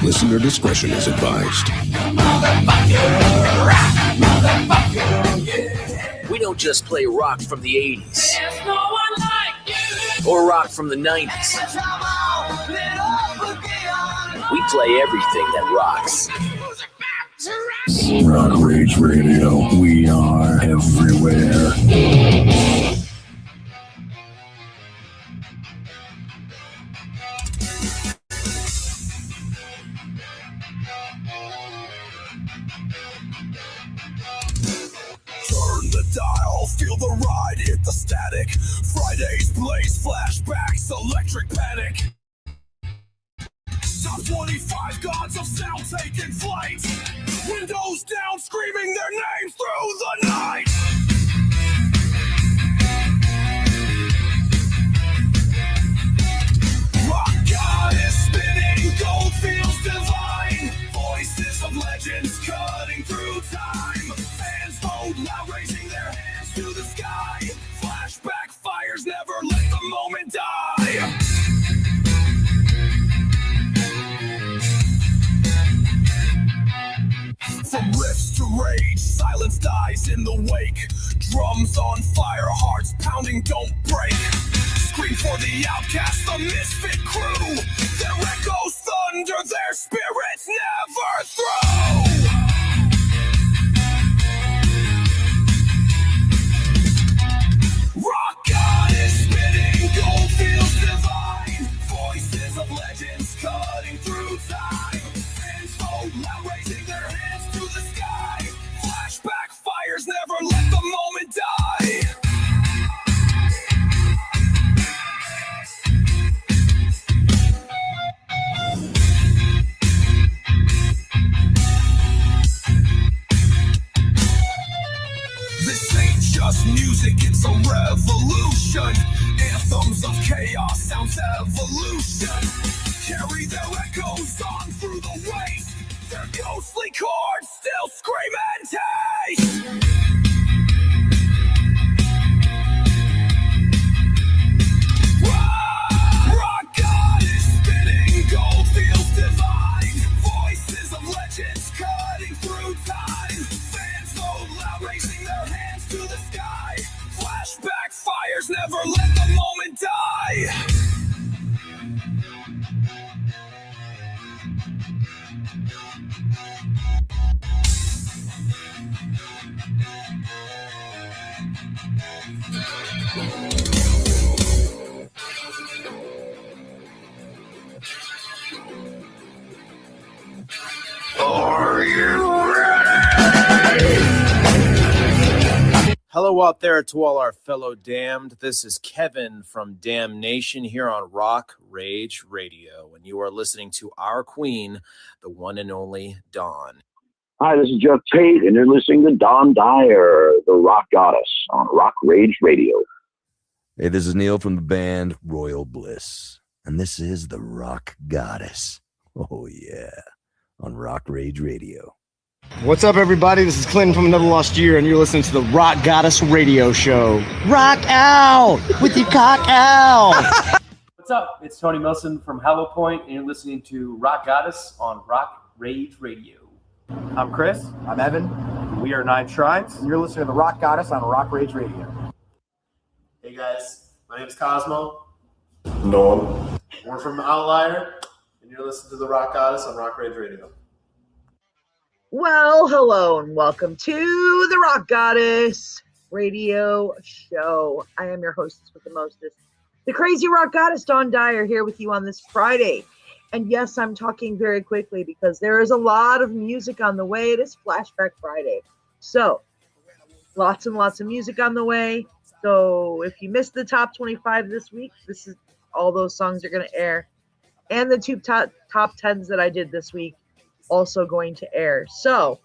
Listener discretion is advised. We don't just play rock from the 80s or rock from the 90s. We play everything that rocks. RockRage Radio. We are everywhere. Turn the dial, feel the ride, hit the static. Fridays blaze, flashbacks, electric panic. Top 25 gods of sound taking flight. Windows down, screaming their names through the night. RockGoddess spinning, gold feels divine. Voices of legends cutting through time. Fans vote loud, raising their hands to the sky. Flashback fires, never let the moment die. From riffs to rage, silence dies in the wake. Drums on fire, hearts pounding, don't break. Scream for the outcast, the misfit crew. Their echoes thunder, their spirits never through. RockGoddess spinning, gold feels divine. Voices of legends cutting through time. Fans vote loud, raising their hands to the sky. Flashback fires, never let the moment die. This ain't just music, it's a revolution. Anthems of chaos, sounds evolution. Carry their echoes on through the waste. Their ghostly chords still scream and taste. RockGoddess spinning, gold feels divine. Voices of legends cutting through time. Fans vote loud, raising their hands to the sky. Flashback fires, never let the moment die. Are you ready? Hello out there to all our fellow damned. This is Kevin from Damn Nation here on RockRage Radio, and you are listening to our queen, the one and only Dawn. Hi, this is Jeff Tate, and you're listening to Dawn Dyer, the RockGoddess, on RockRage Radio. Hey, this is Neil from the band Royal Bliss, and this is the RockGoddess. Oh, yeah, on RockRage Radio. What's up, everybody? This is Clinton from Another Lost Year, and you're listening to the RockGoddess Radio Show. Rock out with your cock out. What's up? It's Tony Milson from Hollow Point, and you're listening to RockGoddess on RockRage Radio. I'm Chris. I'm Evan. We are Nine Shrines, and you're listening to the RockGoddess on RockRage Radio. Hey guys, my name is Cosmo. Norm. We're from Outlier, and you're listening to the RockGoddess on RockRage Radio. Well, hello and welcome to the RockGoddess Radio Show. I am your hostess with the mostest, the crazy RockGoddess Dawn Dyer, here with you on this Friday. And yes, I'm talking very quickly because there is a lot of music on the way. It is Flashback Friday. So, lots and lots of music on the way. So, if you missed the top 25 this week, this is all those songs are going to air. And the two top 10s that I did this week also going to air. So,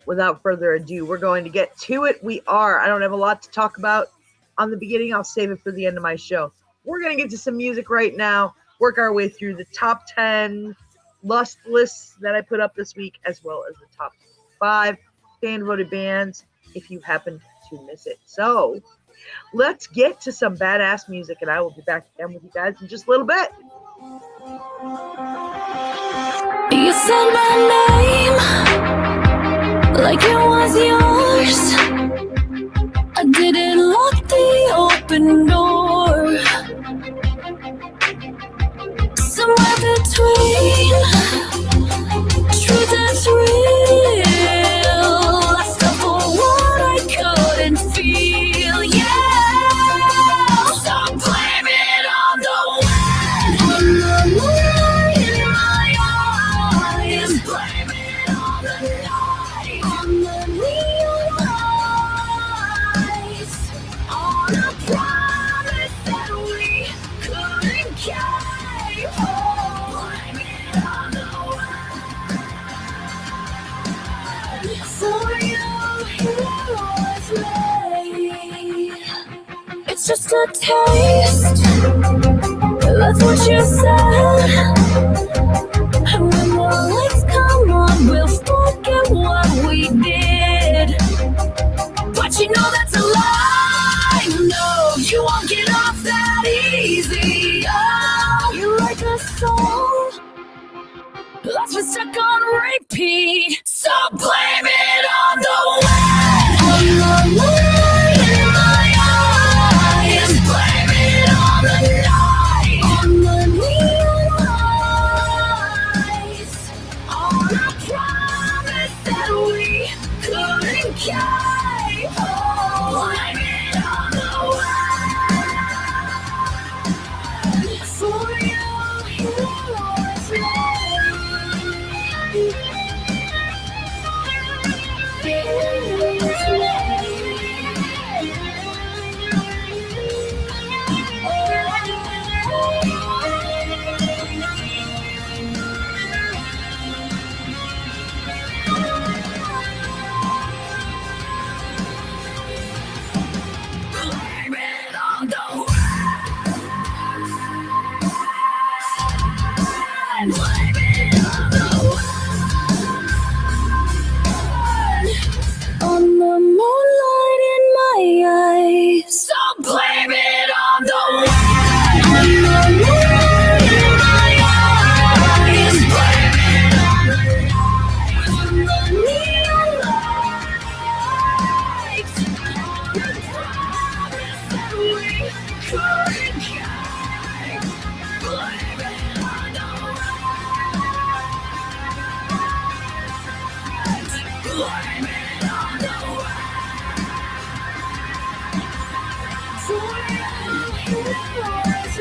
without further ado, we're going to get to it. I don't have a lot to talk about on the beginning. I'll save it for the end of my show. We're going to get to some music right now, work our way through the top 10 Lust lists that I put up this week, as well as the top 5 fan-voted bands, if you happen to miss it. So, let's get to some badass music, and I will be back again with you guys in just a little bit. You said my name like it was yours. I didn't lock the open door. Somewhere between truth and real, I fell for what I couldn't feel. Yeah, so blame it on the wind, on the light in my eyes. Blame it on the night, on the neon lights, on a promise that we couldn't keep. Blame it on the wind. For you, heroes lay. It's just a taste. That's what you said. And when the lights come on, we'll forget what we did. But you know that's a lie. No, you won't get off that easy. Oh, you're like a song that's been stuck on repeat. So blame it on the wind, on the light in my eyes. Blame it on the night, on the neon lights, on a promise that we couldn't keep. Blame it on the wind. For you, heroes Blame it on the wind. Blame it on the wind. On the moonlight in my eyes. So blame it on the wind. On the moonlight in my eyes. Blame it on the night, on the neon lights, on the promise that we couldn't keep. Blame it on the wind. Blame it on the wind. For you, heroes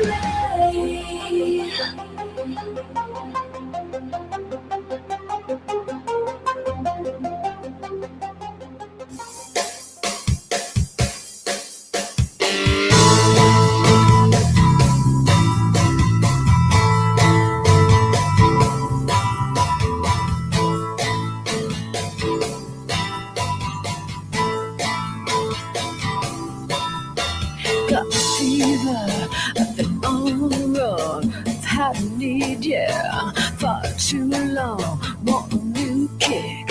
got fever, I've been on the run. I've had a need, yeah, for too long. Want a new kick,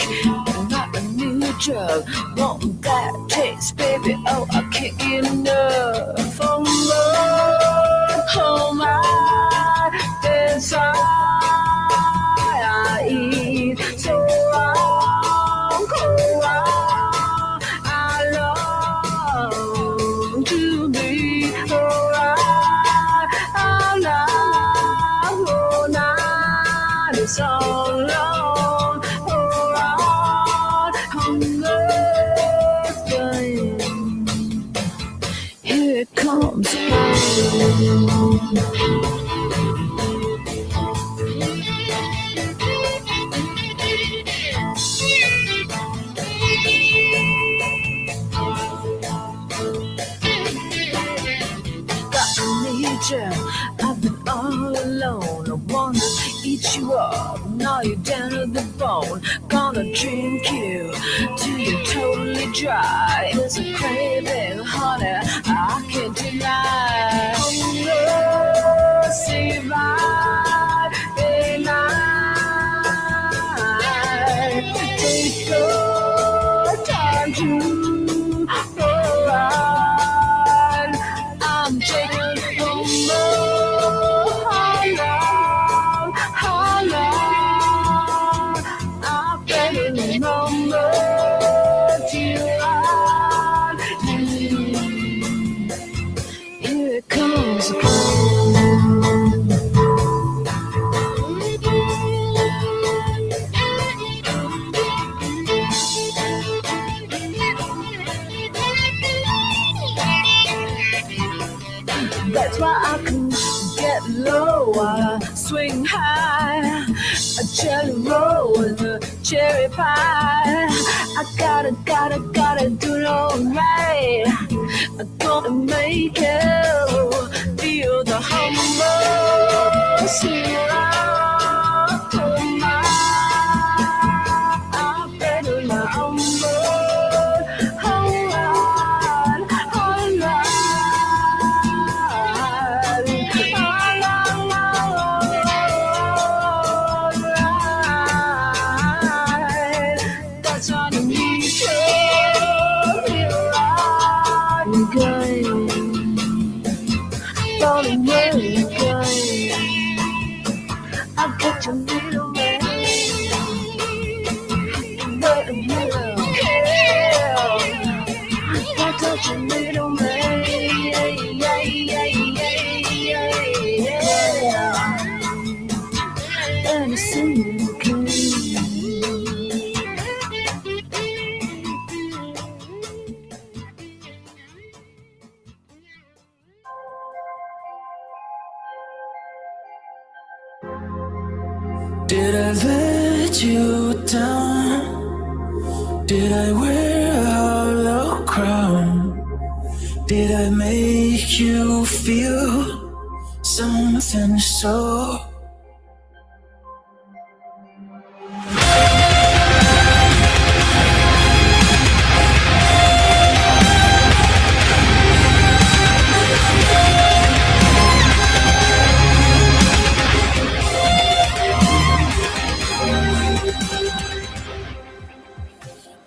not a new drug. Want that taste, baby, oh, I can't get enough. Oh, Lord, oh, my inside I eat so wrong, oh, I long to be alright. I'm not, oh, night is so long, alright. I'm loving. Here it comes home. I've been all alone. I wanna eat you up, gnaw you down to the bone. Gonna drink you till you're totally dry. It's a craving, honey, I can't deny. Oh, Lord, save my night. Take your time to provide. I'm taking home. That's why I can get low while I swing high. A jelly roll with a cherry pie. I gotta do it all right. I'm gonna make you feel the humble sweet rock of mine. I better my humble. Did I let you down? Did I wear a hollow crown? Did I make you feel something so?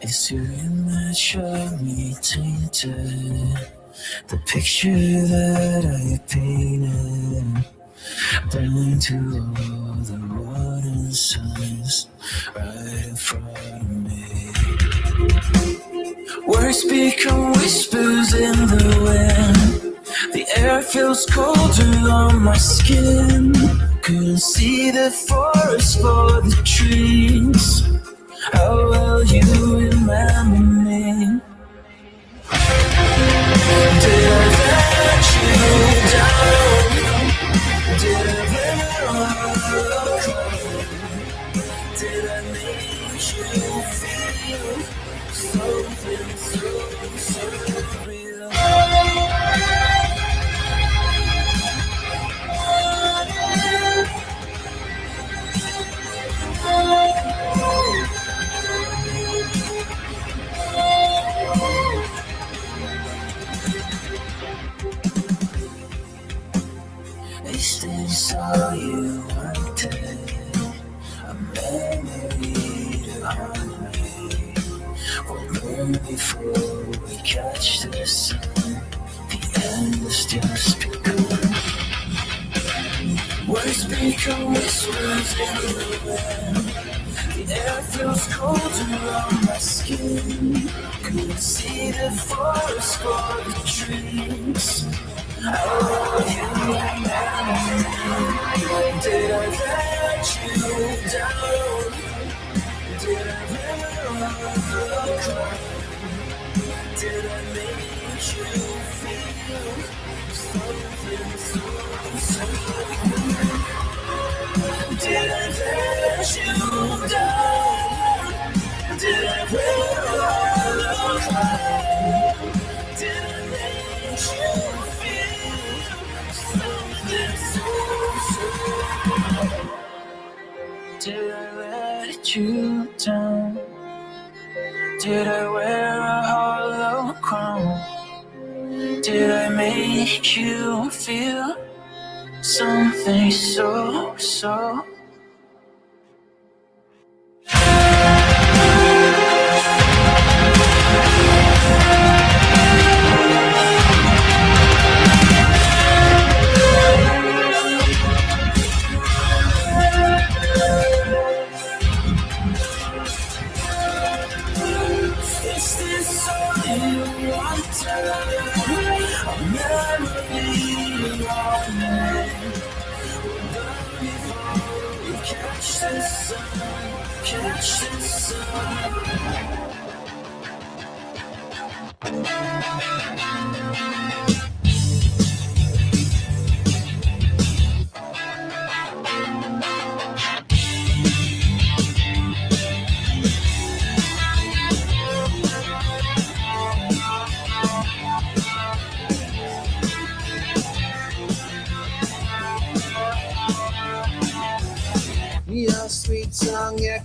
Is your image of me tainted? The picture that I painted, blind to all the warning signs right in front of me. Words become whispers in the wind. The air feels colder on my skin. Couldn't see the forest for the trees. How well you remember me? Did I let you down? Did I Did I make you feel something so real? They still saw you one day, a memory to haunt me. We'll learn before we catch the sun. The end is just begun. Words become whispers in the wind. The air feels colder on my skin. Couldn't see the forest for the trees. Oh, you remember me? Did I let you down? Did I cry? Did I make you feel something so? Did I let you down? Did I cry? Did I make you Did I let you down? Did I wear a hollow crown? Did I make you feel something so?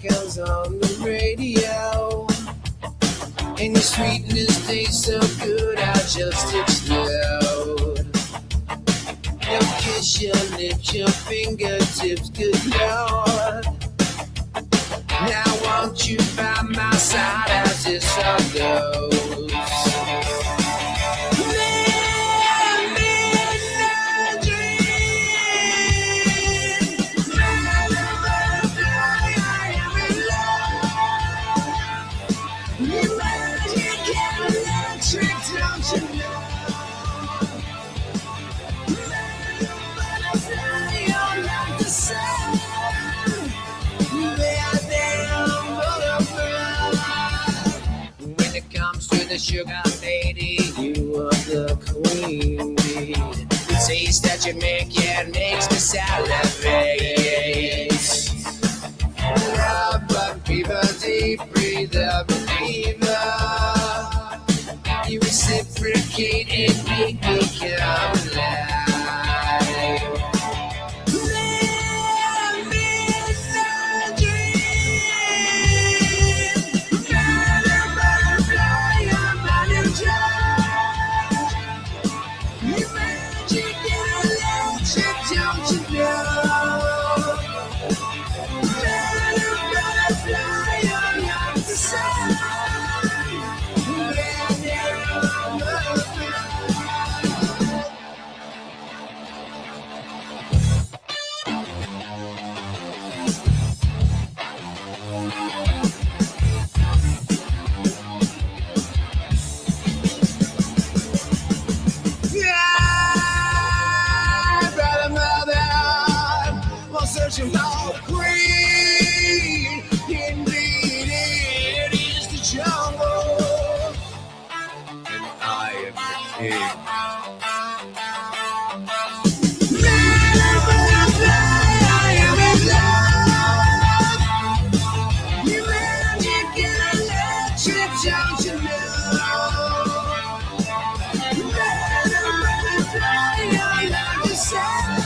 echoes on the radio. And your sweetness tastes so good, I'll just explode. Your kiss, your lips, your fingertips, good Lord. Now won't you by my side as this all goes? Let me the sugar lady, you are the queen bee. The taste that you make, yeah, makes me salivate. Love, but fever, deep breathe, believer. You reciprocate and make me come alive. Searching for the queen, indeed it is the jungle, and I am the king. I am in love. You magic and electric, don't you know? Butterfly, I love the sun.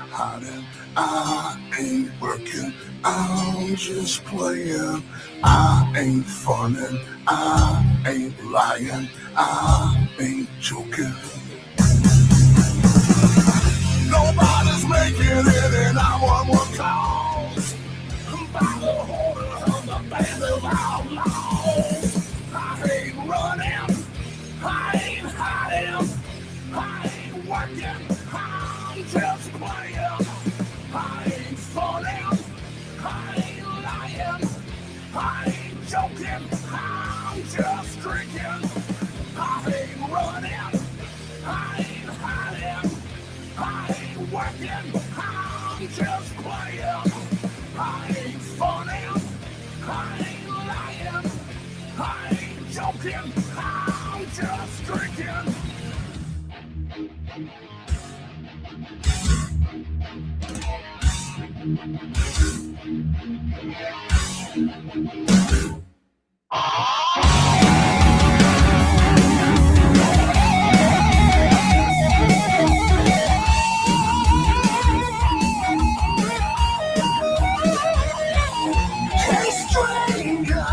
hiding, I ain't working, I'm just playing. I ain't funning, I ain't lying, I ain't joking. Nobody's making it and I'm on one cause. By the order of the band of outlaws. I ain't running, I ain't hiding, I ain't working, I'm just playing. I ain't funning, I ain't lying, I ain't joking, I'm just drinking. I ain't running, I ain't hiding, I ain't working, I'm just playing. I ain't funny, I ain't lying, I ain't joking, I'm just drinking. Hey stranger,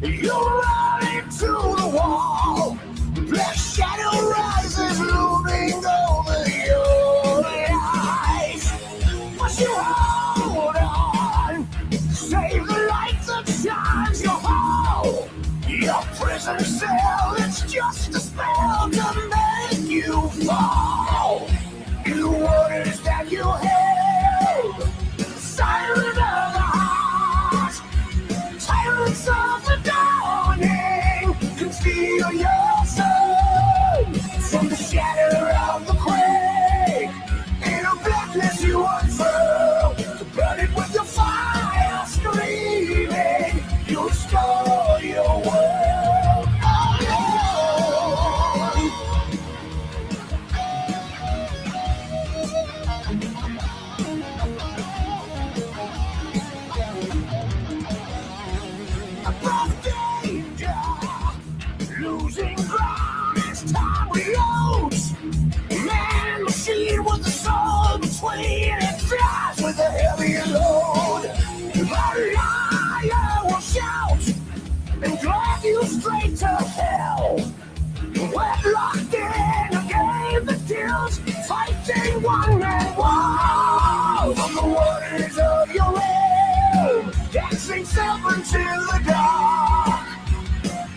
you're running to the wall. Black shadow rises looming over your eyes. But you hold on, save the light that shines your hall. Your prison cell, it's just a spell to make you fall. The waters that you held, silent of the heart, silence of the dawning, can steal your soul from the shadow of the quake. In a blackness you unfurl, to burn it with your fire, screaming, you'll restore your world. Above danger, losing ground as time reloads. Man, machine with the soul between it flies with a heavier load. The liar will shout and drag you straight to hell. We're locked in a game that kills, fighting one man wall. From the waters of your realm, dancing separate to the dark,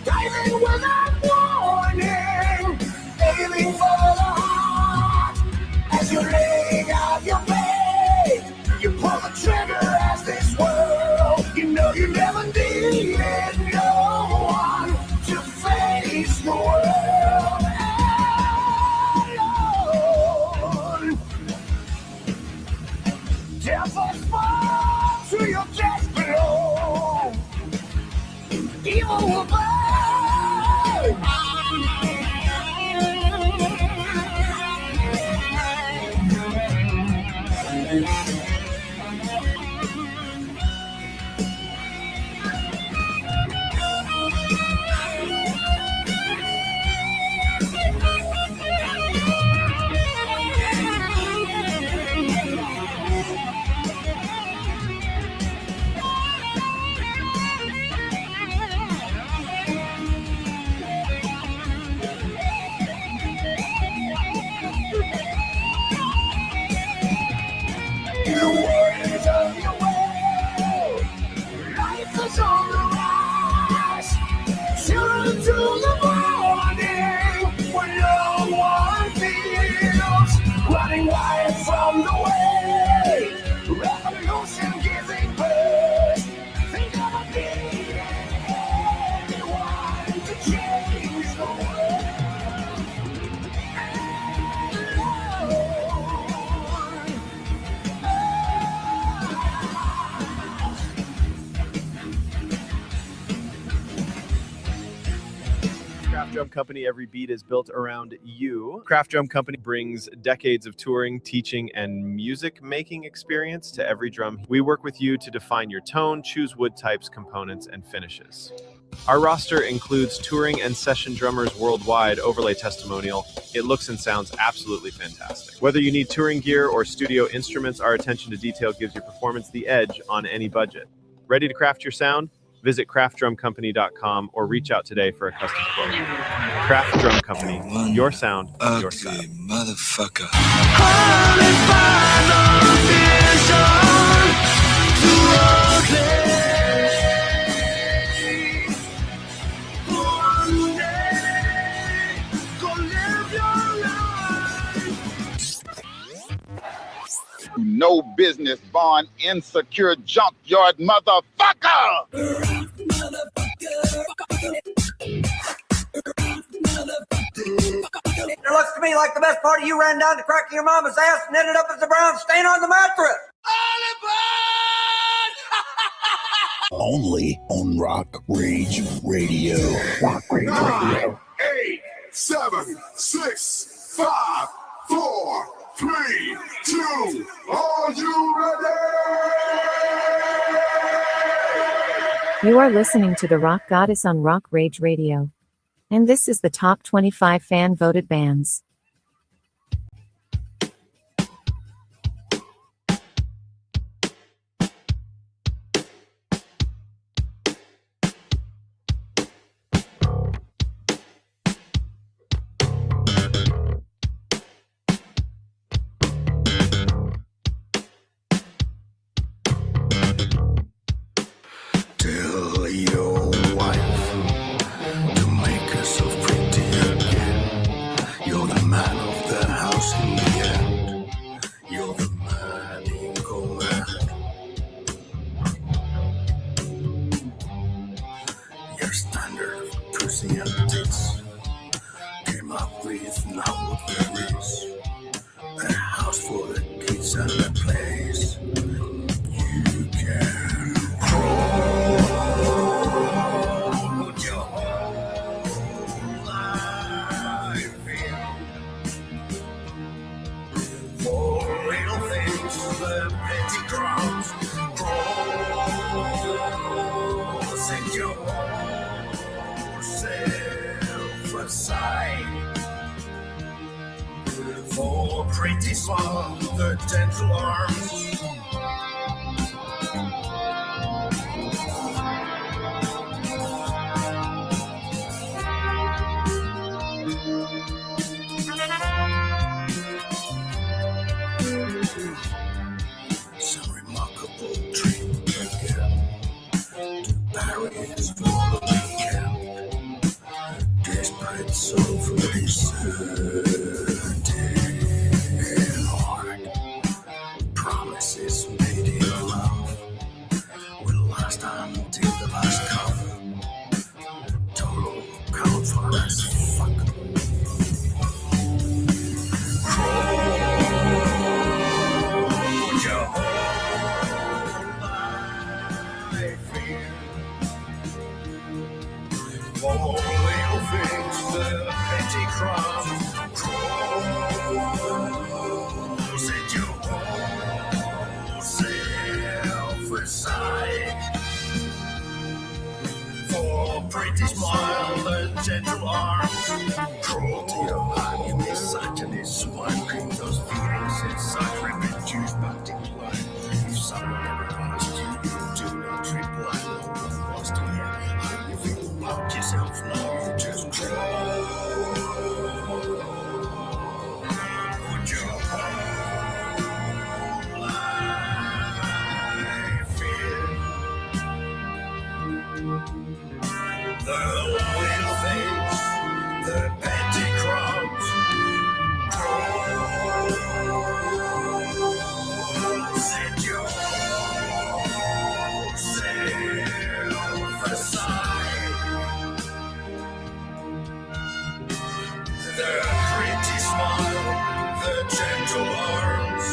diving without warning, aiming for the heart. As you lay out your blade, you pull the trigger as this world. You know you never needed no one to face the world alone. Devil fall to your death below. Evil will burn. The warriors of your world, life is on the rise. Children to the morning, when no one feels, running wild from the way. Revolution giving birth. Think of a being, anyone to change the world. Craft Drum Company, every beat is built around you. Craft Drum Company brings decades of touring, teaching, and music making experience to every drum. We work with you to define your tone, choose wood types, components, and finishes. Our roster includes touring and session drummers worldwide, overlay testimonial. It looks and sounds absolutely fantastic. Whether you need touring gear or studio instruments, our attention to detail gives your performance the edge on any budget. Ready to craft your sound? Visit craftdrumcompany.com or reach out today for a custom quote. Craft Drum Company, your sound, your style. Motherfucker. No business, born insecure junkyard motherfucker! It looks to me like the best part of you ran down the crack of your mama's ass and ended up as a brown stain on the mattress. Only on Rock Rage Radio. Rock Rage Radio. 8, 7, 6, 5, 4, 3, 2, are you ready? You are listening to the Rock Goddess on Rock Rage Radio. And this is the top 25 fan-voted bands. Tell your wife to make herself pretty again. You're the man of the house in the end. You're the man in command. Your standard of pussy and tits came up with now what there is. A house for the kids and the place. You can crawl. Put your whole life in. For little things, the petty crowds. Crawl. Set your whole self aside. For pretty small, the gentle arms. Some remarkable trip again to Paris for the weekend. Desperate soul for this heart. Promises made in love will last until the last cuff. Total count for us. Fuck. Put your whole life in. For little things, the petty crumbs. Set your whole self aside. For pretty smile, the gentle arms. Crawl to your heart, you misogynist swine. Bring those feelings inside, reproduce back to life. If someone ever asked you, you do not reply. No one wants to hear how you feel about yourself. Now you just crawl. Put your whole life in. The little things, the petty crumbs. Set your self aside. The pretty smile, the gentle arms.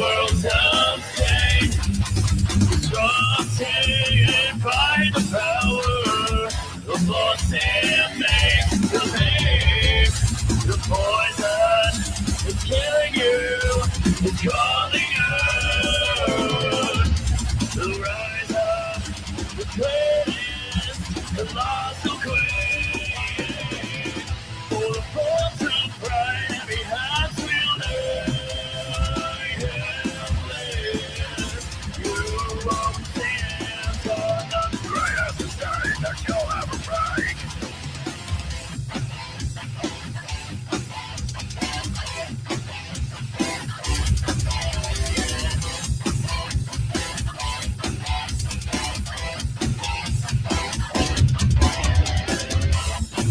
world's unstained, disrupted by the power of force and makes the pain. The poison is killing you, it's calling out. The rise of the greatest, the lost will queen. For the force of pride, heavy hearts will learn helpless. You won't stand on the greatest stage that you'll ever break.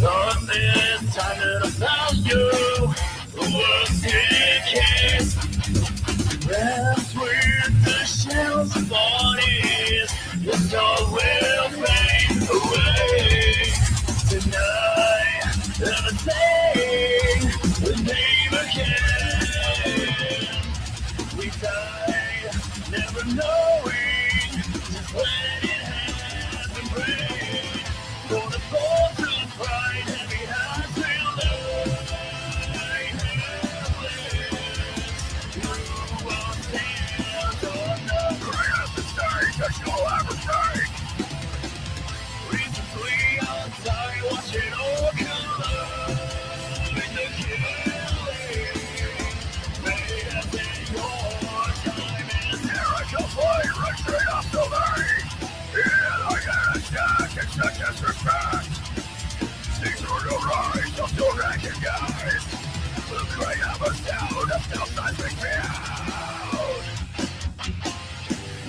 On this time that I found you, the world's decays. Wrapped with the shells of bodies, your soul will fade away. Tonight, everything will name again. We die, never knowing just when it happened. Pray for the force of pride, heavy hearts will lie helpless. You won't stand on the greatest stage that you'll ever take. Reasons we all die, watch it all collide. The killing, made us in your time is here. I can play right straight off the line. Yeah, I get a jack, it's such disrespect. See through your eyes, don't still recognize the great of a sound of still seismic field.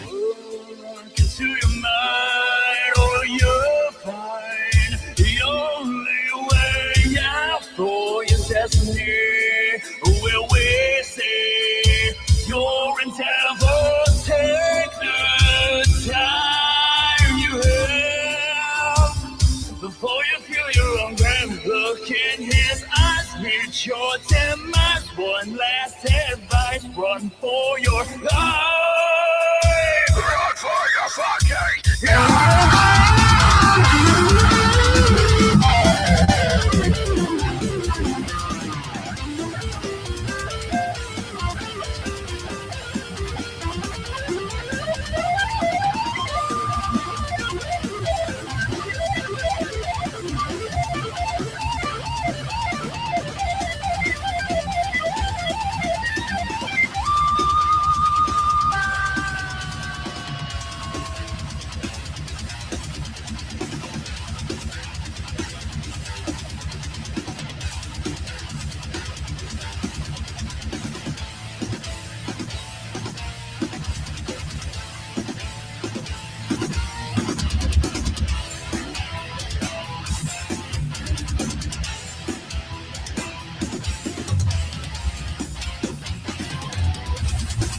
Look into your mind, or you'll find the only way out for your destiny. Will we see your endeavors take the time you have before you feel your own grave? Look in his eyes, meet your demise. One last advice, run for your life. Run for your fucking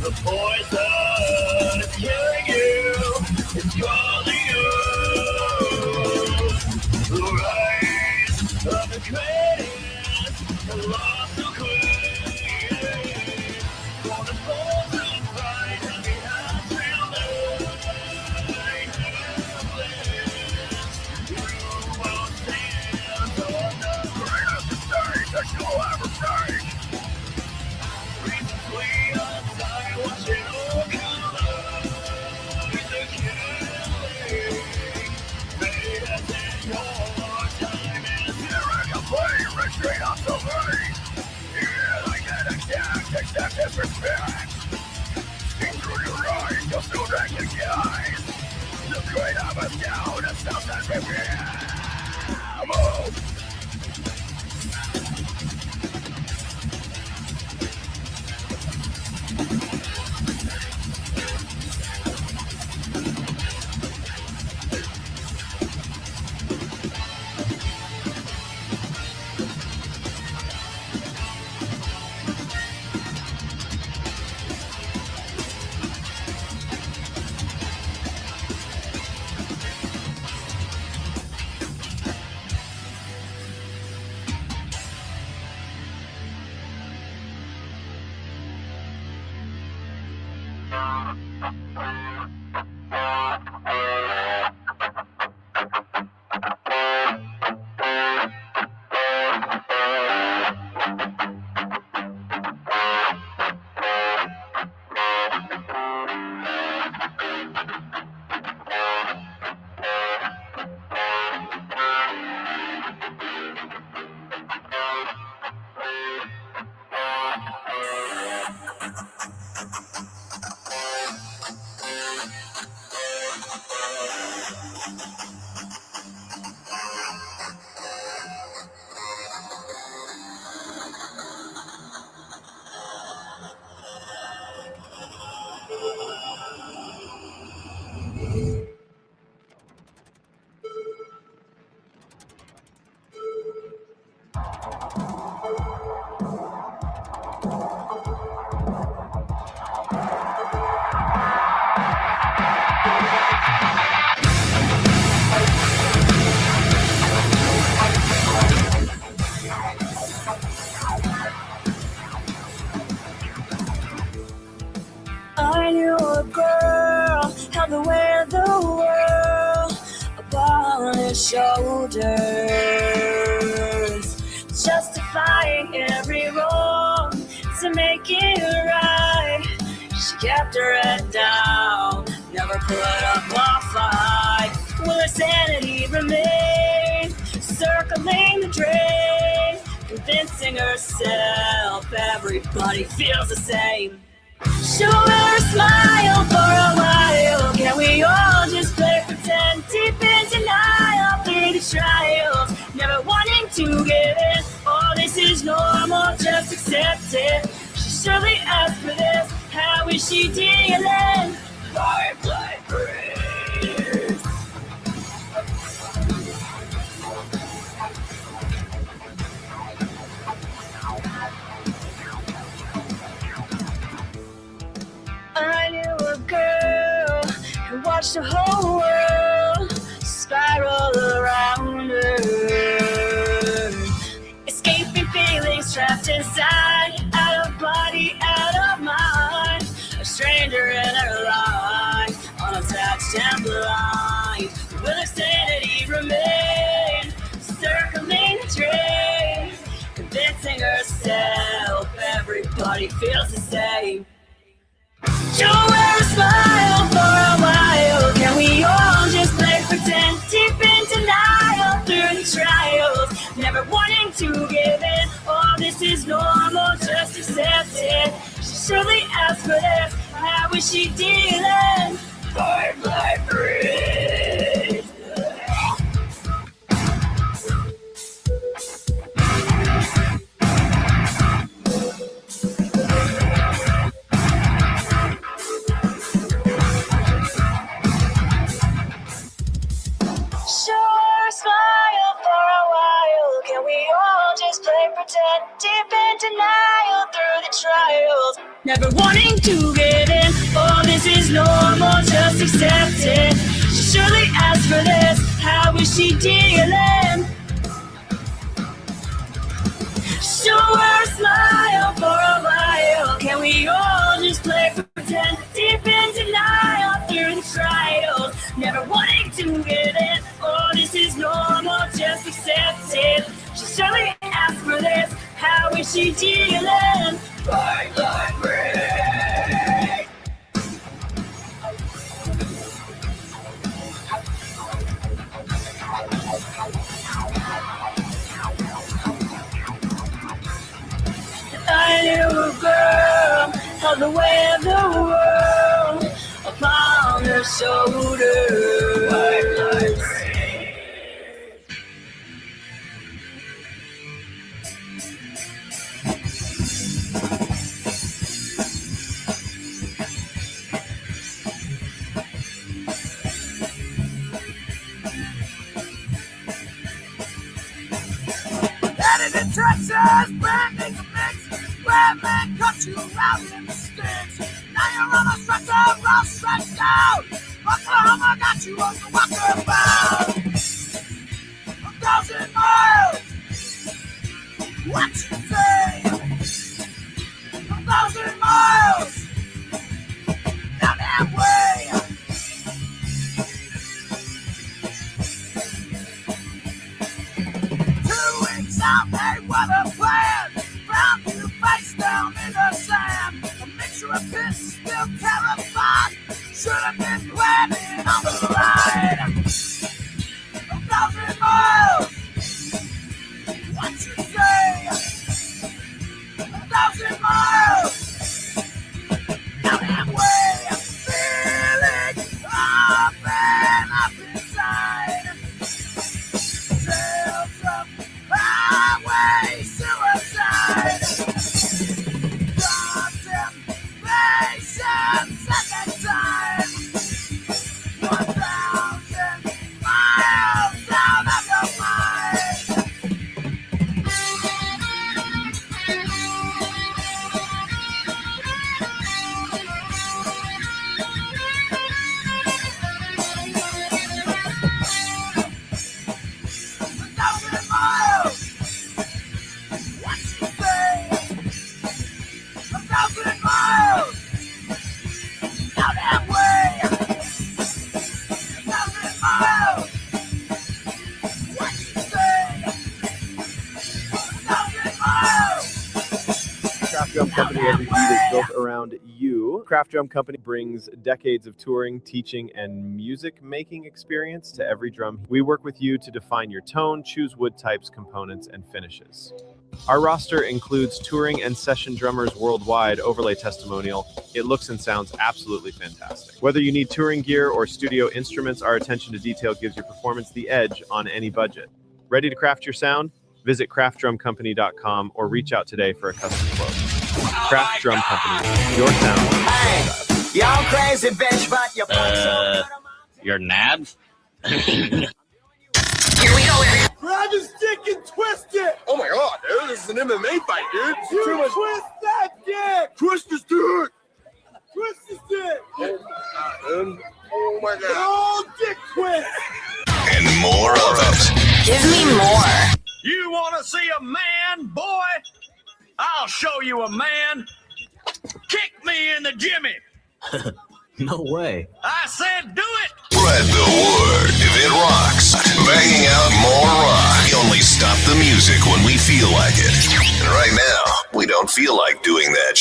the poison is killing you, it's calling you. The rise of the greatest, the lost will queen. For the force of pride, heavy hearts will lie helpless. You won't stand on the greatest stage that you'll ever break. Reasons we all die, watch it all collide. The killing, made us in your time is here. I can play right straight off the line. Yeah, I get attacked, accept disrespect. See through your eyes, you'll still recognize the great of us down and stuff that reveal. Move. I knew a girl held the weight of the world upon her shoulders, justifying every wrong to make it right. She kept her head down, never put up a fight. Will her sanity remain circling the drain, convincing herself everybody feels the same? Show her a smile for a while. Can we all just play pretend? Deep in denial through the trials, never wanting to give in. Oh, this is normal, just accept it. She surely asked for this. How is she dealing? Life like breeze. I knew a girl who watched the whole world spiral around her, escaping feelings trapped inside, out of body, out of mind. A stranger in her life, unattached and blind. Will her sanity remain circling the drain, convincing herself everybody feels the same? Show her a smile for a while. Can we all just play pretend? Deep in denial through the trials, never wanting to give in. Oh, this is normal, just accept it. She surely asked for this. How is she dealing? Life like breeze. Smile for a while. Can we all just play pretend? Deep in denial through the trials, never wanting to give in. Oh, this is normal, just accept it. She surely asked for this. How is she dealing? Show her a smile for a while. Can we all just play pretend? Deep in denial through the trials, never wanting to give in. Oh, this is normal, just accept it. She surely asked for this. How is she dealing? Fight like break. I knew a girl held the weight of the world upon her shoulders. Fight like break. Headed in Texas, branding a mix. Where man cut you around in the sticks. Now you're on a stretcher, all stretched out. Oklahoma got you on the walkabout. 1,000 miles. What you say? 1,000 miles. sand, a mixture of piss, still terrified. Should have been planning on the ride. 1,000 miles. What you say? 1,000 miles. Now that way, feeling up and up inside. Tales of highway suicide. Contemplation, second time. 1,000 miles out of your mind. Craft Drum Company, every beat is built around you. Craft Drum Company brings decades of touring, teaching, and music making experience to every drum. We work with you to define your tone, choose wood types, components, and finishes. Our roster includes touring and session drummers worldwide, overlay testimonial. It looks and sounds absolutely fantastic. Whether you need touring gear or studio instruments, our attention to detail gives your performance the edge on any budget. Ready to craft your sound? Visit craftdrumcompany.com or reach out today for a custom quote. Craft Drum Company, your sound. Hey, y'all crazy bitch, but you Your nads? grab his dick and twist it. Oh my god, dude, this is an MMA fight, dude. You twist that dick. Twist his dick. Twist his dick. Oh my god. Oh, dick twist. And more of it. Give me more. You want to see a man, boy? I'll show you a man. Kick me in the jimmy. No way. I said do it. Spread the word. If it rocks, banging out more rock. We only stop the music when we feel like it. And right now, we don't feel like doing that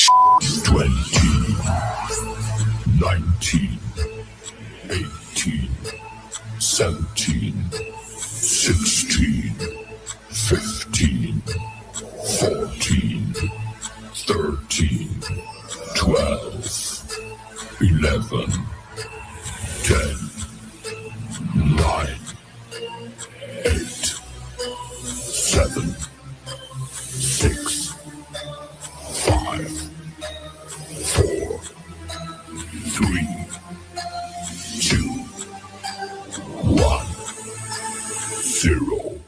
20, 19, 18, 17, 16, 15, 14, 13, 12, 11, 10, 9, 8, 7, 6, 5, 4, 3, 2, 1, 0.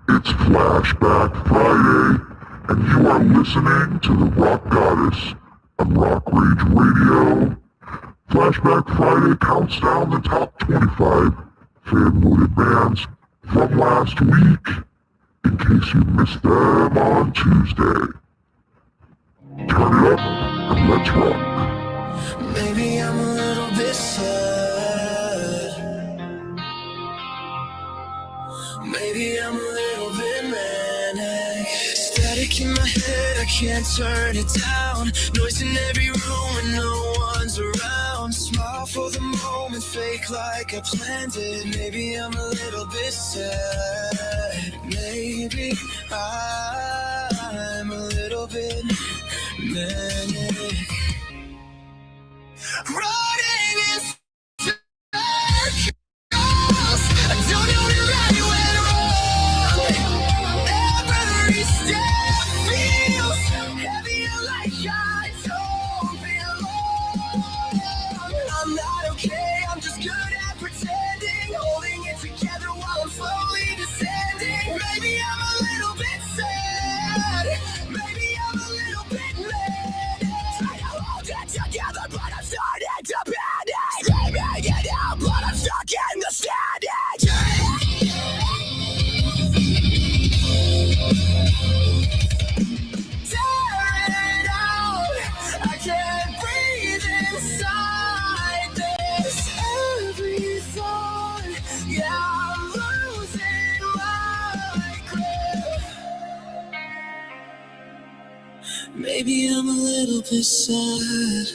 It's Flashback Friday, and you are listening to the Rock Goddess on RockRage Radio. Flashback Friday counts down the top 25 fan-voted bands from last week, in case you missed them on Tuesday. Turn it up and let's rock. Maybe I'm a little bit sad. Maybe I'm a little bit manic. Static in my head, I can't turn it down. Noise in every room and no one's around. Smile for the moment, fake like I planned it. Maybe I'm a little bit sad. Maybe I'm a little bit manic. Running in circles, I don't know right when wrong. Every step feels heavier, like I don't belong. I'm not okay, I'm just good at pretending, holding it together while I'm slowly descending. Maybe I'm a little bit sad. Maybe I'm a little bit mad. Try to hold it together, but I'm starting to panic. Screaming it out, but I'm stuck in the static. Maybe I'm a little bit sad.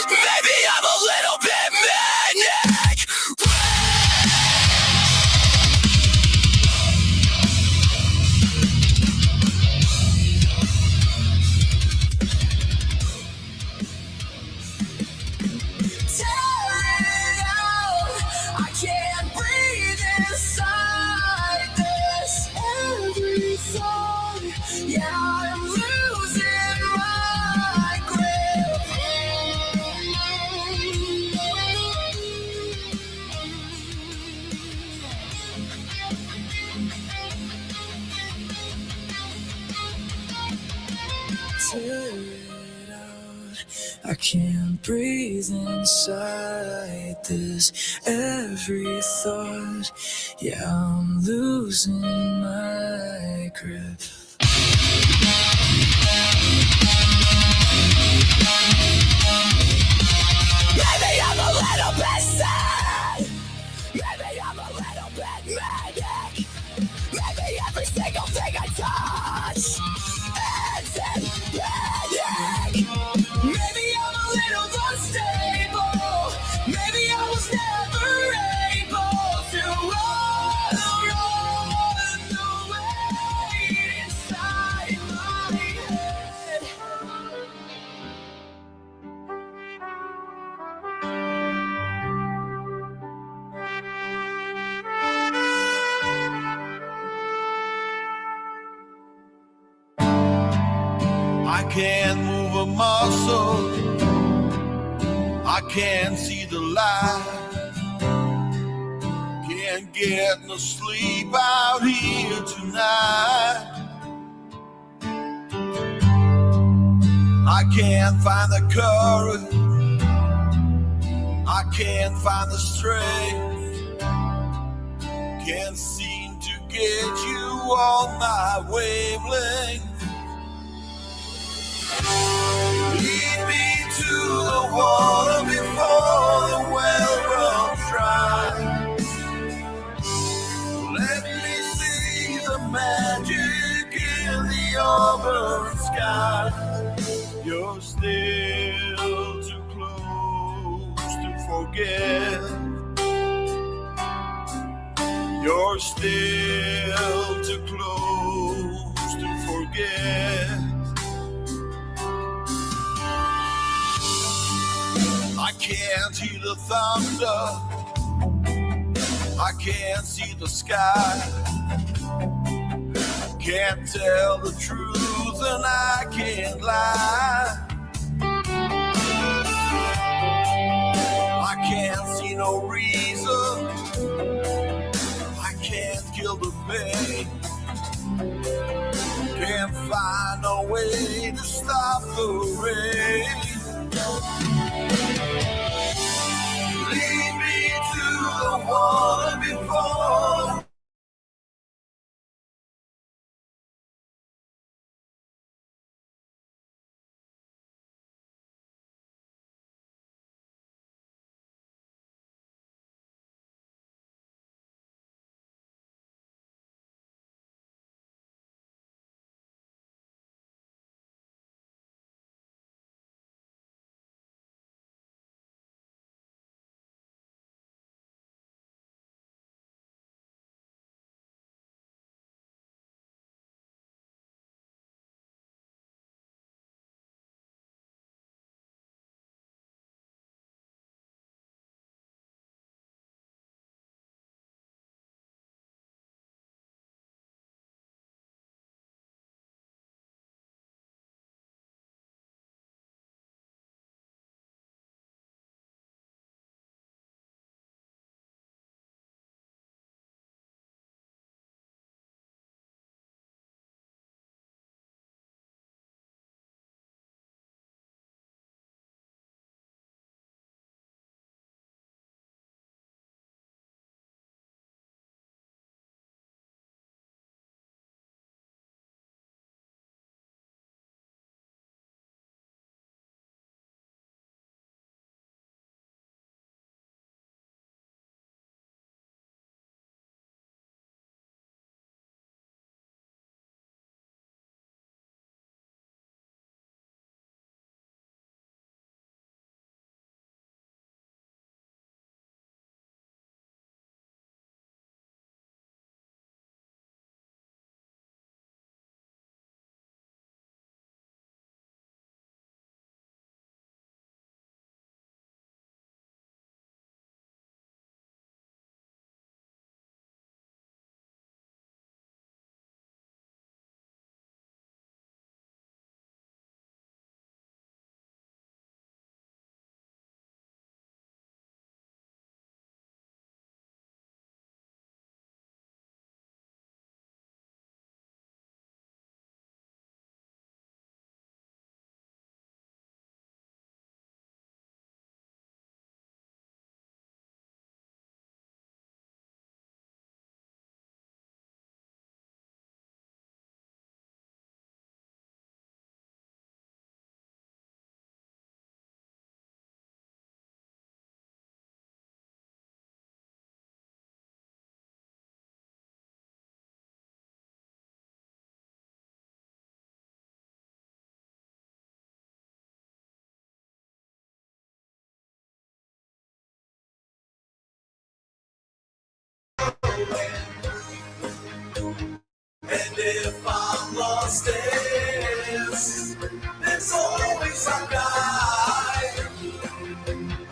Maybe I'm a little bit manic. Tear it out. I can't breathe inside this. Every thought, yeah, I'm losing my grip. Tear it out. I can't breathe inside this. Every thought, yeah, I'm losing my grip. Maybe I'm a little bit sad. Maybe I'm a little bit manic. Maybe every single thing I touch ends in panic. Maybe I'm a little unstable. Maybe I was never able to run away inside my head. I can't move a muscle. I can't see the light. Can't get no sleep out here tonight. I can't find the courage. I can't find the strength. Can't seem to get you on my wavelength. Lead me to the water before the well runs dry. Let me see the magic in the auburn sky. You're still too close to forget. You're still too close to forget. I can't hear the thunder. I can't see the sky. Can't tell the truth and I can't lie. I can't see no reason. I can't kill the pain. Can't find no way to stop the rain. Lead me to the water before And if I'm lost, there's always a guide.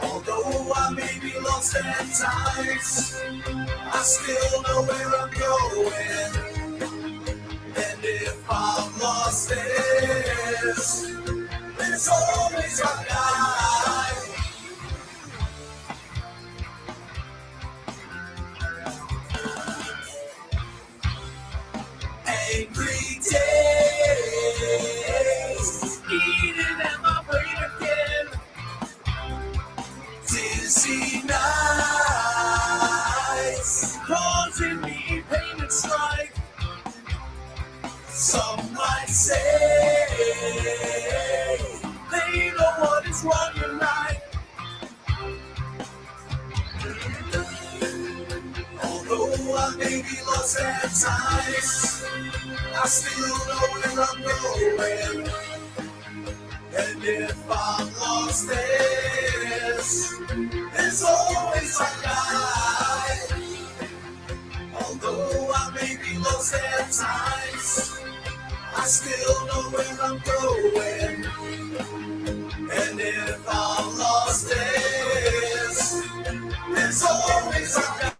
Although I may be lost at times, I still know where I'm going. And if I'm lost, there's always a guide. Angry days, eating at my brain again. Dizzy nights, causing me pain and strife. Some might say they know what is wrong and right. Although I may be lost at times, I still know where I'm going. And if I'm lost, there's always a guide. Although I may be lost at times, I still know where I'm going. And if I'm lost, there's always a guide.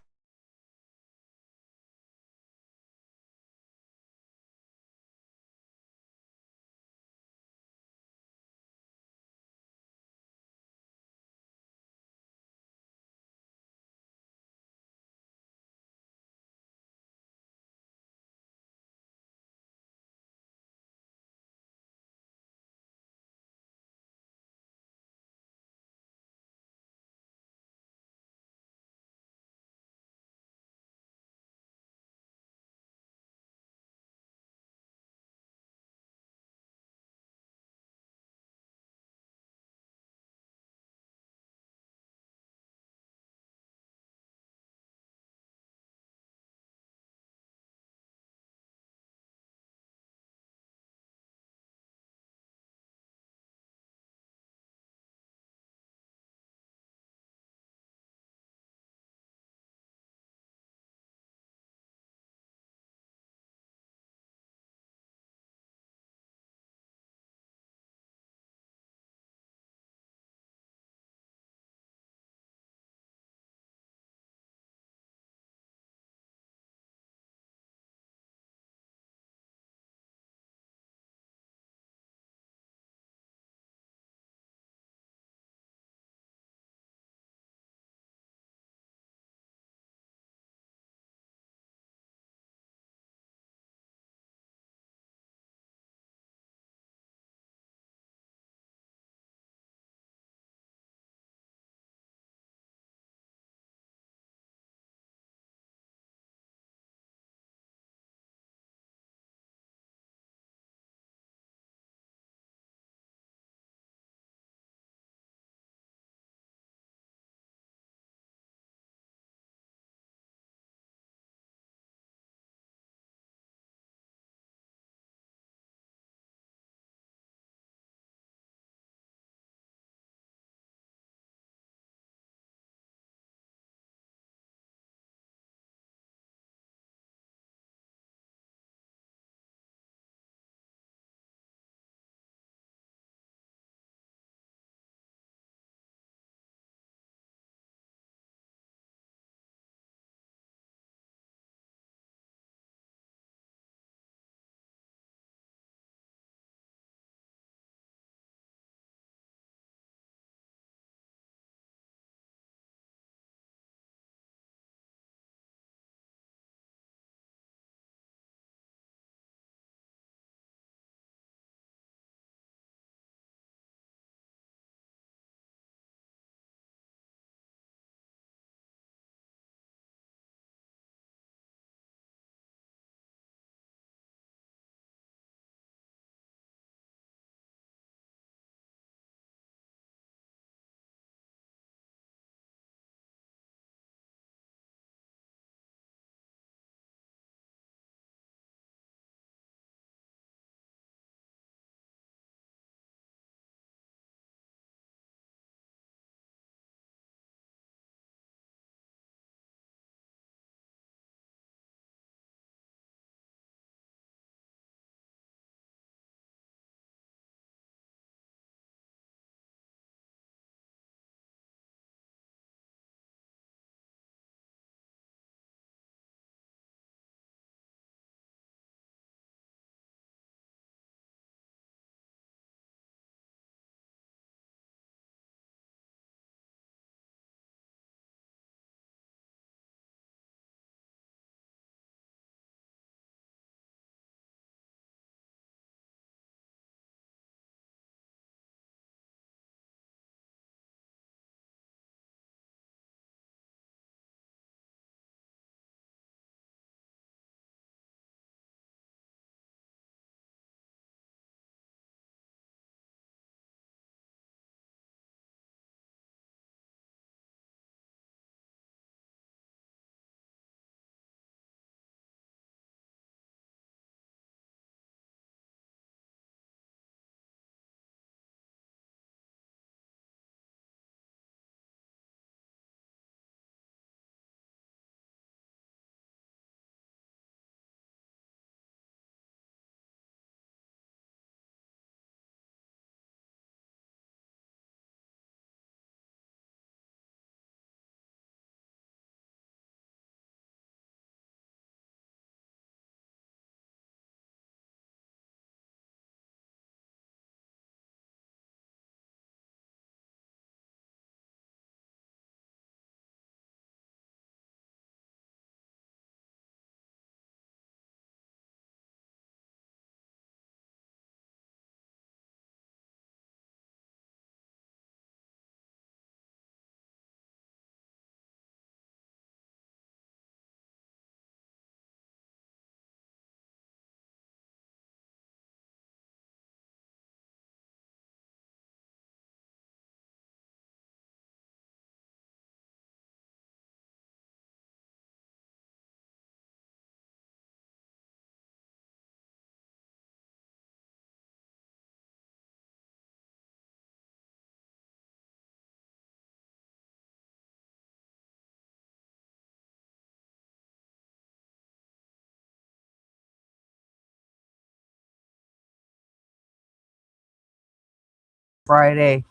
Friday.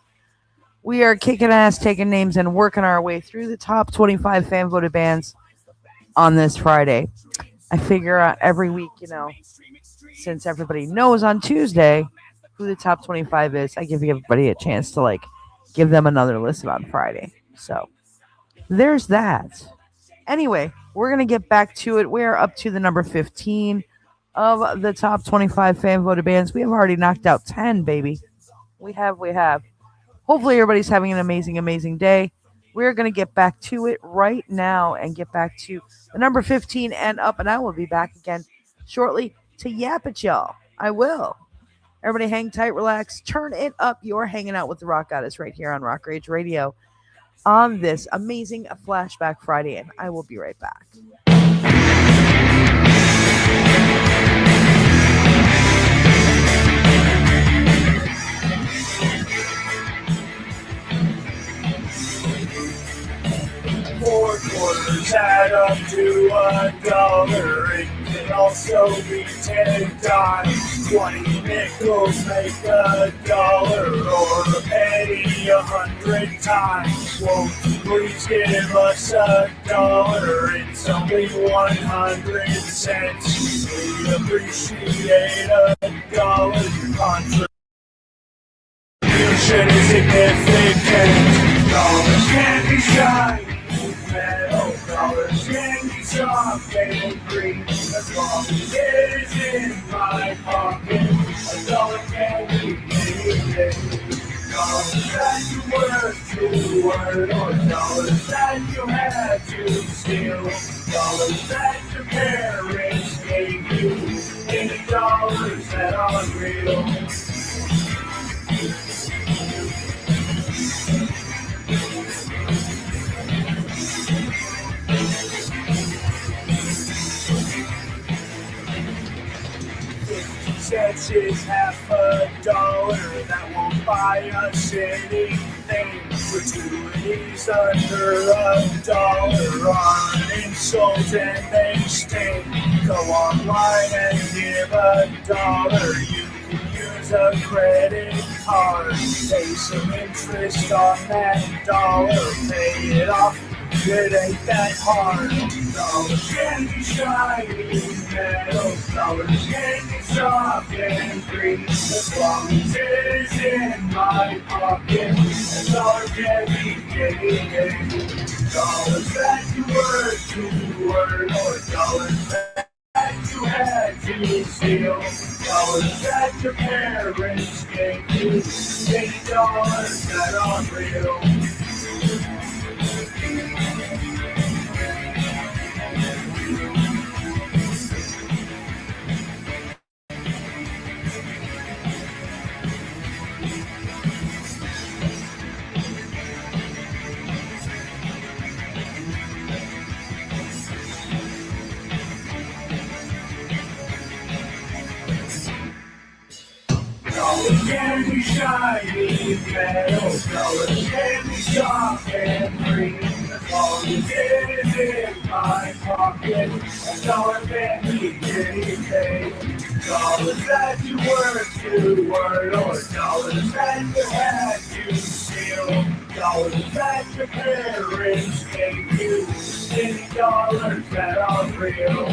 We are kicking ass, taking names, and working our way through the top 25 fan voted bands on this Friday. I figure out every week, since everybody knows on Tuesday who the top 25 is, I give everybody a chance to give them another listen on Friday. So there's that. Anyway, we're going to get back to it. We're up to the number 15 of the top 25 fan voted bands. We have already knocked out 10, baby. We have. Hopefully everybody's having an amazing, amazing day. We're going to get back to it right now and get back to the number 15 and up. And I will be back again shortly to yap at y'all. I will. Everybody hang tight, relax, turn it up. You're hanging out with the Rock Goddess right here on RockRage Radio on this amazing Flashback Friday. And I will be right back. Four quarters add up to $1. It can also be 10 dimes. 20 nickels make $1 or a penny 100 times. Won't you please give us $1? It's only 100 cents. We appreciate $1. Contribution is significant. Dollars can be shy. Metal dollars can be soft and green. As long as it is in my pocket, $1 can be anything. Dollars that you worked to earn, or dollars that you had to steal. Dollars that your parents gave you. Any dollars that are real. Cents is $50. That won't buy us anything. Gratuities under $1 are an insult and they sting. Go online and give $1. You can use a credit card. Pay some interest on that $1. Pay it off. It ain't that hard. Dollars can be shiny, metal. Dollars can be soft and green. As long as it is in my pocket, $1 can be anything. Dollars that you worked to earn, or dollars that you had to steal. Dollars that your parents gave you. Any dollars that are real. Dollars can be shiny, metal. Dollars can be soft and green. As long as it is in my pocket, $1 can be anything. Dollars that you worked to earn, or dollars that you had to steal. Dollars that your parents gave you. Any dollars that are real.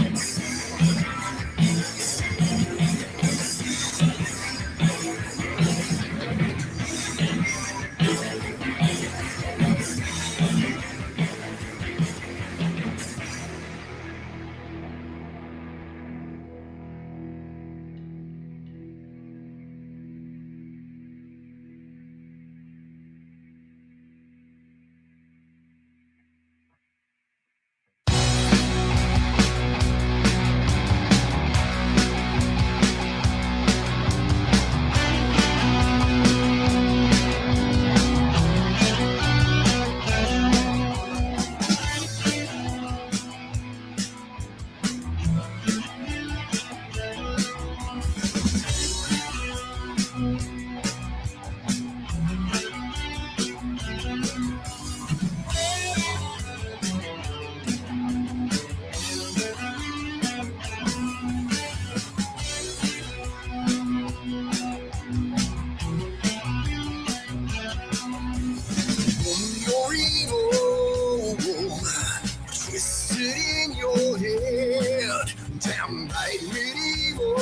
quite medieval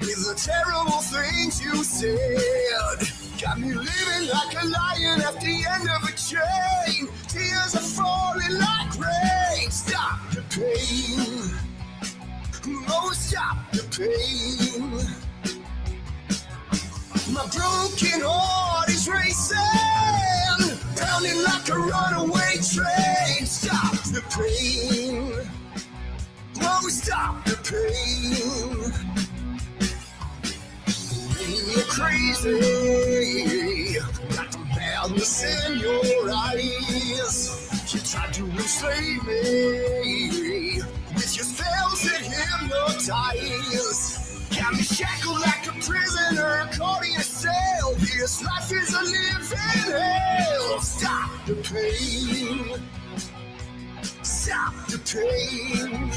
with the terrible things you said. Got me living like a lion at the end of a chain. Tears are falling like rain. Stop the pain. Oh, stop the pain. My broken heart is racing, pounding like a runaway train. Stop the pain. Oh, stop the pain. You're crazy. Got the madness in your eyes. You tried to enslave me with your spells that hypnotize. Got me shackled like a prisoner, caught in a cell. This life is a living hell. Stop the pain. Stop the pain.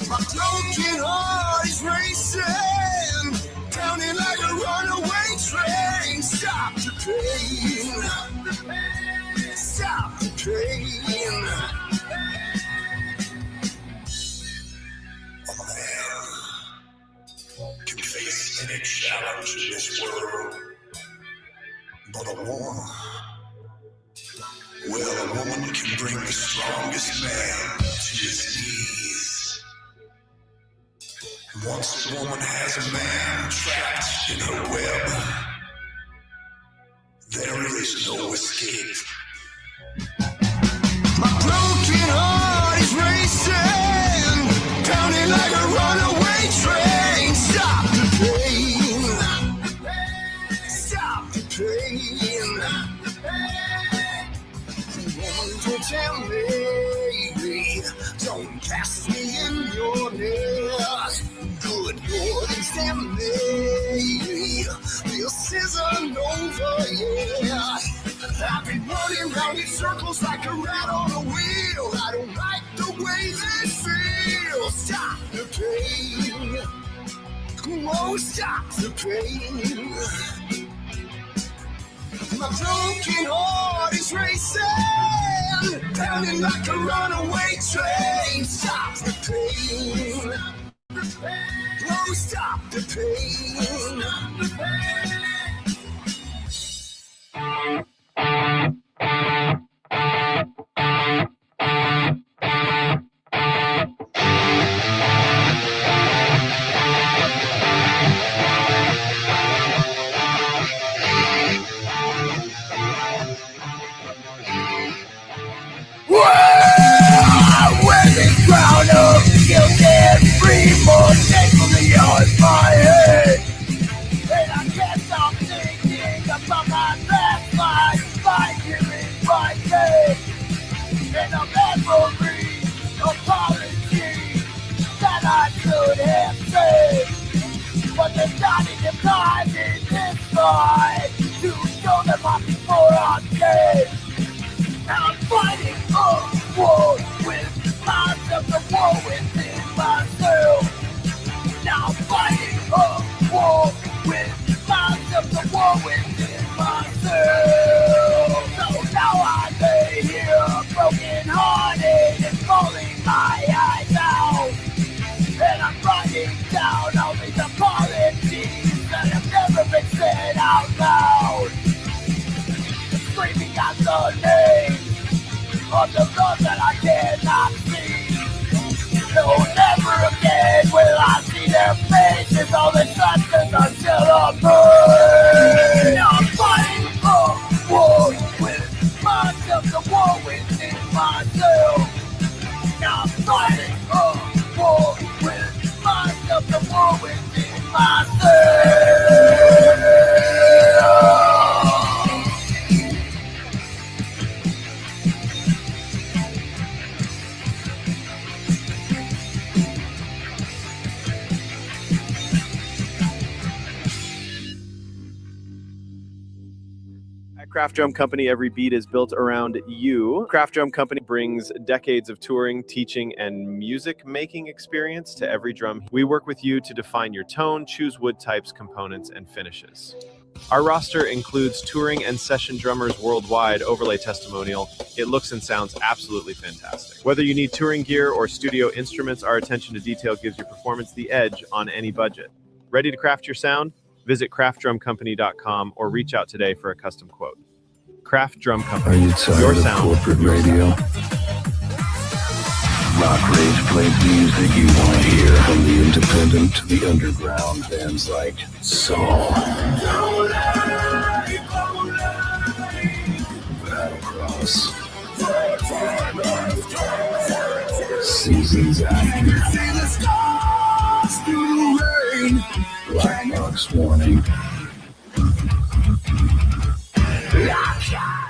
My broken heart is racing, pounding like a runaway train. Stop the pain. Stop the pain. A man can face any challenge in this world, but a woman, well, a woman can bring the strongest man to his knees. Once a woman has a man trapped in her web, there is no escape. My broken heart is racing, pounding like a runaway train. Stop the pain. Stop the pain. Woman, don't tell me, don't cast me in your net. Good Lord, extend me. This isn't over yet. I've been running round in circles like a rat on a wheel. I don't like the way this feels. Stop the pain. Oh, stop the pain. My broken heart is racing, pounding like a runaway train. Stop the pain. Oh, stop the pain. With this crown of guilt and remorse on my head, and I can't stop thinking about my past life, my hearing, my head, and a memory, apology that I should have said, but there's not enough time in this life to show them up before I'm dead. I'm fighting a war with myself, the war within myself. Now I'm fighting a war with myself, the war within myself. So now I lay here broken hearted and falling my eyes out. And I'm writing down all these apologies that have never been said out loud. Screaming out the name of the love that I cannot see. No, never again will I see their faces. All the substance are still a burn. Now I'm fighting a war with myself, the war within myself. Now I'm fighting a war with myself, the war within myself. Craft Drum Company, every beat is built around you. Craft Drum Company brings decades of touring, teaching, and music making experience to every drum. We work with you to define your tone, choose wood types, components, and finishes. Our roster includes touring and session drummers worldwide overlay testimonial. It looks and sounds absolutely fantastic. Whether you need touring gear or studio instruments, our attention to detail gives your performance the edge on any budget. Ready to craft your sound? Visit craftdrumcompany.com or reach out today for a custom quote. Craft Drum Company. Are you tired your of sound, corporate your radio? RockRage plays music you want to hear, from the independent to the underground. Bands like Soul, Battlecross, Seasons After, Black Box Warning.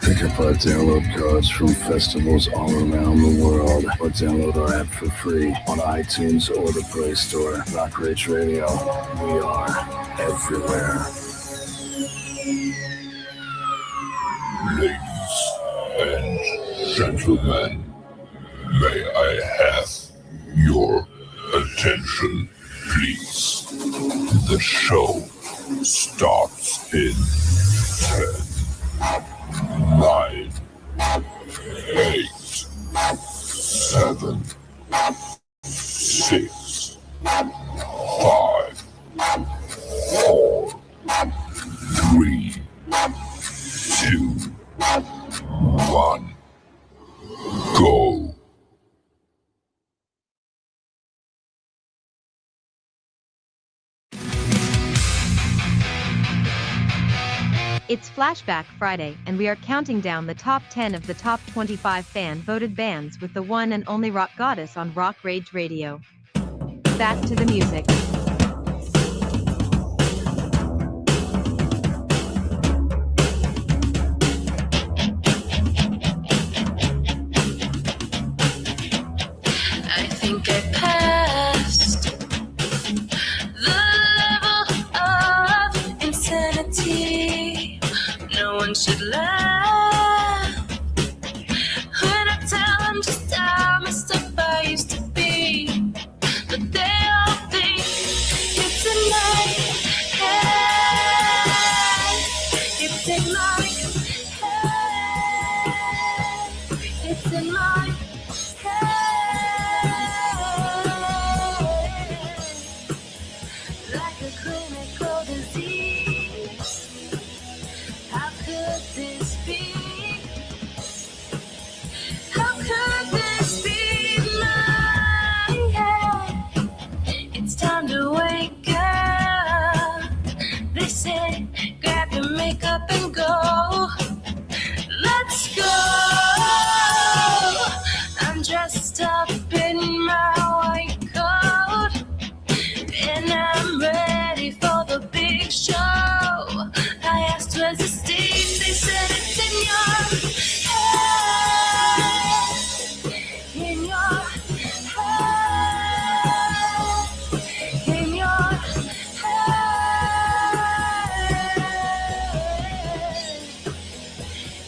Pick up our download cards from festivals all around the world, or download our app for free on iTunes or the Play Store. RockRage Radio, we are everywhere. Ladies and gentlemen, may I have your attention, please? The show starts in 10, 9, 8, 7, 6, 5, 4, 3, 2, 1, go. It's Flashback Friday, and we are counting down the top 10 of the top 25 fan-voted bands with the one and only RockGoddess on RockRage Radio. Back to the music. I think I passed the level of insanity. No one should laugh when I tell them just how messed up I used to be. But they all think it's in my head. It's in my head. It's in my head. Like a clinical disease. How could this be? How could this be my head? It's time to wake up. They say, grab your makeup and go. Let's go. I'm dressed up in my white coat, and I'm ready for the big show. I asked where's the stage, they said it's in your head. In your head. In your head.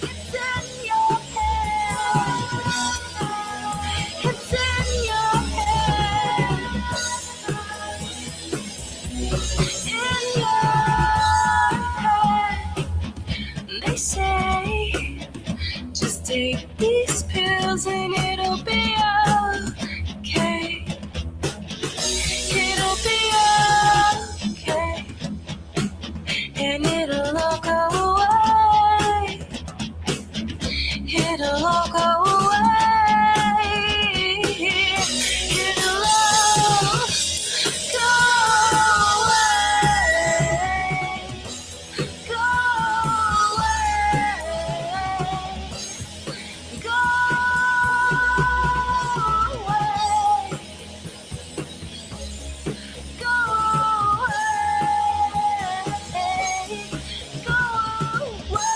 It's in your head. It's in your head. In your head. They say, just take these pills and it'll be okay. It'll be okay. And it'll all go away. It'll all go away. It'll all go away. Go away. Go away. Go away.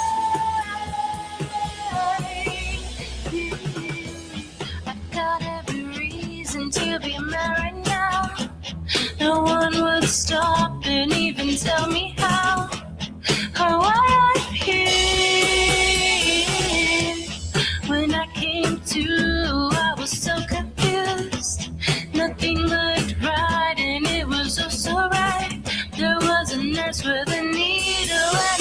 I've got every reason to be married now. No one would stop and even tell me how or why I'm here. When I came to, I was so confused. Nothing looked right, and it was oh so right. There was a nurse with a needle and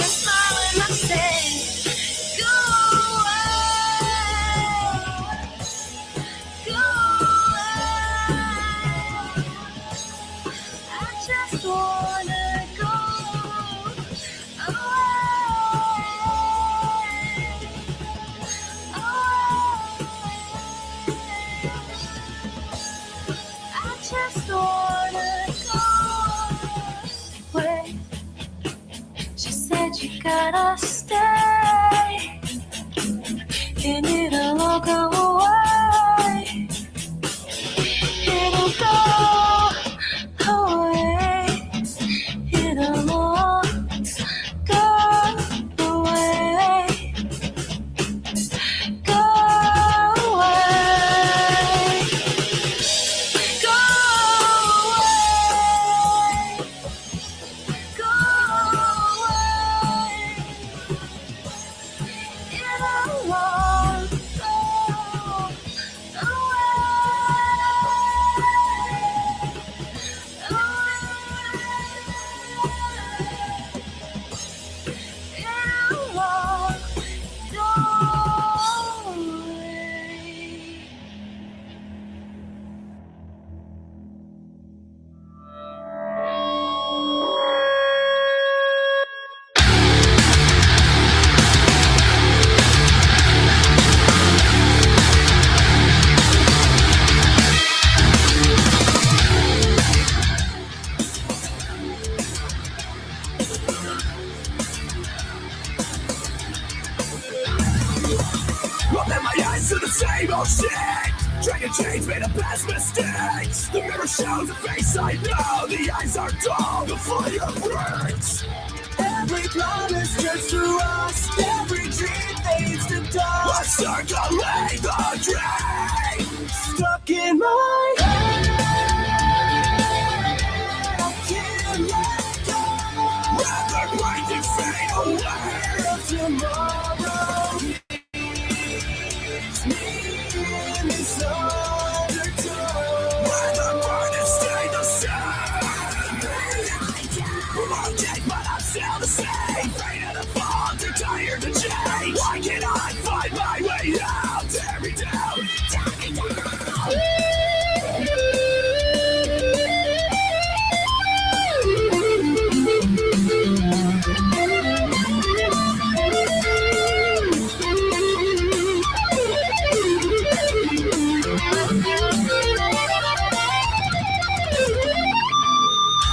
just wanna go away. She said you gotta stay, and it'll all go away. It'll go away. It'll all go away. Go away. Go away. Go away. It'll all go Open my eyes to the same old shit. Trying to change, made the past mistakes. The mirror shows a face I know. The eyes are dull, the fire burns. Every promise turns to rust. Every dream fades to dust. I circling the drain. Stuck in my head. I can't let go. Rather blind and fade away. Of tomorrow. Me in this undertow. When the burdens stay the same. I'll take, but I'm still the same. Afraid of the fall, too tired to change. Why can't I find my way out? Tear me down, tear me down.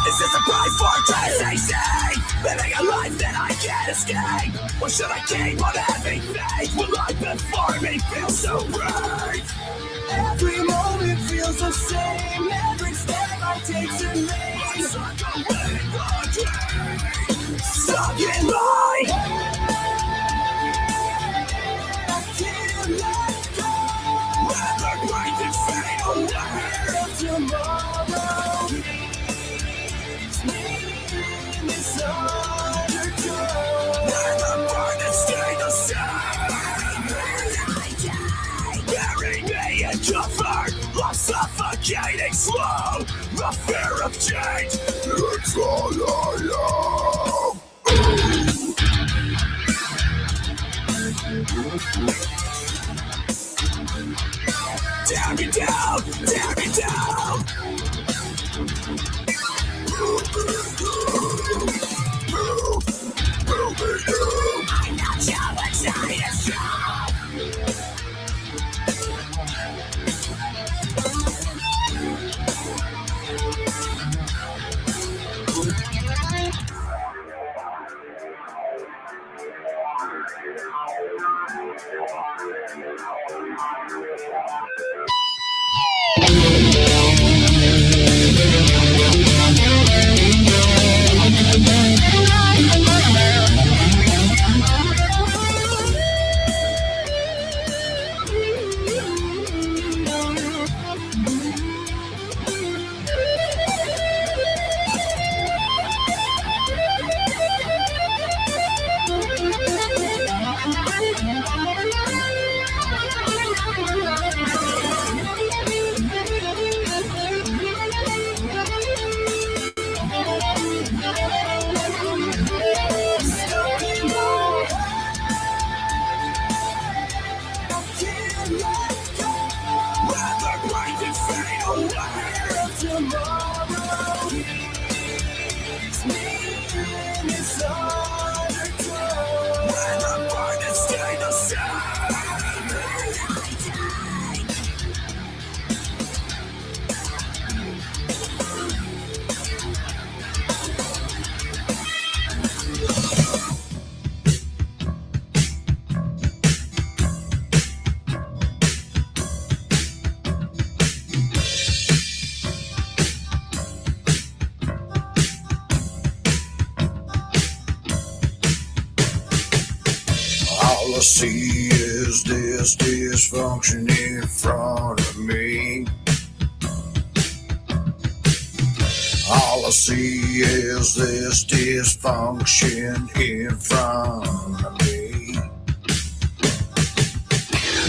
Is this a price for translation? Living a life that I can't escape. Or should I keep on having faith? Will life before me feel so brave? Every moment feels the same. Every step I take remains. Circling the drain. Stuck in my head. I can't let go. Rather break and fade away. Of tomorrow. This undertow. When the burdens stay the same. Bury me in comfort. I'm suffocating slow. The fear of change. It's all I am. Tear me down, tear me down. I'm not sure what side is wrong. All I see is this dysfunction in front of me. All I see is this dysfunction in front of me.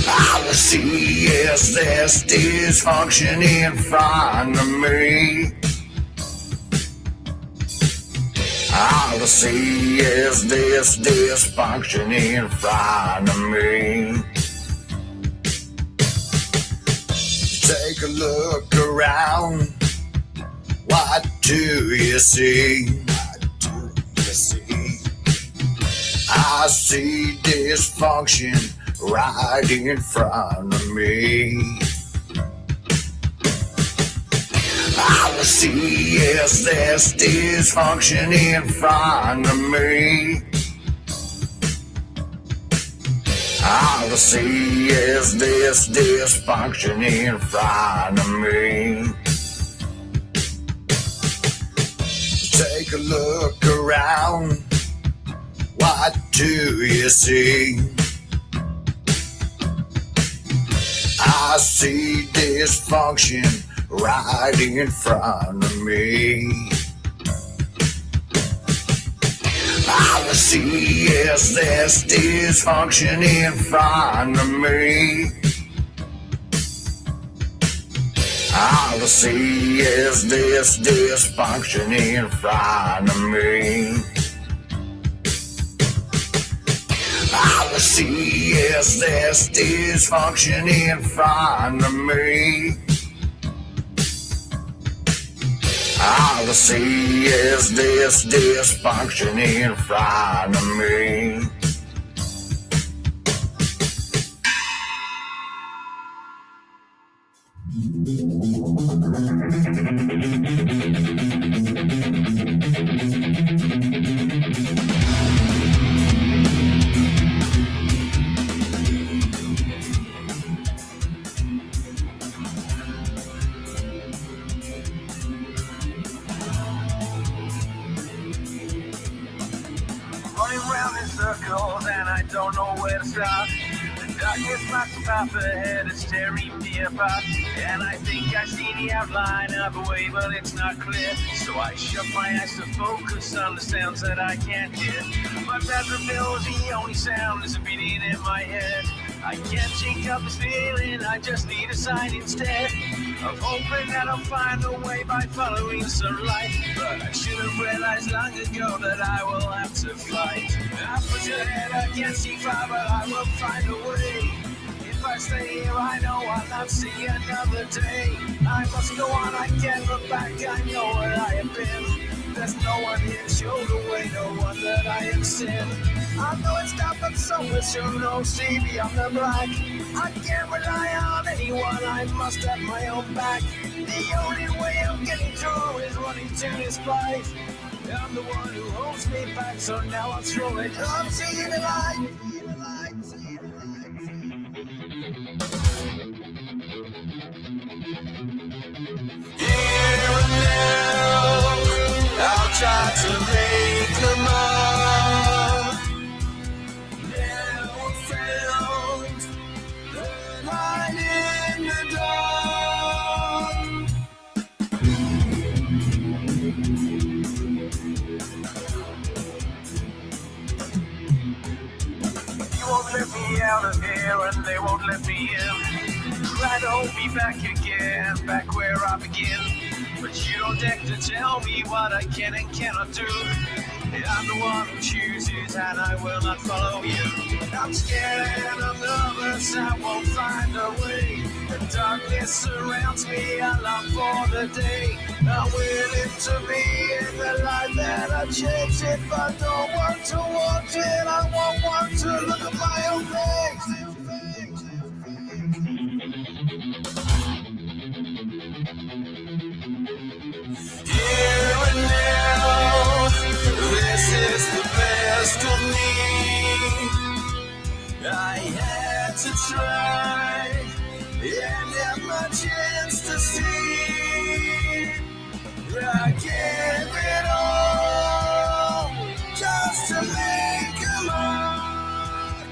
All I see is this dysfunction in front of me. All I see is this dysfunction in front of me. Take a look around. What do you see? What do you see? I see dysfunction right in front of me. All I see is this dysfunction in front of me. All I see is this dysfunction in front of me. Take a look around. What do you see? I see dysfunction right in front of me. All I see is this dysfunction in front of me. All I see is this dysfunction in front of me. All I see is this dysfunction in front of me. All I see is this dysfunction in front of me. Don't know where to start. The darkness like a path ahead is tearing me apart. And I think I see the outline of a way, but it's not clear. So I shut my eyes to focus on the sounds that I can't hear. But that reveals the only sound is a beating in my head. I can't shake up this feeling, I just need a sign instead of hoping that I'll find a way by following some light. But I should have realized long ago that I will have to fight. I push ahead, I can't see far, but I will find a way. If I stay here, I know I'll not see another day. I must go on, I can't look back, I know where I have been. There's no one here to show the way, no one that I have sinned. I know it's not, but someone sure knows, see beyond the black. I can't rely on anyone, I must have my own back. The only way I'm getting through is running to this fight. I'm the one who holds me back, so now I'll throw it. I'm seeing the light. Here and now, I'll try to make them up. Never found the light in the dark. You won't let me out of here, and they won't let me in. Try to hold me back again, back where I begin. But you don't dare to tell me what I can and cannot do. I'm the one who chooses, and I will not follow you. I'm scared and I'm nervous, I won't find a way. The darkness surrounds me, I long for the day. I'm willing to be in the light that I chase it, but don't want to watch it. I won't want to look at my own face. Here and now, this is the best of me. I had to try and have my chance to see. I gave it all just to make a mark.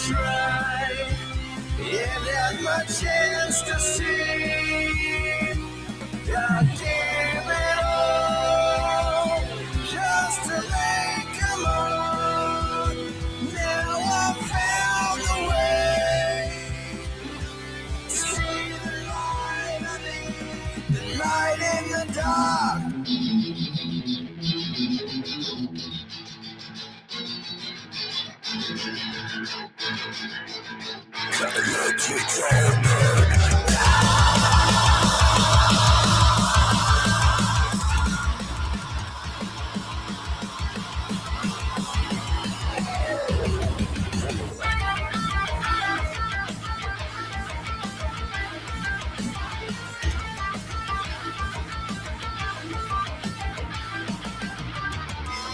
try and had my chance to see. I gave it all just to make them all. Now I found a way to see the light I need, the light in the dark.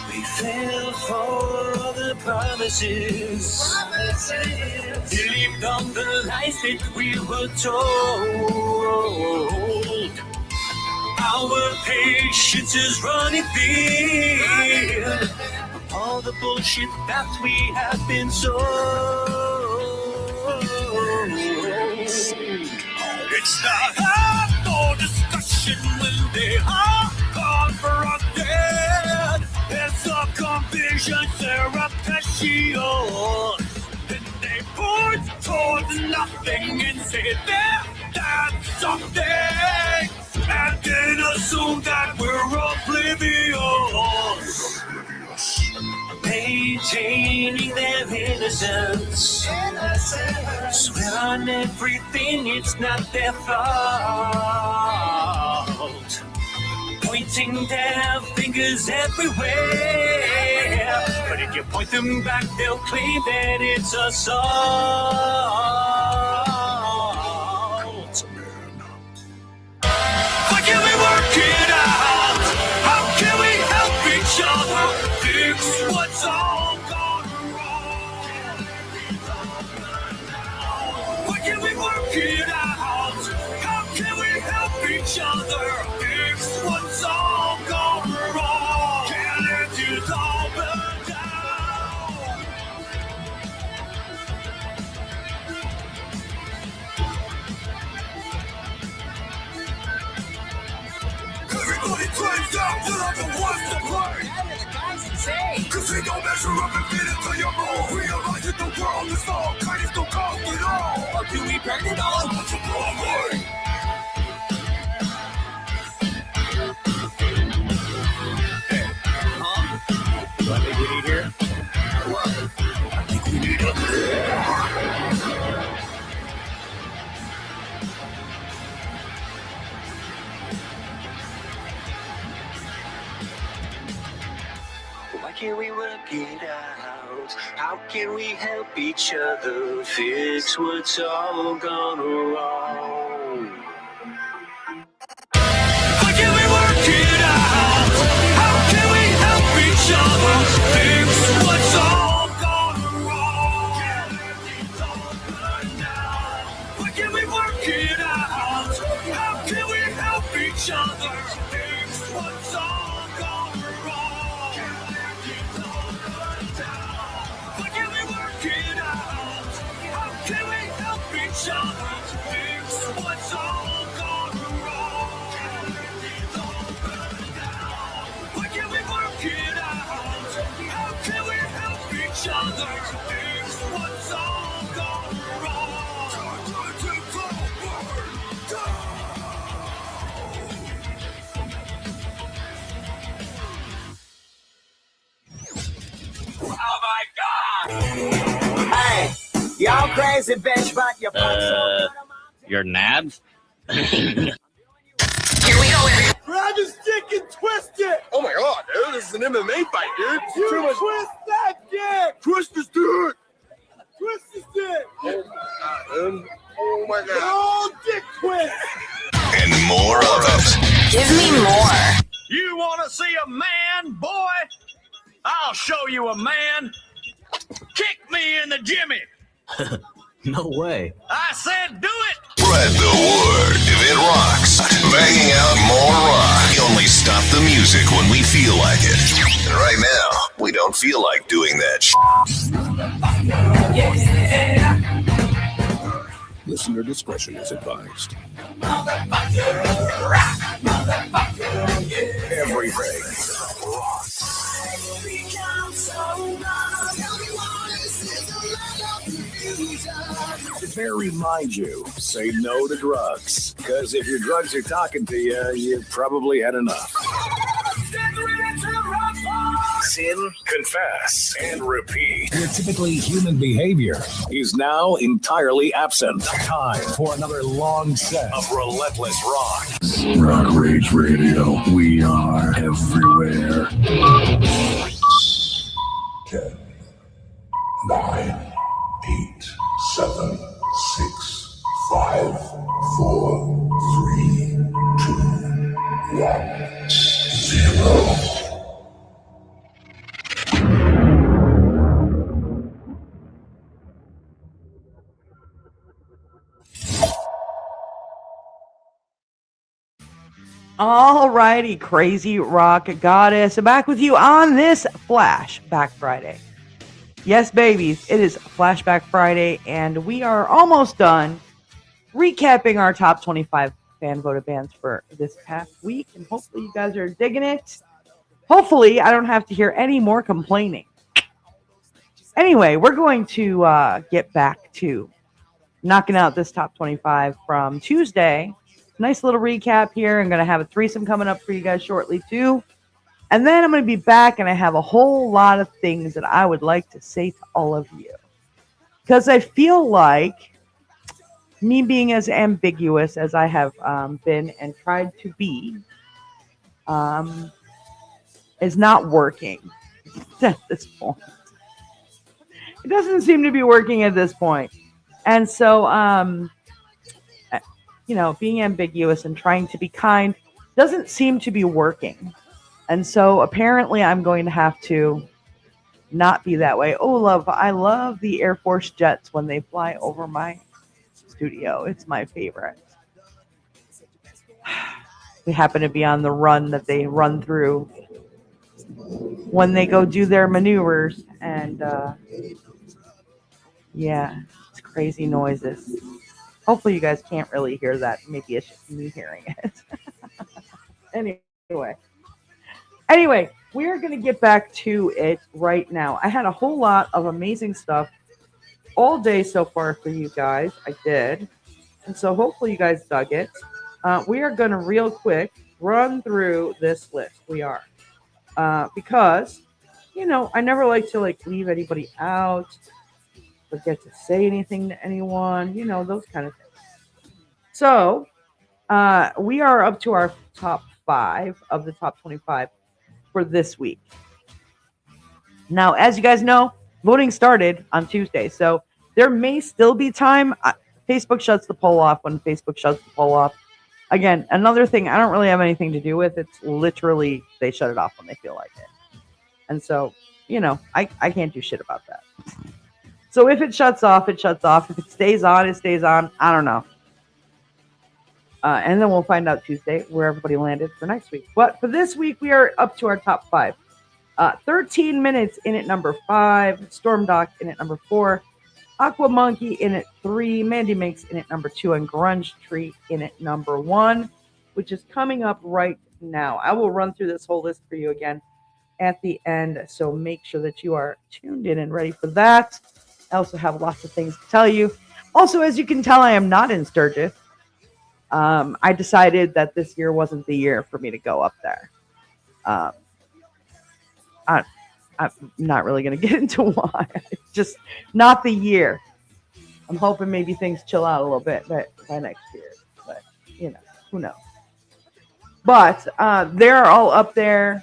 We fell for all the promises. Believed on the lies that we were told. Our patience is running thin. All the bullshit that we have been sold. It's not hard for discussion when they are called for our dead. It's a confusion, surreptitious. Then they point towards nothing and say that's something. And then assume that we're oblivious. Maintaining their innocence. Swear on everything, it's not their fault. Pointing their fingers everywhere. But if you point them back, they'll claim that it's assault. Why can't we work it out? How can we help each other fix what's all gone wrong? Why can't we work it out? How can we help each other fix what's all gone wrong? Can't let it all burn down. Everybody turns out that I'm the ones to blame. Cause we don't measure up and fit into your mold. Realize that the world is all kind of still cost it all. Or do we burn it all? What's the problem? What do I think we need here? What? I think we need a... Why can't we work it out? How can we help each other fix what's all gone wrong? Why can't we work it out? How can we help each other fix what's all gone wrong? Why can't we work it out? How can we help each other fix what's all gone wrong? Why can't we work it out? How can we help each other fix what's all gone wrong? Why can't we work it out? How can we help each other fix what's all gone wrong? Oh my God! Hey, y'all crazy bitch, but you Your nabs? grab his dick and twist it! Oh my God, dude, this is an MMA fight, dude. You Too much. twist that dick! Twist his dick! Twist his dick! Oh my God, dude. Oh my God. Oh, dick twist! And more of it. Give me more. You want to see a man, boy? I'll show you a man. Kick me in the jimmy. No way. I said do it. Spread the word. If it rocks, banging out more rock. We only stop the music when we feel like it. And right now, We don't feel like doing that Listener discretion is advised. Everything. Better remind you, say no to drugs. Because if your drugs are talking to you, you've probably had enough. Sin, confess, and repeat. Your typically human behavior is now entirely absent. Time for another long set of relentless rock. Rock Rage Radio. We are everywhere. 10, 9, 8, 7, 6, 5, 4, 3, 2, 1, 0. All righty, Crazy Rock Goddess, back with you on this Flashback Friday. Yes, babies, it is Flashback Friday, and we are almost done recapping our top 25 fan-voted bands for this past week, and hopefully you guys are digging it. Hopefully I don't have to hear any more complaining. Anyway, we're going to get back to knocking out this top 25 from Tuesday. Nice little recap here. I'm going to have a threesome coming up for you guys shortly, too. And then I'm going to be back, and I have a whole lot of things that I would like to say to all of you. Because I feel like me being as ambiguous as I have been and tried to be is not working at this point. It doesn't seem to be working at this point. And so, being ambiguous and trying to be kind doesn't seem to be working. And so apparently I'm going to have to not be that way. Oh, love, I love the Air Force jets when they fly over my studio. It's my favorite. We happen to be on the run that they run through when they go do their maneuvers. And it's crazy noises. Hopefully you guys can't really hear that. Maybe it's just me hearing it. Anyway, we're going to get back to it right now. I had a whole lot of amazing stuff all day so far for you guys. I did. And so hopefully you guys dug it. We are going to real quick run through this list. We are. Because, I never like to leave anybody out. Forget to say anything to anyone, those kind of things. So, we are up to our top 5 of the top 25 for this week. Now, as you guys know, voting started on Tuesday, so there may still be time. Facebook shuts the poll off when Facebook shuts the poll off. Again, another thing I don't really have anything to do with. It's literally they shut it off when they feel like it. And so, I can't do shit about that. So if it shuts off, it shuts off. If it stays on, it stays on. I don't know. And then we'll find out Tuesday where everybody landed for next week. But for this week, we are up to our top 5. 13 Minutes in at number 5. Stormdok in at number 4. Aqua Monkey in at 3. Mandy Minx in at number 2. And Grunge Tree in at number 1, which is coming up right now. I will run through this whole list for you again at the end. So make sure that you are tuned in and ready for that. I also have lots of things to tell you. Also, as you can tell, I am not in Sturgis. I decided that this year wasn't the year for me to go up there. I'm not really going to get into why. It's just not the year. I'm hoping maybe things chill out a little bit by next year. But, who knows. But they're all up there.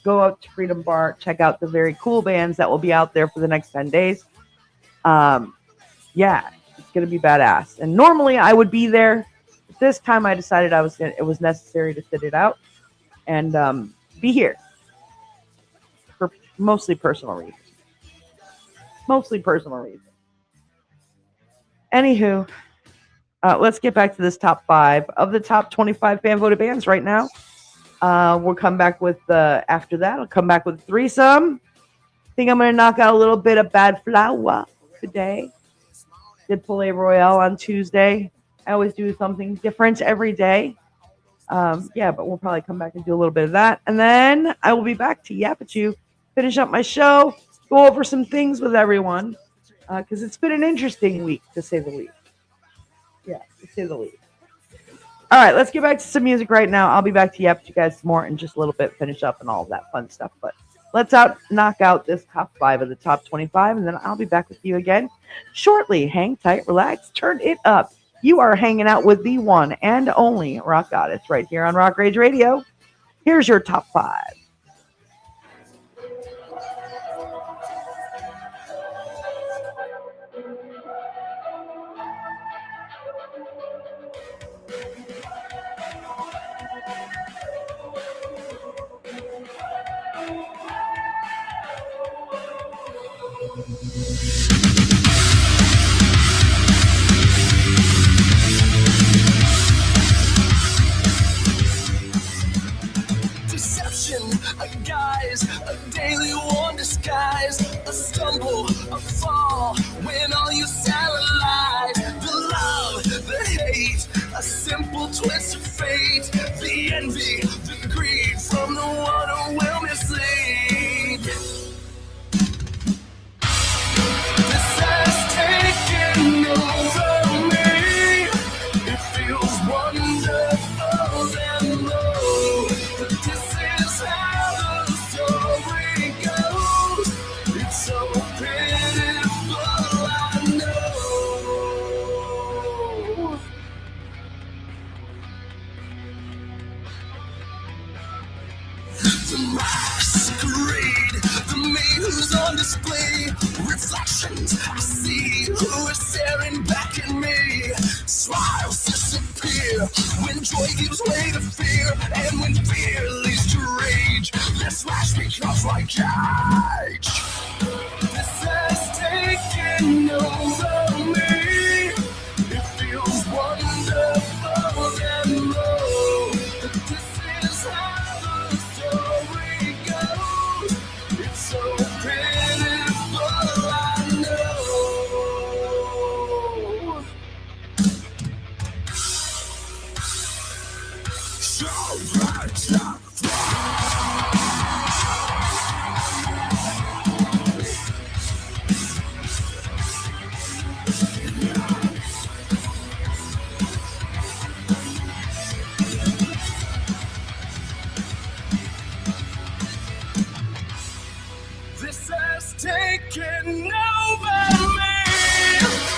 Go out to Freedom Bar. Check out the very cool bands that will be out there for the next 10 days. It's going to be badass. And normally I would be there. But this time I decided it was necessary to sit it out and be here for mostly personal reasons. Anywho, let's get back to this top 5 of the top 25 fan voted bands right now. We'll come back with after that. I'll come back with threesome. I think I'm going to knock out a little bit of Bad Flower today. Did Poulet Royale on Tuesday. I always do something different every day. Yeah, but we'll probably come back and do a little bit of that. And then I will be back to yap at you, finish up my show, go over some things with everyone, because it's been an interesting week, to say the least. Yeah, to say the least. All right, let's get back to some music right now. I'll be back to yap at you guys more in just a little bit, finish up and all of that fun stuff. But let's knock out this top 5 of the top 25, and then I'll be back with you again shortly. Hang tight, relax, turn it up. You are hanging out with the one and only Rock Goddess right here on RockRage Radio. Here's your top 5. Deception, a guise, a daily one disguise, a stumble, a fall, when all you sell a lie. The love, the hate, a simple twist of fate, the envy, the greed from the one who will mislead. This has taken over me. It feels wonderful and low. But this is how the story goes. It's so pitiful, I know. The masquerade, the maid who's on display. Reflections I see who is staring back at me. Smiles disappear when joy gives way to fear, and when fear leads to rage, this flash becomes like cage. This has taken over me. It feels wonderful and low. But this is how the story goes. It's so pitiful, I know. So bright, this has taken over me.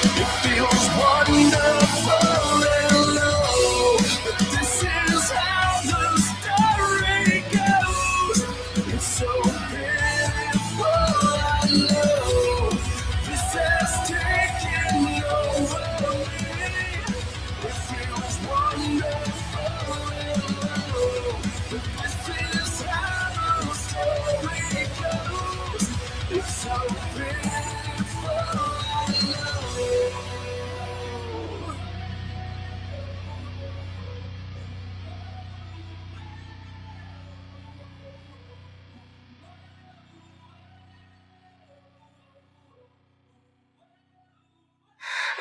It feels wonderful and low. But this is how the story goes. It's so pitiful, I know. This has taken over me. It feels wonderful and low. But this is how the story goes. It's so pitiful, I know.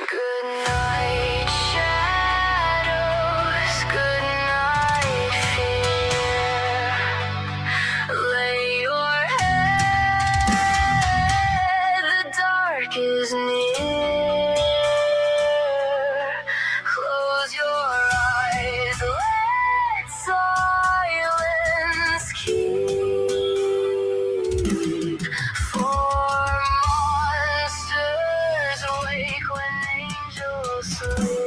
Good night, shadows. Good night, fear. Lay your head. The dark is near. Close your eyes. Let silence keep. For monsters wake when angels sleep.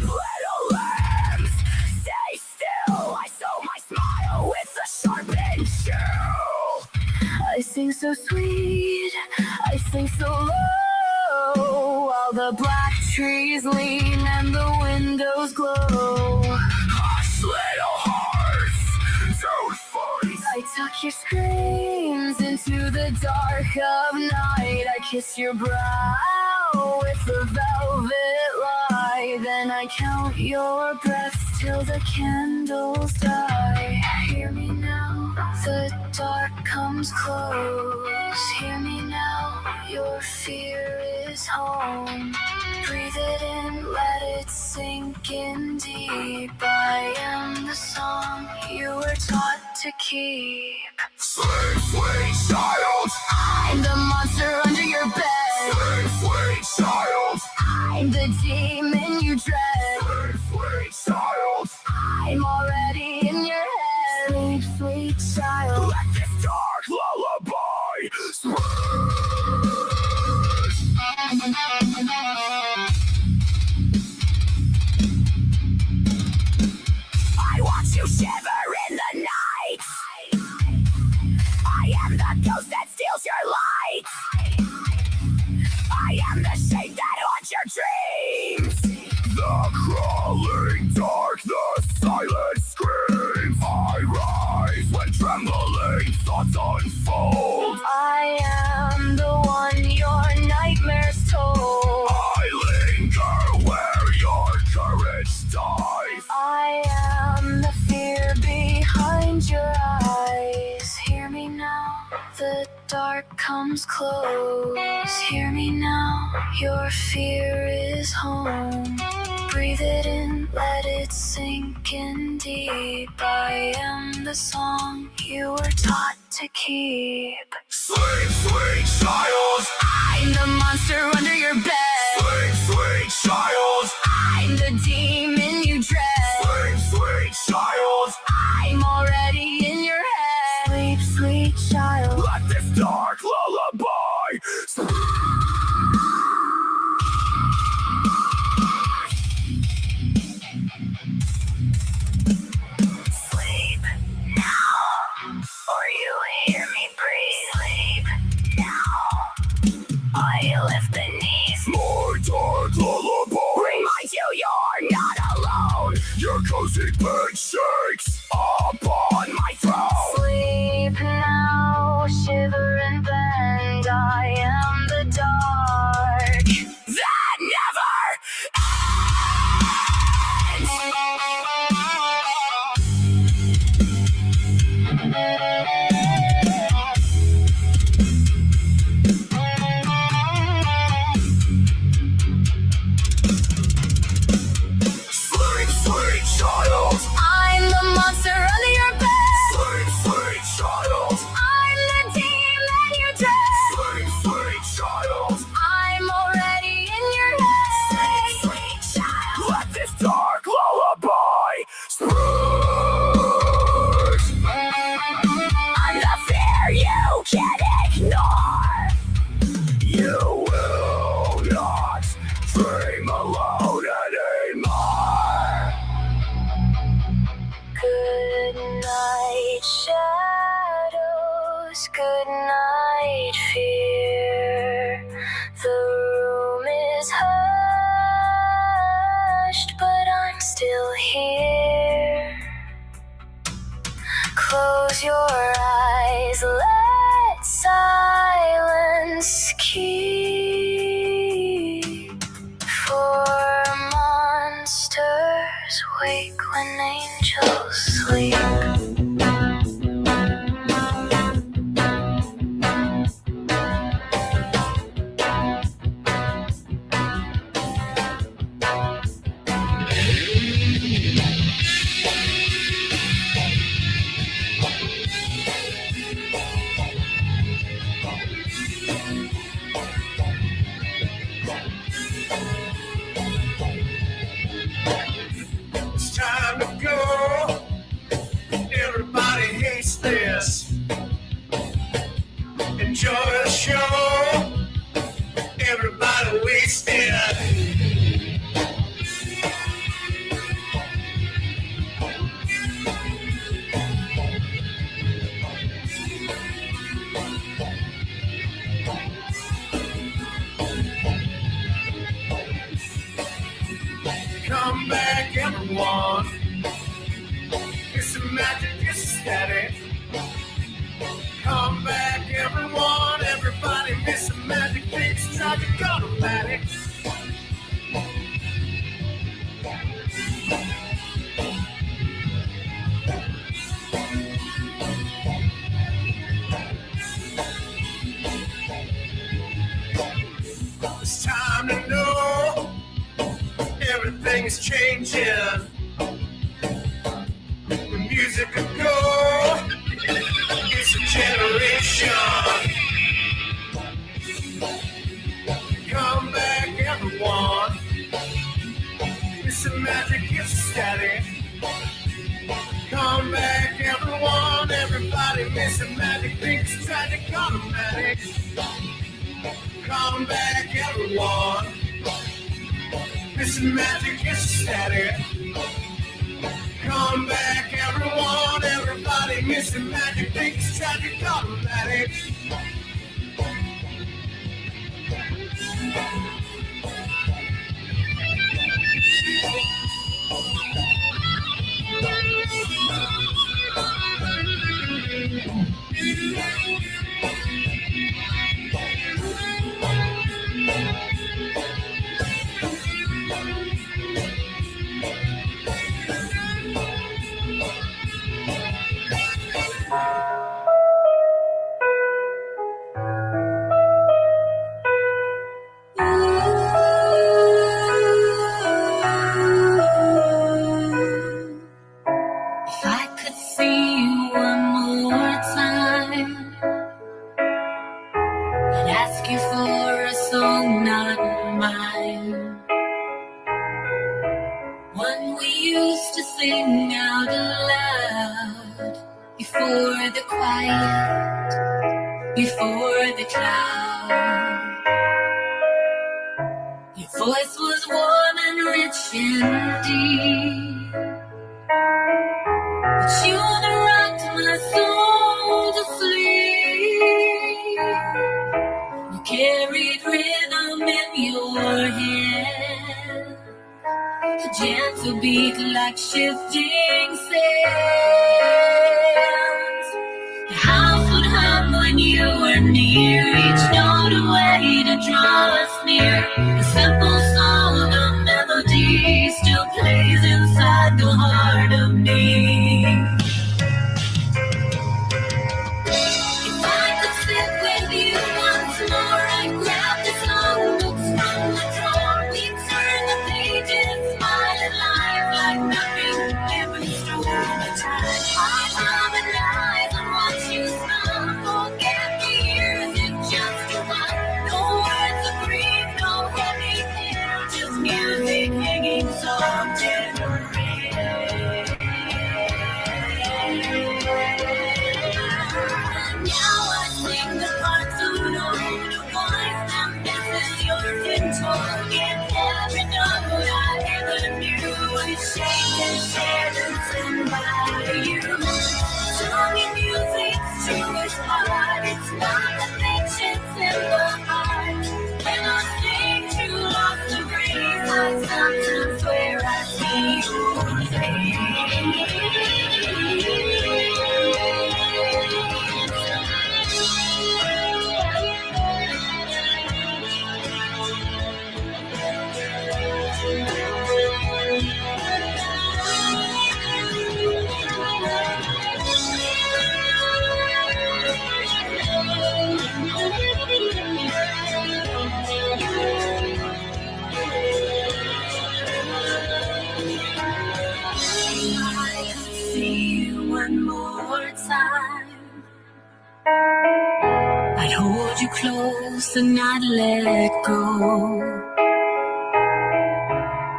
Little lambs, stay still. I sew my smile with a sharpened shoe. I sing so sweet, I sing so low. while the black trees lean and the windows glow. Hush, little hearts, don't fight. I tuck your screams into the dark of night. I kiss your brow with the velvet light. Then I count your breaths till the candles die. Hear me now, the dark comes close. Hear me now, your fear is home. Breathe it in, let it sink in deep. I am the song you were taught to keep. Sweet, sweet child, I'm the monster under your bed. sweet, sweet child, I'm the demon you dread. sweet, sweet child. I'm already in your head. Sweet, sweet child. Let this dark lullaby spread. I watch you shiver in the night. I am the ghost that steals your light. I am the shape that haunts your dreams. The crawling dark, the silent screams. I rise when trembling thoughts unfold. I am the one your nightmares told. I linger where your courage dies. I am the fear behind your eyes. Hear me now, the dark comes close. Hear me now, your fear is home. Breathe it in, let it sink in deep. I am the song you were taught to keep. Sweet, sweet child, I'm the monster under your bed. sweet, sweet child, I'm the demon you dread. sweet, sweet child. I'm already in your head. Sleep, sweet child. Let this dark lullaby spread. Sleep now, or you hear me breathe. Sleep now, I lift beneath. My dark lullaby Remind you you're not alone. your cozy bed shakes upon my throne. Sleep now, shiver and bend. I am the dark that never ends. Sweet, sweet child, I'm the monster under your bed. sweet, sweet child, I'm the demon you dread. sweet, sweet child. I'm already in your head. Sweet child. Let this dark lullaby spread. I'm the fear you can't ignore. You will not dream alone anymore. Good night, shadows. Good night, fear. The room is hushed, but I'm still here. Close your eyes, let silence keep. For monsters wake when angels sleep. It's time to go. Everybody hates this. Enjoy the show. Everybody wasted. Come back, everyone, everybody missing magic fix, tragic automatic. It's time to know everything is changing. The music could go. It's a generation. Come back, everyone. It's a magic, it's static. Come back, everyone. Everybody missing magic, thinks tragic automatic. Come back, everyone. Missing magic, it's static. Come back, everyone. Everybody missing magic, thinks tragic automatic. If I could see you one more time, I'd ask you for a song not mine. One we used to sing out loud before the quiet, before the cloud. Your voice was warm and rich and deep. But you rocked my soul to sleep. You carried rhythm in your hand, a gentle beat like shifting sands. The house would hum when you were near, each note a way to draw us near. A simple song, a melody still plays inside the heart of me. If I could sit with you once more, I'd grab the songbooks from the drawer. We'd turn the pages, smiling life like nothing ever stole the time. I'd harmonize and watch you smile. Forget the years, it's just a while. No words to breathe, no heavy care, just music hanging soft in the rain. Now I sing the parts of no voice, and this is your control. Get every note I ever knew, and shake and share and sing by you. Song and music's truest part, it's not the pitch, it's in the heart. When I sing true love to breathe, I sometimes swear I see your face. I could see you one more time, I'd hold you close and not let go.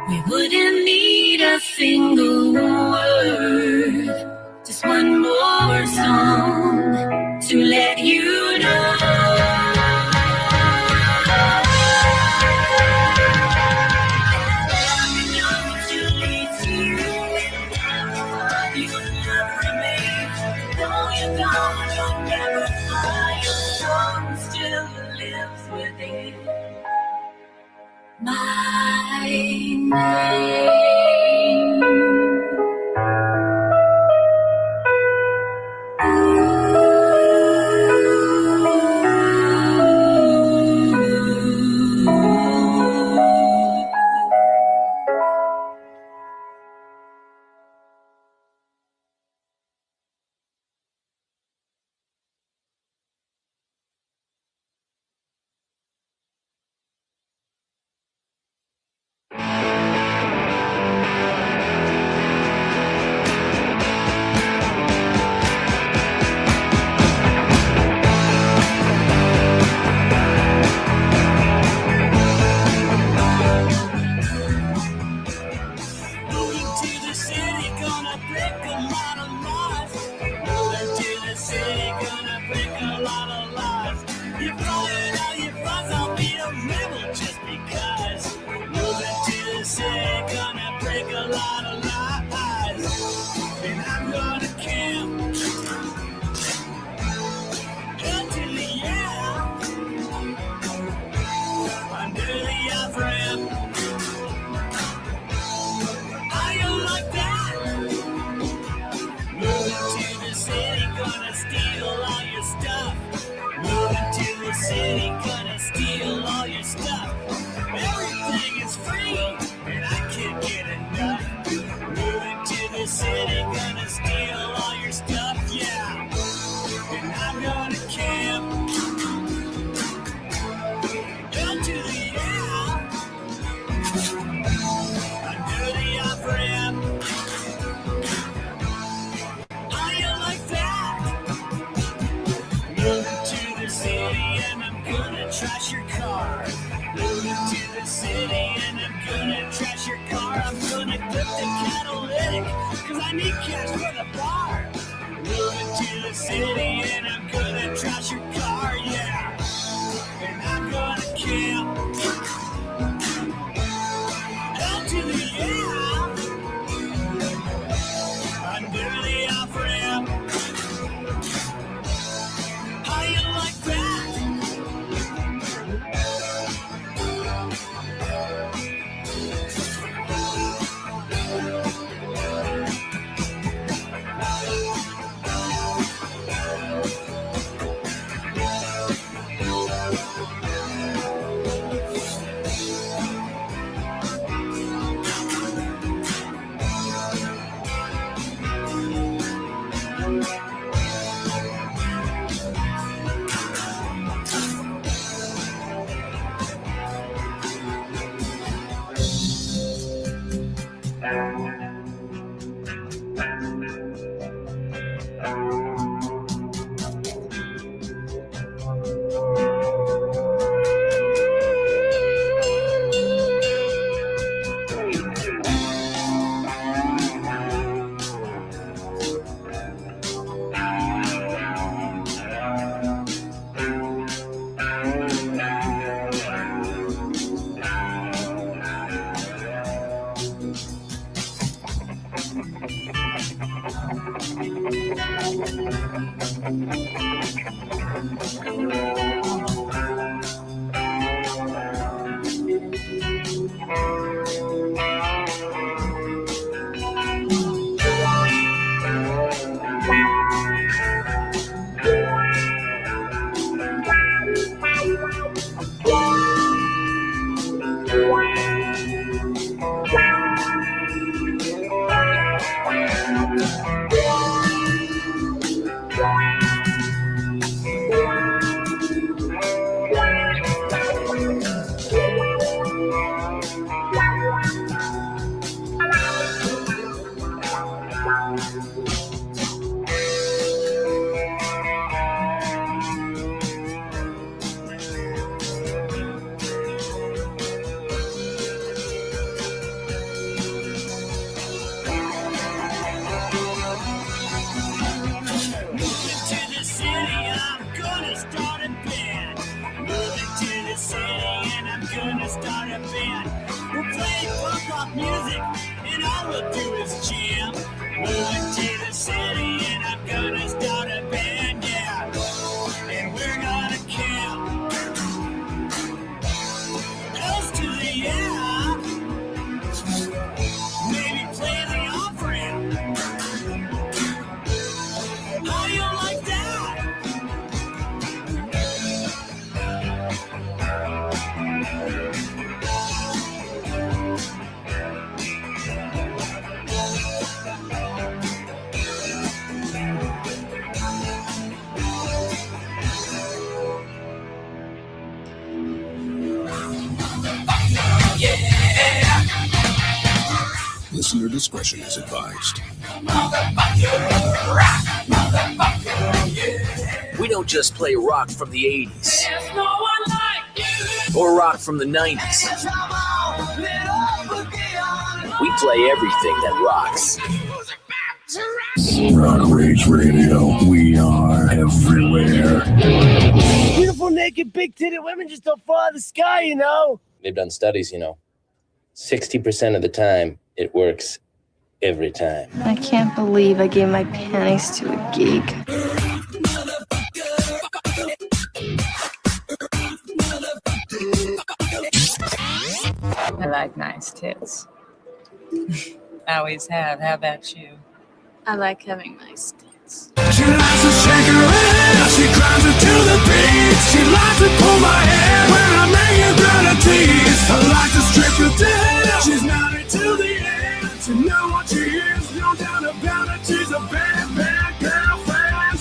We wouldn't need a single word, just one more song to let you know. My name. Ooh. I'm gonna camp down to the air under the off-ramp. How you like that? Moving to the city and I'm gonna trash your car. Moving to the city and I'm gonna trash your car. I'm gonna clip the catalytic cause I need cash for the bar. Moving to the city and I'm gonna trash your car, yeah. And I'm gonna camp down to the air under the off-ramp. How you like that? Listener discretion is advised. We don't just play rock from the 80s or rock from the 90s. We play everything that rocks. RockRage Radio. We are everywhere. Beautiful, naked, big-titted women just don't fall out of the sky, you know? They've done studies, 60% of the time, it works every time. I can't believe I gave my panties to a geek. I like nice tits. I always have. How about you? I like having nice tits. She likes to shake her ass, she climbs into the beat. She likes to pull my hair when I'm making her tease. I like to strip her down, she's not into the end. To know what she is, no doubt about it, she's a bad, bad girlfriend.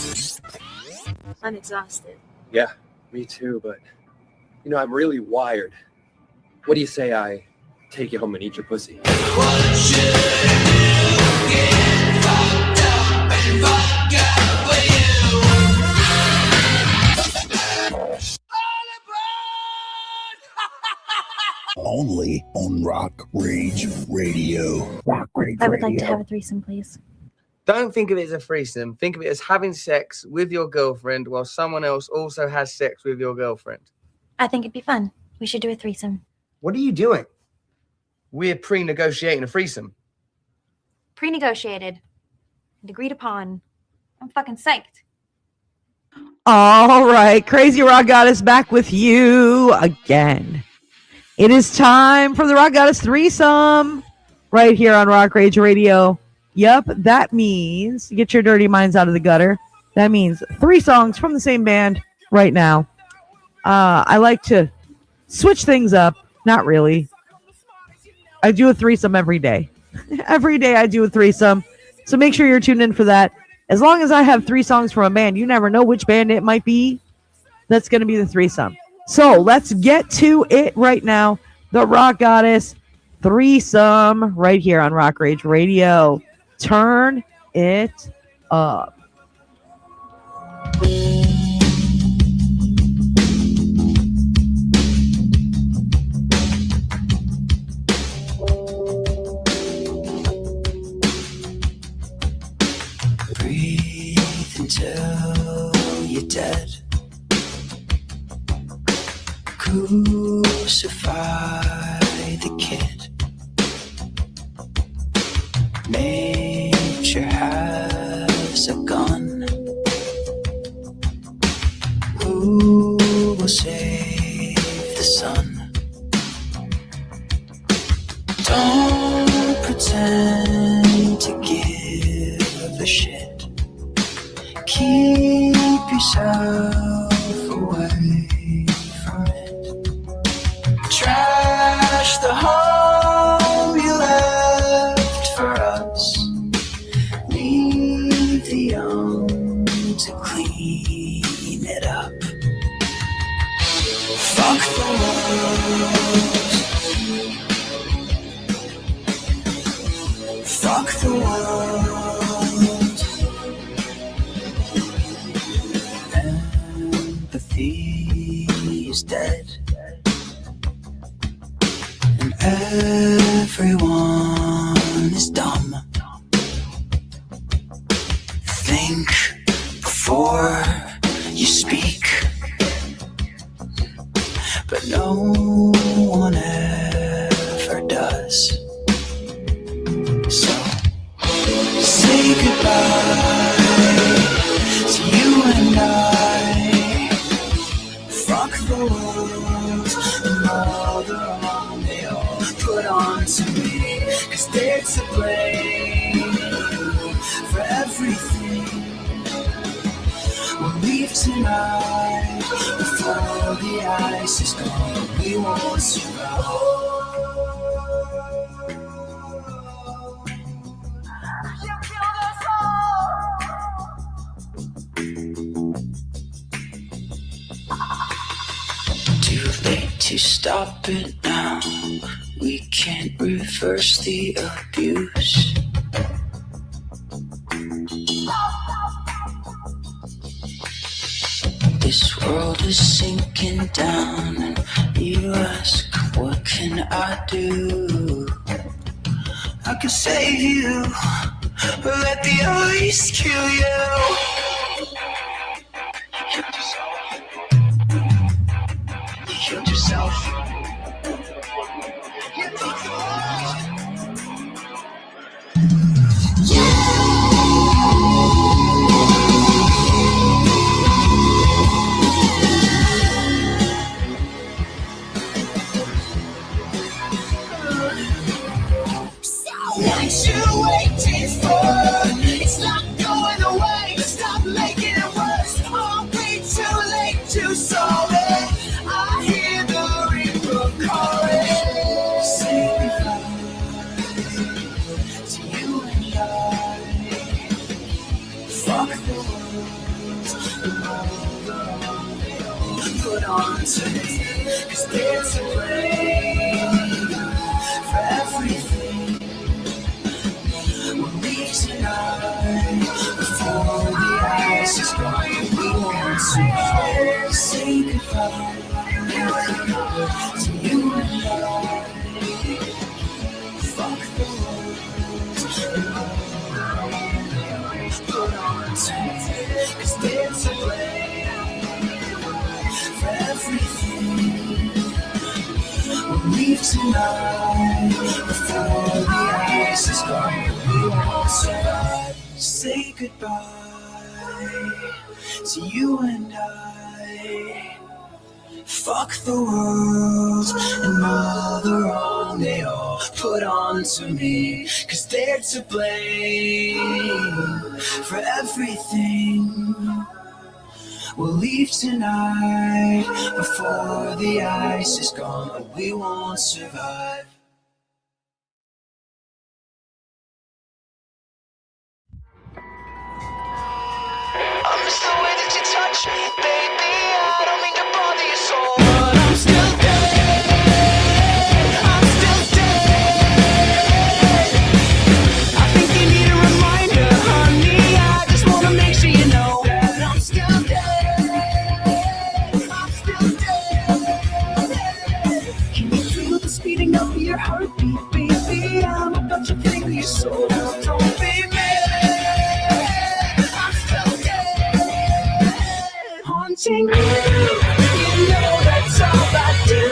I'm exhausted. Yeah, me too, but, I'm really wired. What do you say I take you home and eat your pussy? Only on RockRage Radio. RockRage I would like to have a threesome, please. Don't think of it as a threesome. Think of it as having sex with your girlfriend while someone else also has sex with your girlfriend. I think it'd be fun. We should do a threesome. What are you doing? We're pre-negotiating a threesome. Pre-negotiated and agreed upon. I'm fucking psyched. All right, Crazy Rock Goddess back with you again. It is time for the Rock Goddess threesome right here on RockRage Radio. Yep, that means get your dirty minds out of the gutter. That means 3 songs from the same band right now. I like to switch things up. Not really. I do a threesome every day. Every day I do a threesome. So make sure you're tuned in for that. As long as I have 3 songs from a band, you never know which band it might be. That's going to be the threesome. So let's get to it right now. The Rock Goddess threesome right here on RockRage Radio. Turn it up. Breathe until you're dead. Crucify the kid. Nature has a gun. Who will save the sun? Don't pretend to give a shit. Keep yourself away from it. Trash the home you left for us. Leave the young to clean it up. Fuck the world. Fuck the world. Empathy is dead. And everyone is dumb. Think before you speak. But no one ever does. So say goodbye to you and I. Fuck the world and all the wrong they all put on to me. 'Cause they're to blame for everything. We'll leave tonight before the ice is gone. We won't survive. Too late to stop it now. We can't reverse the abuse. This world is sinking down, and you ask, what can I do? I can save you, but let the ice kill you. You killed yourself. You killed yourself. What you waiting for? It's not going away. Stop making it worse. I'll be too late to solve it. I hear the ring put on to me, 'cause they're to blame for everything. We'll leave tonight before the ice is gone. We want to say goodbye to you and I. Fuck the world put on to me, 'cause they're to blame for everything. We'll leave tonight before the ice is gone. We won't survive. Say goodbye to you and I. Fuck the world and all the wrong they all put on to me, 'cause they're to blame for everything. We'll leave tonight before the ice is gone, but we won't survive. I miss the way that you touch me, baby. I don't mean to bother your soul, but I'm still dead. I'm still dead. I think you need a reminder, honey. I just wanna make sure you know that I'm still dead. I'm still dead. Can you feel the speeding of your heartbeat, baby? I'm about to finger your soul. Don't be mad. Haunting you, you know that's all I do.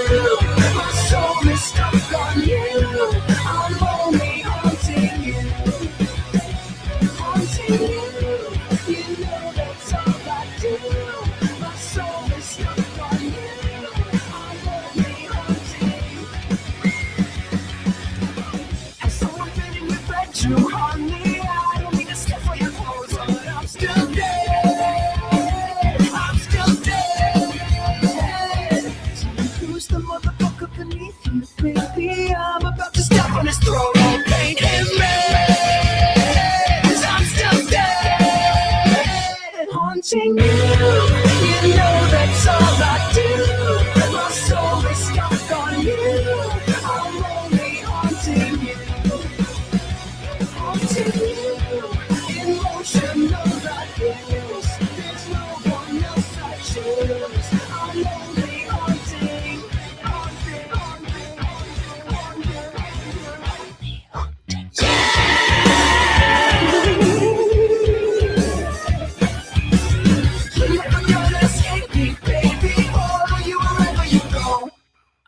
My soul is stuck on you. I'm only haunting you. Haunting you, you know that's all I do. My soul is stuck on you. I'm only haunting you. Has someone been in your bedroom, honey? I don't mean to step on your clothes, but I'm still dead. The motherfucker beneath you, baby. I'm about to step on his throat. Oh, pain him, cause I'm still dead. Haunting you, you know that's all I do. My soul is stuck on you. I'm only haunting you. Haunting you, emotional abuse. There's no one else I choose. I'm only haunting.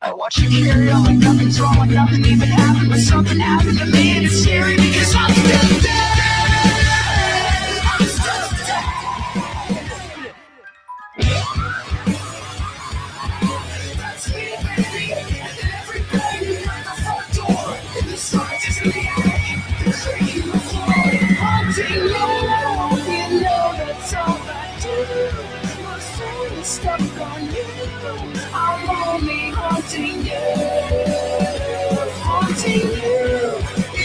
I watch you carry on like nothing's wrong, like nothing even happened, but something happened to me and it's scary because I'm still dead. I'm still dead. That's me, baby. And every baby at the front door, and the signs is in the attic, the creaking the floor, haunting you. You know that's all I do. My soul is stuck on you. I'm only haunting you,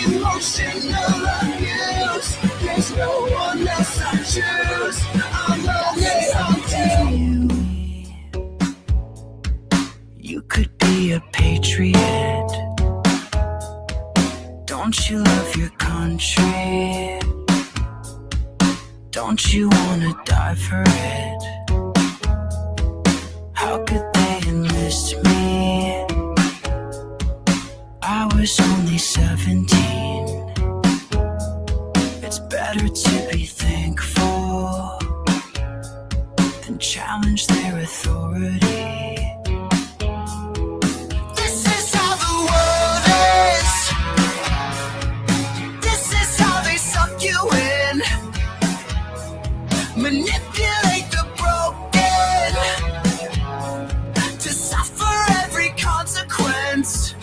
emotional abuse. There's no one else I choose. I'm only haunting you. You could be a patriot. Don't you love your country? Don't you wanna die for it? How could they enlist me? I was only 17. It's better to be thankful than challenge their authority. This is how the world is. This is how they suck you in. Manipulate the broken to suffer every consequence.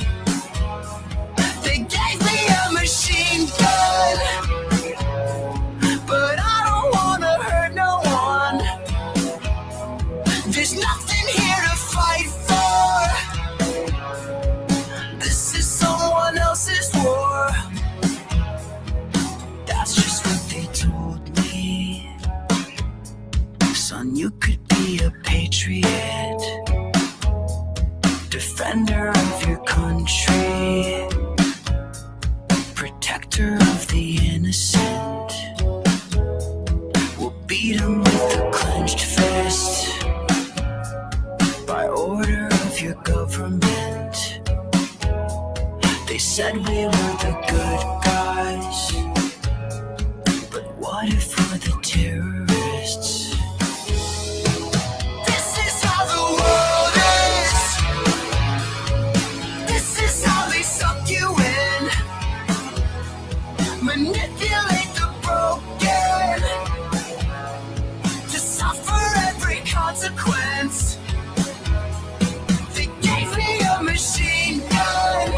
They gave me a machine gun, but I don't wanna hurt no one. There's nothing here to fight for. This is someone else's war. That's just what they told me. Son, you could be be a patriot, defender of your country, protector of the innocent. We'll beat 'em with a clenched fist by order of your government. They said we were the good guys, but what if we're the terrorists? This is how the world is. This is how they suck you in, manipulate the broken to suffer every consequence. They gave me a machine gun,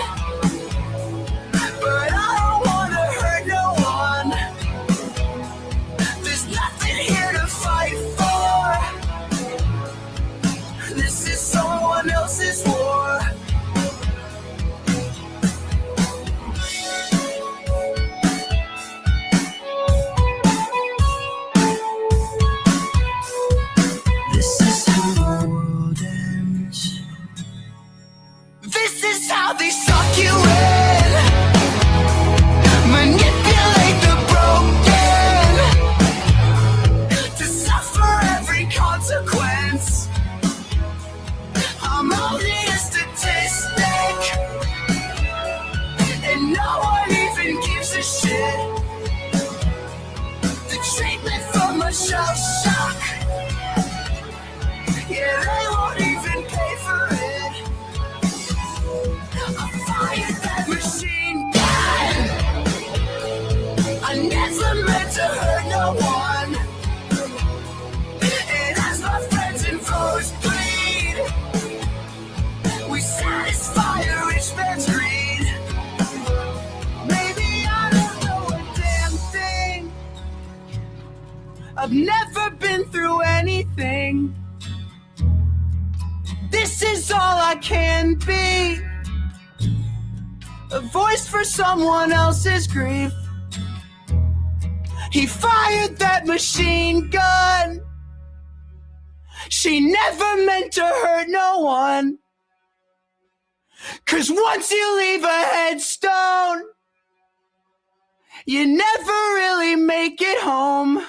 but I don't wanna hurt no one. There's nothing here to fight for. This is someone else's war. This is how the world ends. This is how they suck you in, manipulate the broken to suffer every consequence. I'm only a statistic, and no one even gives a shit. The treatment for my shell shock, yeah, they won't even pay for it. I fired that machine gun. I never meant to hurt no one. And as my friends and foes bleed, we satisfy a rich man's greed. Maybe I don't know a damn thing. I've never been through anything. This is all I can be, a voice for someone else's grief. He fired that machine gun. She never meant to hurt no one. 'Cause once you leave a headstone, you never really make it home.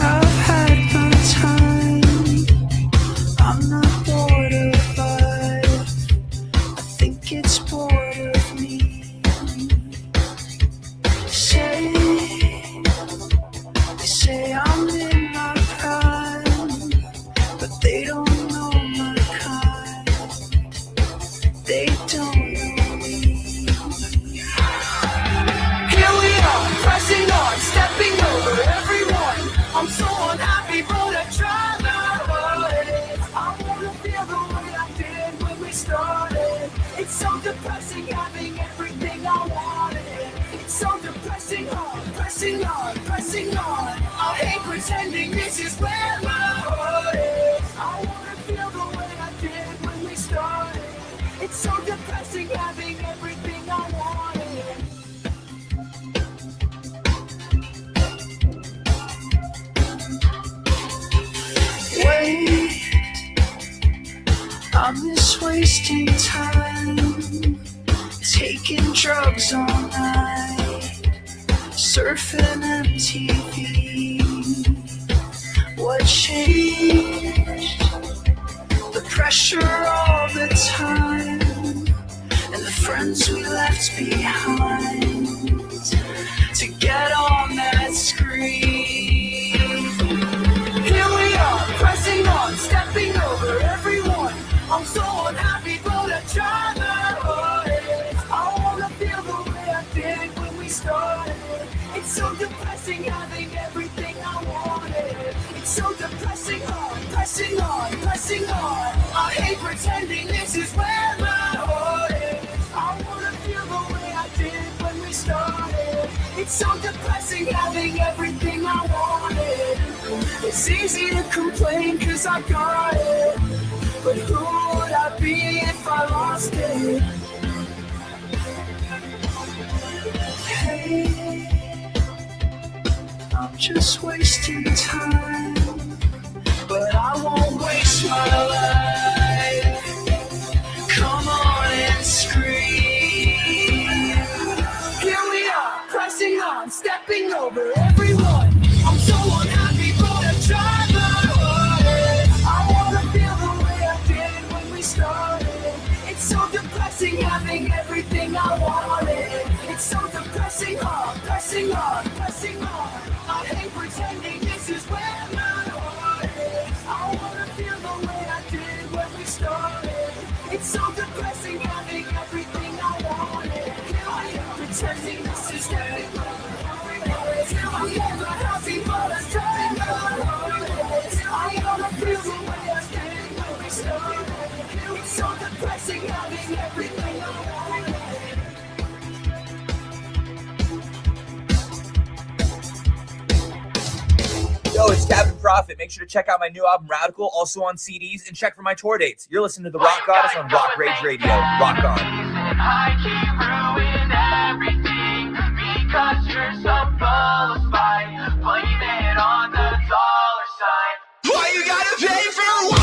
I've had my time. I'm not bored of life. I think it's bored of me. They say I'm in my prime, but they don't know my kind. They don't know me. Here we are, pressing on, stepping over everyone. I'm so unhappy, but I try my hardest. I wanna feel the way I did when we started. It's so depressing having everything I wanted. It's so depressing, hard, pressing on, pressing on. I hate pretending this is where my heart is. I wanna feel the way I did when we started. It's so depressing having everything I wanted. Wait, I miss wasting time, taking drugs all night, surfing MTV. What changed? The pressure all the time, and the friends we left behind to get on that screen. Here we are, pressing on, stepping over everyone. I'm so unhappy, but I try my hardest. I wanna feel the way I did when we started. It's so depressing having everything I wanted. It's so depressing, hard, pressing on, pressing on. I hate pretending this is where my heart is. I wanna feel the way I did when we started. It's so depressing having everything I wanted. It's easy to complain 'cause I got it, But who would I be if I lost it? Hey, I'm just wasting time, but I won't waste my life. Come on and scream. Here we are, pressing on, stepping over everyone. I'm so unhappy, but I tried my hardest. I wanna feel the way I did when we started. It's so depressing having everything I wanted. It's so depressing, pressing on, pressing on. I hate pretending this is where my heart is. I wanna feel the way I did when we started. It's so depressing having everything I wanted. I am pretending this is where my heart is. I'm never happy, but I'm trying my hardest. I wanna feel the way I did when we started. It's so depressing having everything I wanted. Yo, it's Captain Prophet. Make sure to check out my new album, Radical, also on CDs, and check for my tour dates. You're listening to the Rock Goddess on RockRage Radio. Rock on. I keep ruining everything because you're so full of spite. Blame it on the dollar sign. Why you gotta pay for wine?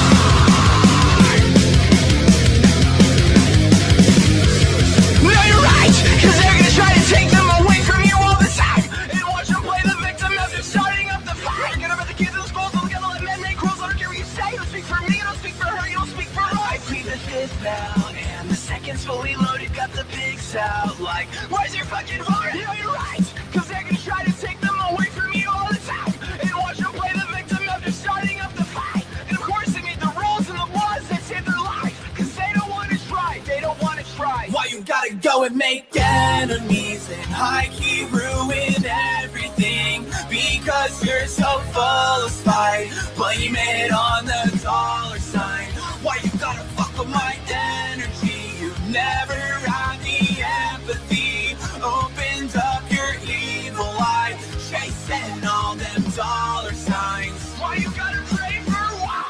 No, you're right, because they're gonna try to take them away from you all the time. And watch them play the victim as they're starting up the fight. Gonna let the kids in the schools, so we're gonna let men make rules. I don't care what you say. You don't speak for me, you don't speak for her, you don't speak for us. I see the fifth now, and the second's fully loaded, got the pigs out. Like, where's your fucking heart? No, you're right, because they're gonna try to take them away from you all the time. And watch them play the victim as they're starting up the fight. And of course they made the rules and the laws that save their life, because they don't want to try, they don't want to try. Why you gotta go and make enemies and high key ruin everything? Because you're so full of spite. Blame it on the dollar sign. Why you gotta fuck with my energy? You never had the empathy. Opened up your evil eye, chasing all them dollar signs. Why you gotta pray for war?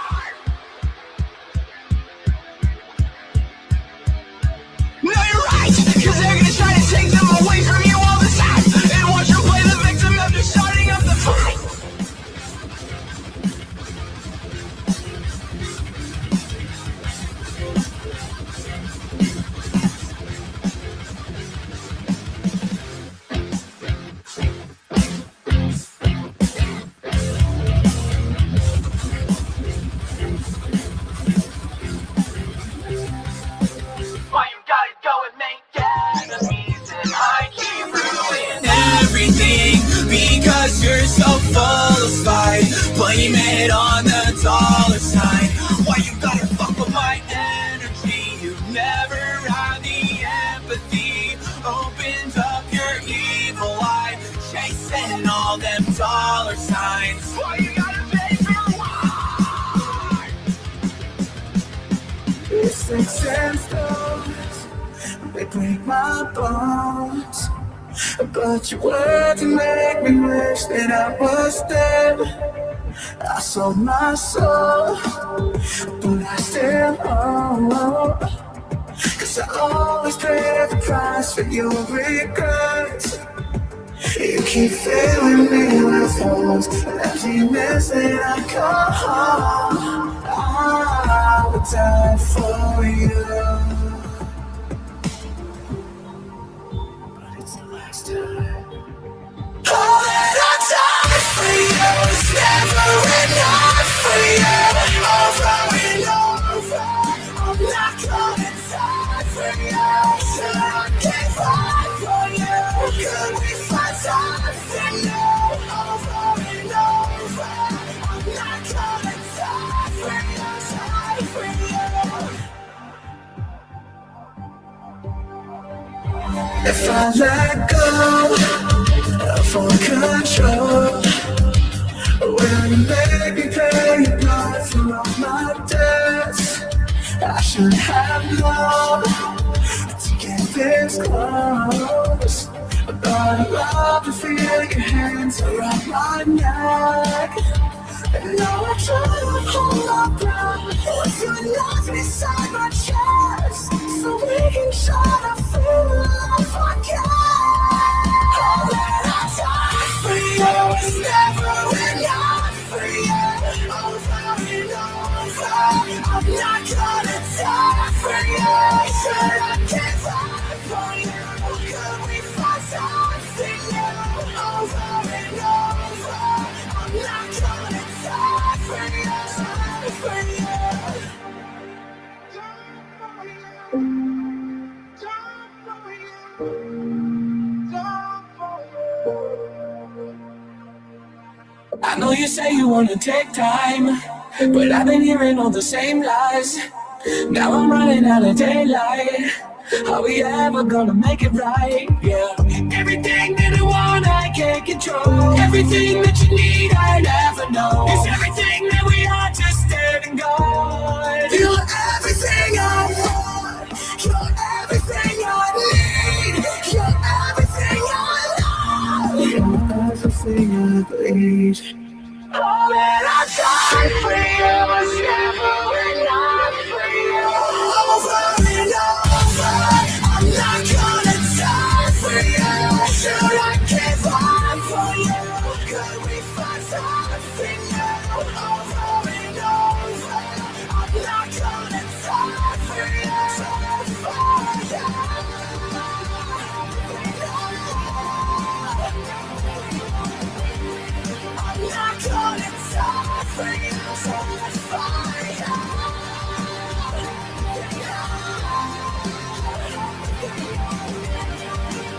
No, you're right, because they're gonna try to take them away from you all the time. And watch them play the victim after starting up the fight. Why you gotta go and make enemies and I keep ruining everything? Because you're so full of spite. Blame it on the dollar sign. Why you gotta fuck with my energy? You never had the empathy. Opened up your evil eye, chasing all them dollar signs. Why you gotta pay for wine? It's like sandstones, they break my bones. But your words make me wish that I was dead. I sold my soul, but I still owe. 'Cause I always pay the price for your regrets. You keep filling me with holes, an emptiness that I call home. I would die for you, but it's the last time. All that I died for you is never enough for you. Over and over, I'm not gonna die for you. So I can't fight for you. Could we find time for you? Over and over, I'm not gonna die for you. Die for you. If I let go for control, will you make me pay your blood for all my debts? I should have known to get this close, but I love to feel your hands around my neck. Now I try to hold my breath. I feel life inside my chest, so we can try to feel life again. All that I die for you is never enough for you. Over and over, I'm not gonna die for you. Should I give up for you? Could we find something new? Over and over, I'm not gonna die for you, for you. I know you say you wanna take time, but I've been hearing all the same lies. Now I'm running out of daylight. Are we ever gonna make it right? Yeah. Everything that I want, I can't control. Everything that you need, I never know. Is everything that we are just dead and gone? You're everything I want. You're everything I need. You're everything I love. You're everything I bleed. All that I die for you is never enough for you. Over and over, I'm not gonna die for you. Should I give up for you? Could we find something new? Over and over, I'm not gonna die for you. For you. I'm not gonna die for you, so let's fight.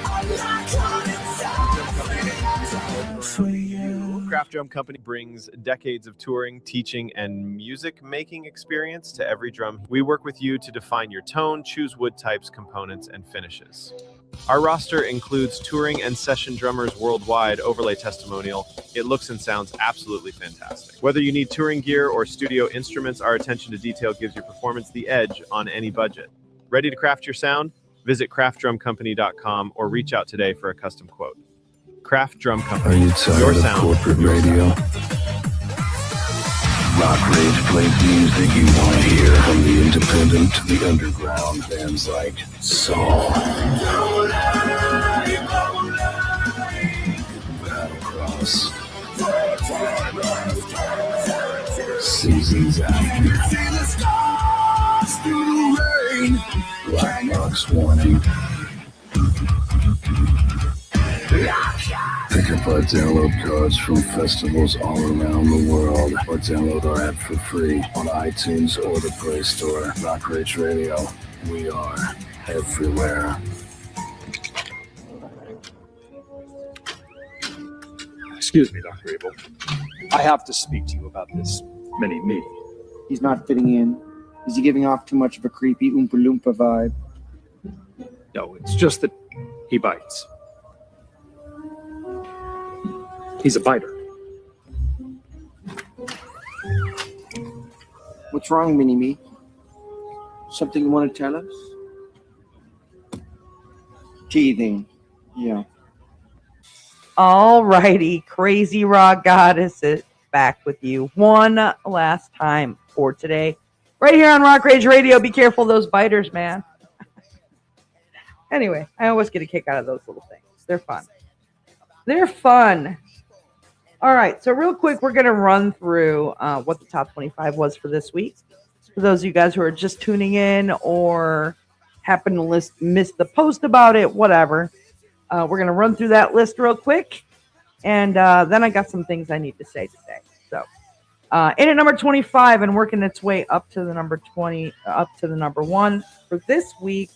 I'm not gonna die for you. Craft Drum Company brings decades of touring, teaching, and music making experience to every drum. We work with you to define your tone, choose wood types, components, and finishes. Our roster includes touring and session drummers worldwide, overlay testimonial. It looks and sounds absolutely fantastic. Whether you need touring gear or studio instruments, our attention to detail gives your performance the edge on any budget. Ready to craft your sound? Visit craftdrumcompany.com or reach out today for a custom quote. Craft Drum Company. Are you tired your of sound, corporate your radio? RockRage plays music you want to hear, from the independent to the underground. Bands like Saul, Battlecross, Seasons After, Black Box Warning. Pick up our download cards from festivals all around the world, or download our app for free on iTunes or the Play Store. RockRage Radio, we are everywhere. Excuse me, Dr. Abel. I have to speak to you about this mini-me. He's not fitting in. Is he giving off too much of a creepy Oompa Loompa vibe? No, it's just that he bites. He's a biter. What's wrong, Mini-Me? Something you want to tell us? Teething. Yeah. All righty, Crazy Rock Goddess is back with you one last time for today. Right here on RockRage Radio. Be careful of those biters, man. Anyway, I always get a kick out of those little things. They're fun. They're fun. All right, so real quick, we're going to run through what the top 25 was for this week. For those of you guys who are just tuning in or happen to miss the post about it, whatever. We're going to run through that list real quick. And then I got some things I need to say today. So, in at number 25 and working its way up to the number 20, up to the number 1 for this week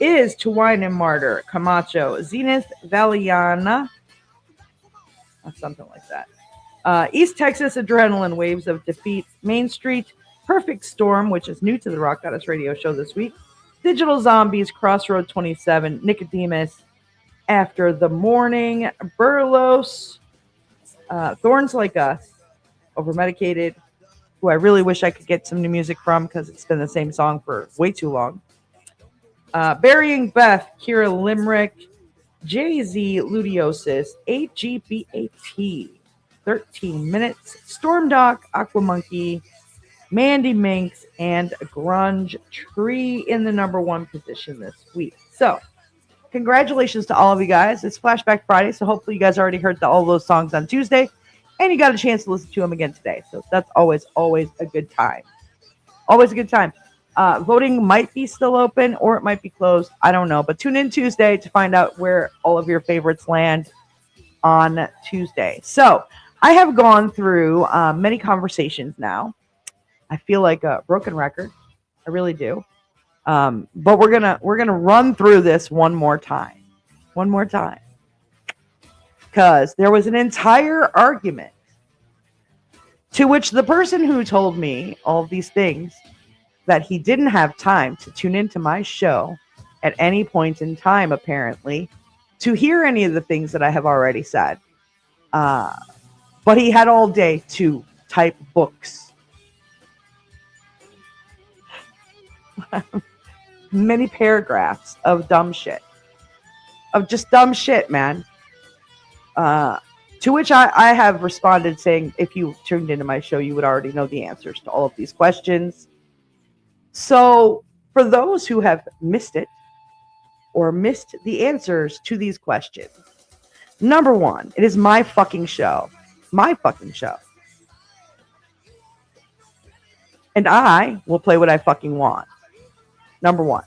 is To Wine and Martyr, Camacho, Zenith Valiana, something like that. East Texas Adrenaline, Waves of Defeat, Main Street, Perfect Storm, which is new to the Rock Goddess Radio show this week, Digital Zombies, Crossroad 27, Nicodemus, After the Morning, Burlos, Thorns Like Us, Overmedicated, who I really wish I could get some new music from because it's been the same song for way too long. Burying Beth, Kira Limerick, Jay-Z, Ludiosis, AGBAT, 13 minutes. Stormdok, Aqua Monkey, Mandy Minx, and Grunge Tree in the number 1 position this week. So, congratulations to all of you guys. It's Flashback Friday, so hopefully you guys already heard all those songs on Tuesday, and you got a chance to listen to them again today. So that's always a good time. Always a good time. Voting might be still open, or it might be closed. I don't know, but tune in Tuesday to find out where all of your favorites land on Tuesday. So, I have gone through many conversations now. I feel like a broken record. I really do. But we're gonna run through this one more time. Because there was an entire argument to which the person who told me all of these things, that he didn't have time to tune into my show at any point in time, apparently, to hear any of the things that I have already said. But he had all day to type books. Many paragraphs of dumb shit. Of just dumb shit, man. To which I have responded saying, if you tuned into my show, you would already know the answers to all of these questions. So, for those who have missed it, or missed the answers to these questions, number 1, it is my fucking show. My fucking show. And I will play what I fucking want. Number 1.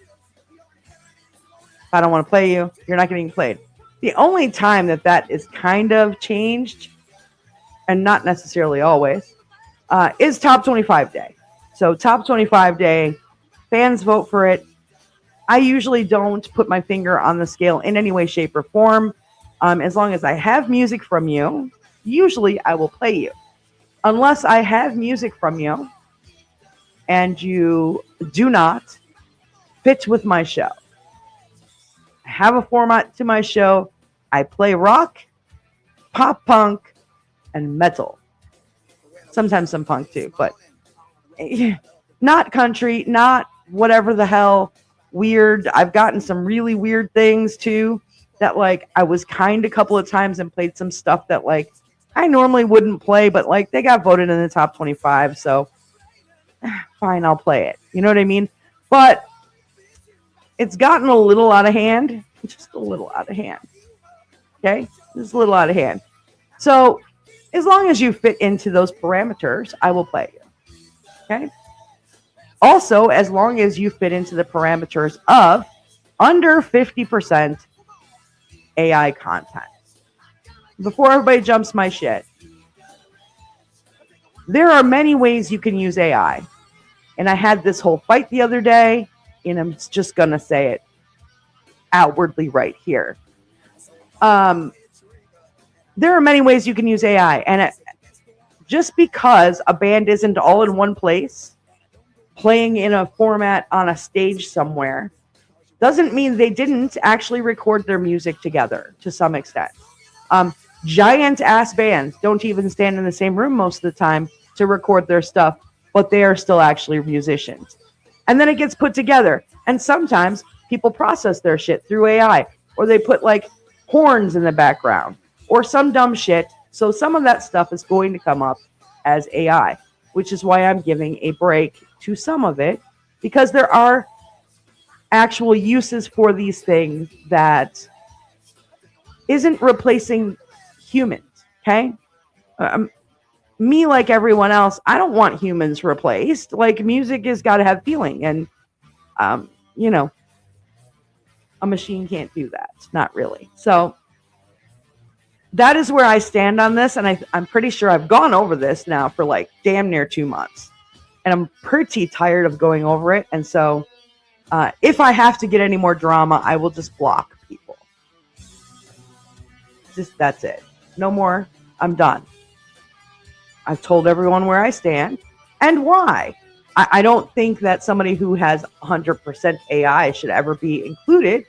If I don't want to play you, you're not getting played. The only time that is kind of changed, and not necessarily always, is Top 25 Day. So Top 25 Day, fans vote for it. I usually don't put my finger on the scale in any way, shape, or form. As long as I have music from you, usually I will play you. Unless I have music from you and you do not fit with my show. I have a format to my show. I play rock, pop punk, and metal. Sometimes some punk too, but not country, not whatever the hell weird. I've gotten some really weird things too that like I was kind a couple of times and played some stuff that like I normally wouldn't play, but like they got voted in the top 25, so fine, I'll play it. You know what I mean? But it's gotten a little out of hand. Just a little out of hand. Okay? Just a little out of hand. So, as long as you fit into those parameters, I will play you. Okay? Also, as long as you fit into the parameters of under 50% AI content. Before everybody jumps my shit, there are many ways you can use AI. And I had this whole fight the other day, and I'm just going to say it outwardly right here. There are many ways you can use AI. And just because a band isn't all in one place, playing in a format on a stage somewhere, doesn't mean they didn't actually record their music together to some extent. Giant ass bands don't even stand in the same room most of the time to record their stuff, but they are still actually musicians. And then it gets put together. And sometimes people process their shit through AI, or they put like horns in the background or some dumb shit. So some of that stuff is going to come up as AI, which is why I'm giving a break to some of it, because there are actual uses for these things that isn't replacing humans. Okay. Me, like everyone else, I don't want humans replaced. Like, music has got to have feeling, and you know, a machine can't do that. Not really. So that is where I stand on this, and I'm pretty sure I've gone over this now for like damn near 2 months, and I'm pretty tired of going over it. And so if I have to get any more drama, I will just block people. Just, that's it. No more. I'm done. I've told everyone where I stand and why. I don't think that somebody who has 100% AI should ever be included,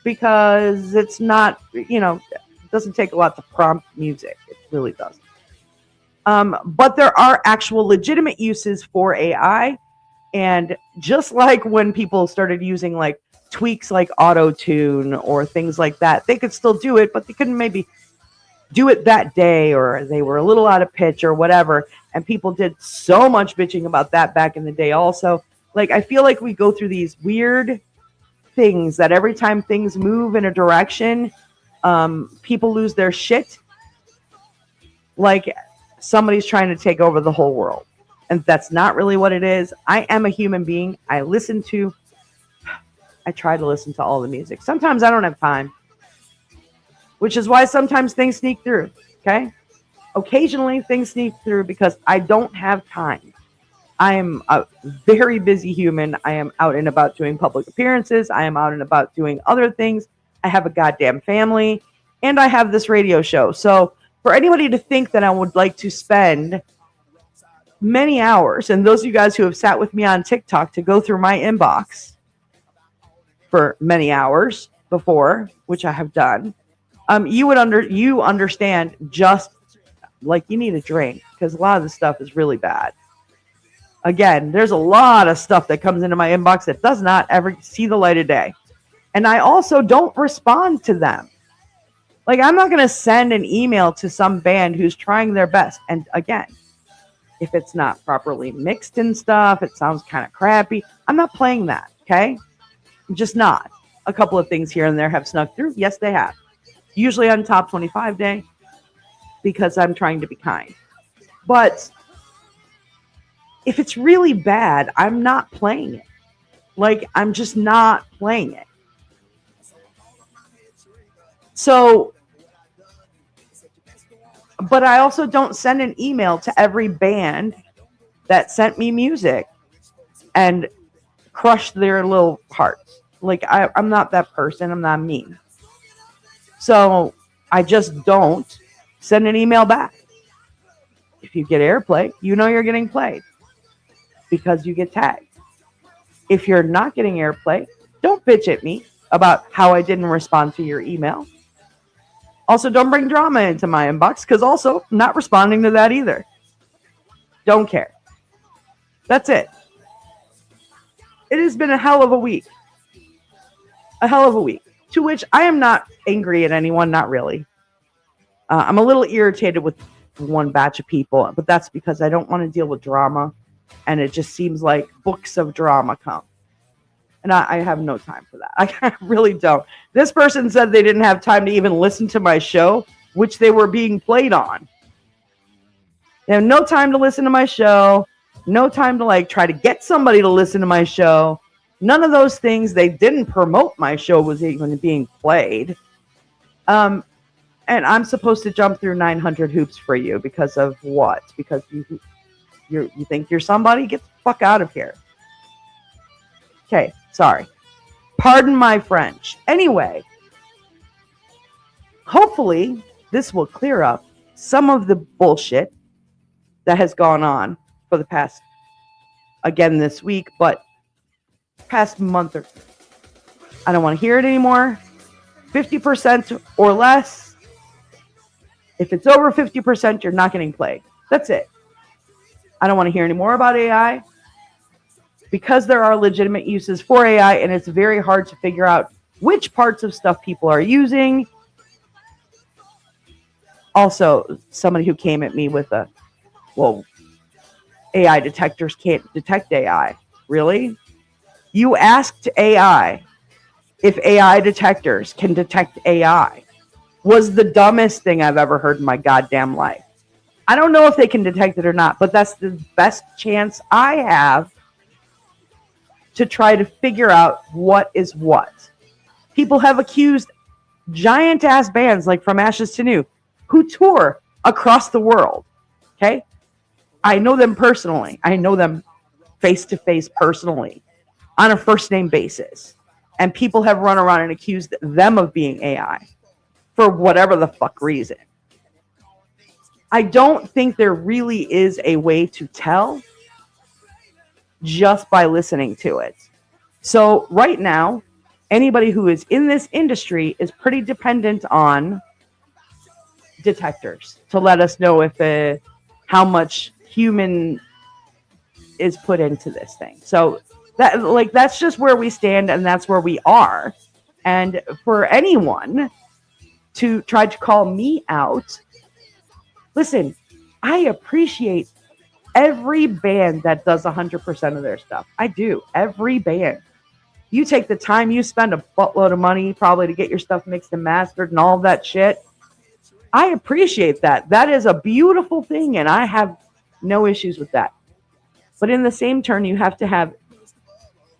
because it's not, you know, it doesn't take a lot to prompt music. It really doesn't. But there are actual legitimate uses for AI. And just like when people started using like tweaks like auto-tune or things like that, they could still do it, but they couldn't maybe do it that day, or they were a little out of pitch or whatever. And people did so much bitching about that back in the day also. Like, I feel like we go through these weird things that every time things move in a direction, people lose their shit. Like somebody's trying to take over the whole world. And that's not really what it is. I am a human being. I try to listen to all the music. Sometimes I don't have time, which is why sometimes things sneak through. Okay. Occasionally things sneak through because I don't have time. I am a very busy human. I am out and about doing public appearances. I am out and about doing other things. I have a goddamn family, and I have this radio show. So for anybody to think that I would like to spend many hours, and those of you guys who have sat with me on TikTok to go through my inbox for many hours before, which I have done, you understand just like you need a drink, because a lot of the stuff is really bad. Again, there's a lot of stuff that comes into my inbox that does not ever see the light of day. And I also don't respond to them. Like, I'm not going to send an email to some band who's trying their best. And again, if it's not properly mixed and stuff, it sounds kind of crappy, I'm not playing that, okay? I'm just not. A couple of things here and there have snuck through. Yes, they have. Usually on Top 25 Day, because I'm trying to be kind. But if it's really bad, I'm not playing it. Like, I'm just not playing it. So, but I also don't send an email to every band that sent me music and crushed their little hearts. Like, I'm not that person. I'm not mean. So I just don't send an email back. If you get airplay, you know you're getting played because you get tagged. If you're not getting airplay, don't bitch at me about how I didn't respond to your email. Also, don't bring drama into my inbox, because also not responding to that either. Don't care. That's it. It has been a hell of a week. A hell of a week. To which I am not angry at anyone, not really. I'm a little irritated with one batch of people, but that's because I don't want to deal with drama. And it just seems like books of drama come. And I have no time for that. I really don't. This person said they didn't have time to even listen to my show, which they were being played on. They have no time to listen to my show. No time to like try to get somebody to listen to my show. None of those things. They didn't promote my show was even being played. And I'm supposed to jump through 900 hoops for you because of what? Because you think you're somebody? Get the fuck out of here. Okay, sorry. Pardon my French. Anyway, hopefully this will clear up some of the bullshit that has gone on for the past, again this week, but past month or I don't want to hear it anymore. 50% or less. If it's over 50%, you're not getting played. That's it. I don't want to hear any more about AI. Because there are legitimate uses for AI, and it's very hard to figure out which parts of stuff people are using. Also, somebody who came at me with AI detectors can't detect AI. Really? You asked AI if AI detectors can detect AI. Was the dumbest thing I've ever heard in my goddamn life. I don't know if they can detect it or not, but that's the best chance I have to try to figure out what is what. People have accused giant ass bands like From Ashes to New who tour across the world. Okay? I know them personally. I know them face to face personally on a first name basis. And people have run around and accused them of being AI for whatever the fuck reason. I don't think there really is a way to tell just by listening to it. So right now, anybody who is in this industry is pretty dependent on detectors to let us know if how much human is put into this thing. So that's just where we stand, and that's where we are. And for anyone tried to call me out. Listen, I appreciate every band that does 100% of their stuff. I do. Every band. You take the time, you spend a buttload of money probably to get your stuff mixed and mastered and all of that shit. I appreciate that. That is a beautiful thing, and I have no issues with that. But in the same turn, you have to have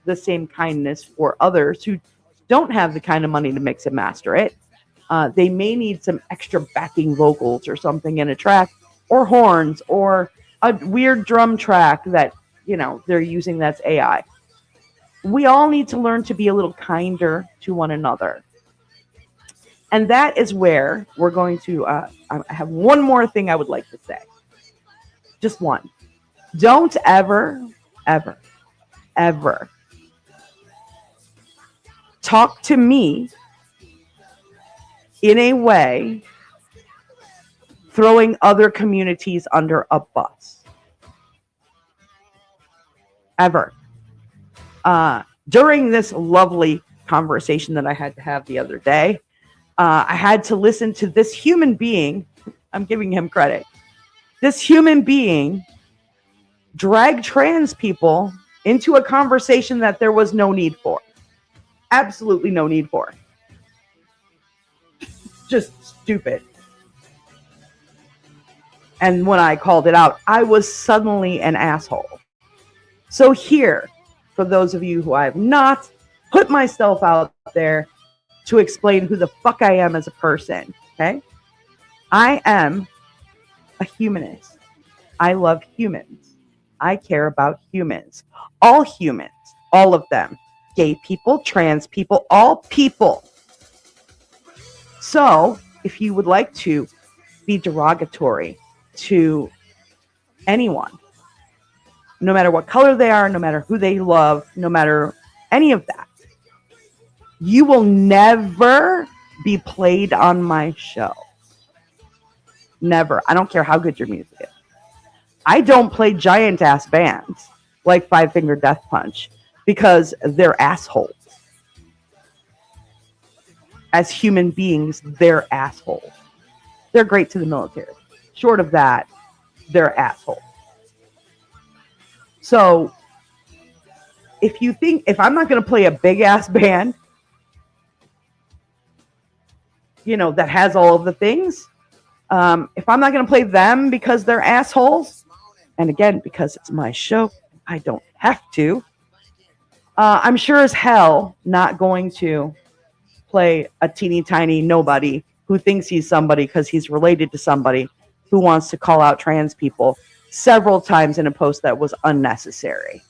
the same kindness for others who don't have the kind of money to mix and master it. They may need some extra backing vocals or something in a track, or horns, or a weird drum track that, they're using that's AI. We all need to learn to be a little kinder to one another. And that is where we're going to, I have one more thing I would like to say. Just one. Don't ever, ever, ever talk to me in a way throwing other communities under a bus. Ever. During this lovely conversation that I had to have the other day, I had to listen to this human being. I'm giving him credit. This human being drag trans people into a conversation that there was no need for. Absolutely no need for. Just stupid. And when I called it out, I was suddenly an asshole. So here, for those of you who I have not put myself out there to explain who the fuck I am as a person, okay? I am a humanist. I love humans. I care about humans. All humans. All of them. Gay people, trans people, all people. So, if you would like to be derogatory to anyone, no matter what color they are, no matter who they love, no matter any of that, you will never be played on my show. Never. I don't care how good your music is. I don't play giant ass bands like Five Finger Death Punch because they're assholes. As human beings, they're assholes. They're great to the military. Short of that, they're assholes. So, if I'm not going to play a big ass band, that has all of the things, if I'm not going to play them because they're assholes, and again, because it's my show, I don't have to, I'm sure as hell not going to play a teeny tiny nobody who thinks he's somebody because he's related to somebody who wants to call out trans people several times in a post that was unnecessary.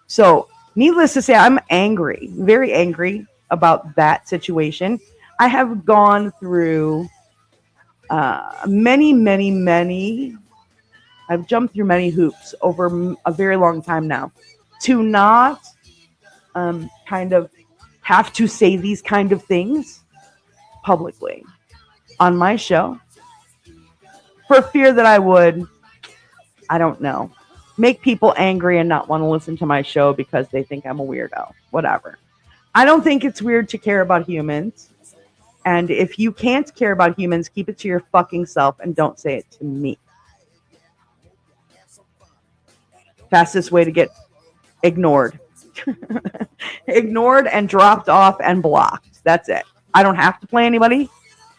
So, needless to say, I'm angry, very angry about that situation. I have gone through many, I've jumped through many hoops over a very long time now to not kind of have to say these kind of things publicly on my show for fear that I would, I don't know, make people angry and not want to listen to my show because they think I'm a weirdo. Whatever. I don't think it's weird to care about humans. And if you can't care about humans, keep it to your fucking self and don't say it to me. Fastest way to get ignored. Ignored and dropped off and blocked. That's it. I don't have to play anybody.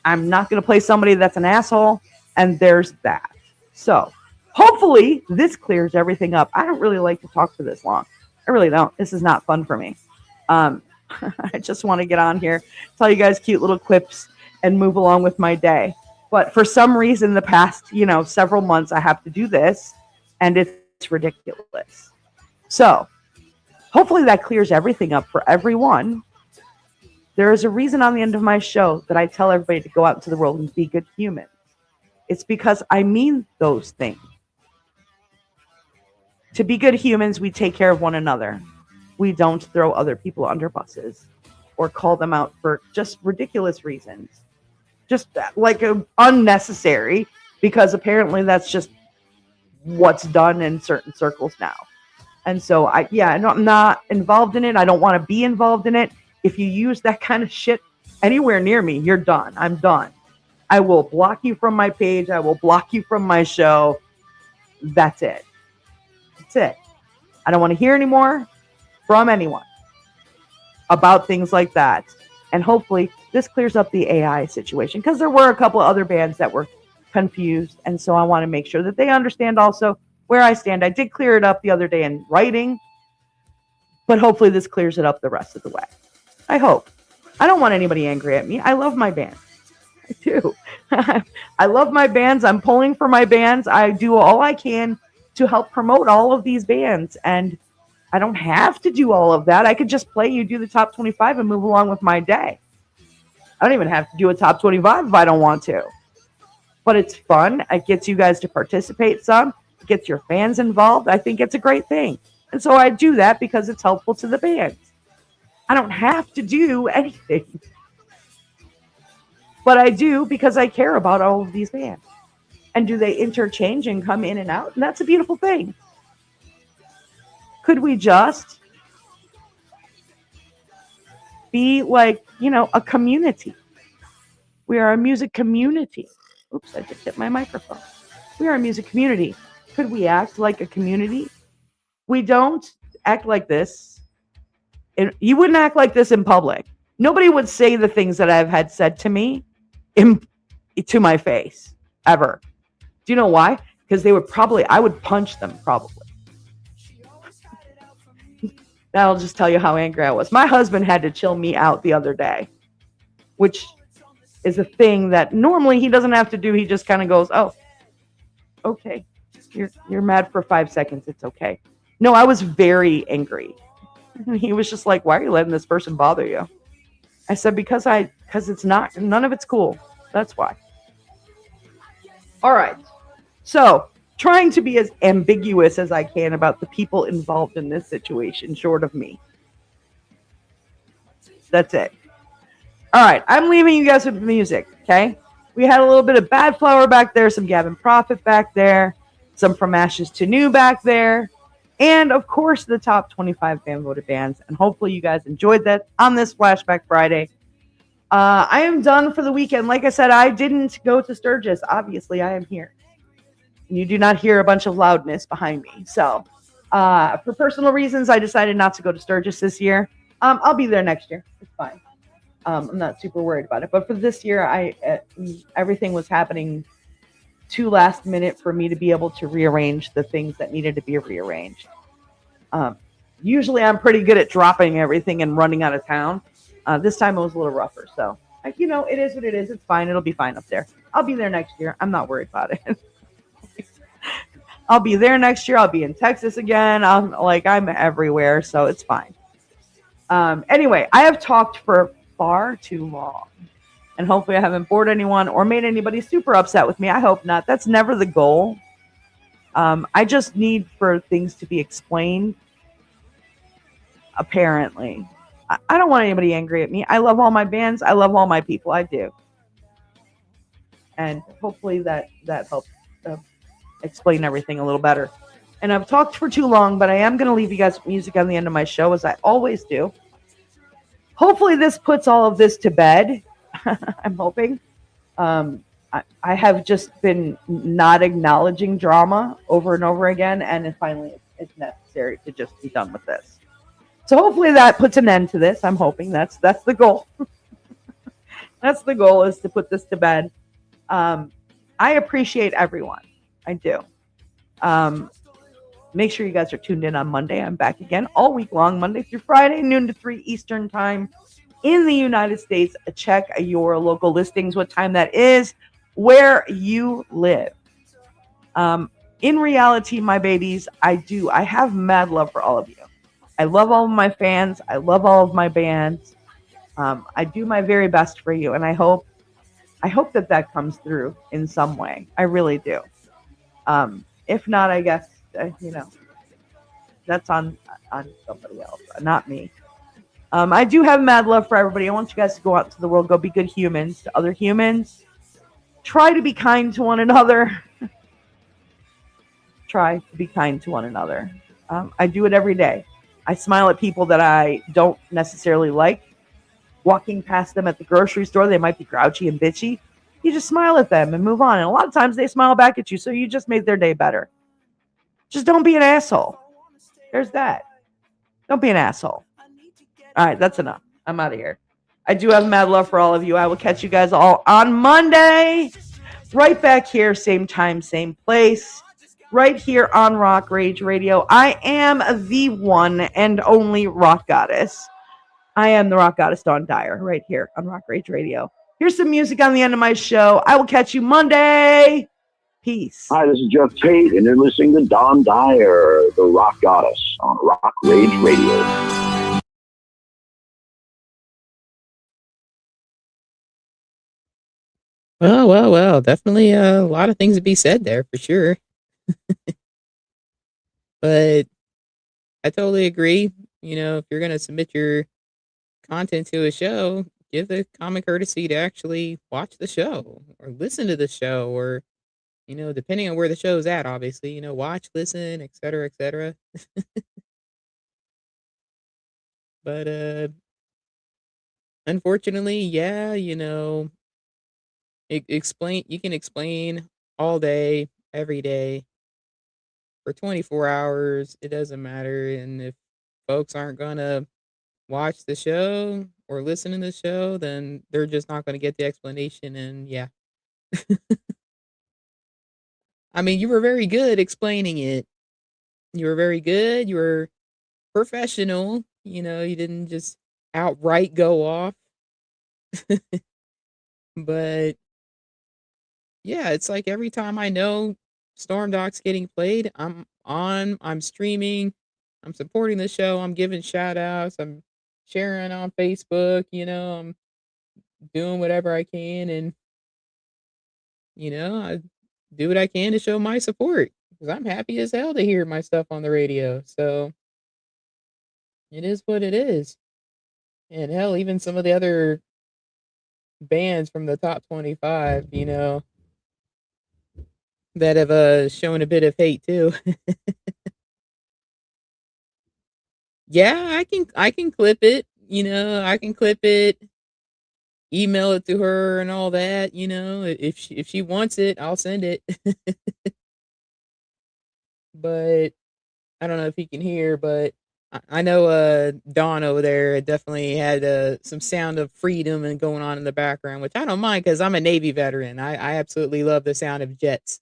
I'm not going to play somebody that's an asshole. And there's that. So, hopefully, this clears everything up. I don't really like to talk for this long. I really don't. This is not fun for me. I just want to get on here, tell you guys cute little quips, and move along with my day. But for some reason, the past, several months, I have to do this, and it's ridiculous. So, hopefully that clears everything up for everyone. There is a reason on the end of my show that I tell everybody to go out into the world and be good humans. It's because I mean those things. To be good humans, we take care of one another. We don't throw other people under buses or call them out for just ridiculous reasons. Just like unnecessary, because apparently that's just what's done in certain circles now. And so, I'm not involved in it. I don't want to be involved in it. If you use that kind of shit anywhere near me, you're done. I'm done. I will block you from my page. I will block you from my show. That's it. That's it. I don't want to hear anymore from anyone about things like that. And hopefully this clears up the AI situation, because there were a couple of other bands that were confused. And so I want to make sure that they understand also where I stand. I did clear it up the other day in writing, but hopefully this clears it up the rest of the way. I hope. I don't want anybody angry at me. I love my band. I do. I love my bands. I'm pulling for my bands. I do all I can to help promote all of these bands. And I don't have to do all of that. I could just play you, do the top 25 and move along with my day. I don't even have to do a top 25 if I don't want to. But it's fun. It gets you guys to participate some. It gets your fans involved. I think it's a great thing. And so I do that because it's helpful to the bands. I don't have to do anything. But I do because I care about all of these bands. And do they interchange and come in and out? And that's a beautiful thing. Could we just be like, a community? We are a music community. Oops, I just hit my microphone. We are a music community. Could we act like a community? We don't act like this. You wouldn't act like this in public. Nobody would say the things that I've had said to me to my face, ever. Do you know why? Because I would punch them probably. That'll just tell you how angry I was. My husband had to chill me out the other day, which is a thing that normally he doesn't have to do. He just kind of goes, oh, okay. You're mad for 5 seconds. It's okay. No, I was very angry. And he was just like, why are you letting this person bother you? I said, because it's not, none of it's cool. That's why. All right. So, trying to be as ambiguous as I can about the people involved in this situation, short of me. That's it. All right. I'm leaving you guys with music, okay? We had a little bit of Bad Flower back there, some Gavin Prophet back there, some From Ashes to New back there, and, of course, the top 25 fan-voted bands. And hopefully you guys enjoyed that on this Flashback Friday. I am done for the weekend. Like I said, I didn't go to Sturgis. Obviously, I am here. You do not hear a bunch of loudness behind me. So, for personal reasons, I decided not to go to Sturgis this year. I'll be there next year. It's fine. I'm not super worried about it. But for this year, everything was happening too last minute for me to be able to rearrange the things that needed to be rearranged. Usually, I'm pretty good at dropping everything and running out of town. This time, it was a little rougher. So, it is what it is. It's fine. It'll be fine up there. I'll be there next year. I'm not worried about it. I'll be there next year. I'll be in Texas again. I'm everywhere, so it's fine. Anyway, I have talked for far too long, and hopefully I haven't bored anyone or made anybody super upset with me. I hope not. That's never the goal. I just need for things to be explained. Apparently, I don't want anybody angry at me. I love all my bands. I love all my people. I do, and hopefully that helps. Explain everything a little better. And I've talked for too long, but I am going to leave you guys with music on the end of my show, as I always do. Hopefully this puts all of this to bed. I'm hoping. I have just been not acknowledging drama over and over again, and finally it's necessary to just be done with this. So hopefully that puts an end to this. I'm hoping that's the goal. That's the goal, is to put this to bed. I appreciate everyone. I do. Make sure you guys are tuned in on Monday. I'm back again all week long, Monday through Friday, noon to 3 Eastern time in the United States. Check your local listings, what time that is, where you live. In reality, my babies, I have mad love for all of you. I love all of my fans. I love all of my bands. I do my very best for you, and I hope that comes through in some way. I really do. If not, I guess, that's on somebody else, not me. I do have mad love for everybody. I want you guys to go out into the world, go be good humans to other humans. Try to be kind to one another. Try to be kind to one another. I do it every day. I smile at people that I don't necessarily like. Walking past them at the grocery store, they might be grouchy and bitchy. You just smile at them and move on. And a lot of times they smile back at you, so you just made their day better. Just don't be an asshole. There's that. Don't be an asshole. All right, that's enough. I'm out of here. I do have mad love for all of you. I will catch you guys all on Monday. Right back here, same time, same place. Right here on RockRage Radio. I am the one and only Rock Goddess. I am the Rock Goddess Dawn Dyer right here on RockRage Radio. Here's some music on the end of my show. I will catch you Monday. Peace. Hi, this is Jeff Tate, and you're listening to Dawn Dyer, the Rock Goddess, on Rock Rage Radio. Well. Definitely a lot of things to be said there for sure. But I totally agree. You know, if you're going to submit your content to a show, give the common courtesy to actually watch the show or listen to the show or, you know, depending on where the show's at, obviously, you know, watch, listen, et cetera, et cetera. But, unfortunately, yeah, you know, you can explain all day, every day for 24 hours. It doesn't matter. And if folks aren't going to watch the show or listen to the show, then they're just not going to get the explanation. And yeah. I mean, you were very good explaining it. You were very good. You were professional. You know, you didn't just outright go off. But yeah, it's like every time I know Stormdok's getting played, I'm streaming, I'm supporting the show, I'm giving shout outs, I'm sharing on Facebook, you know, I'm doing whatever I can, and you know, I do what I can to show my support because I'm happy as hell to hear my stuff on the radio. So it is what it is. And hell, even some of the other bands from the top 25, you know, that have shown a bit of hate too. Yeah, I can clip it, you know, I can clip it, email it to her and all that, you know. If she wants it, I'll send it. But I don't know if you can hear, but I know Dawn over there definitely had some sound of freedom and going on in the background, which I don't mind because I'm a Navy veteran. I absolutely love the sound of jets.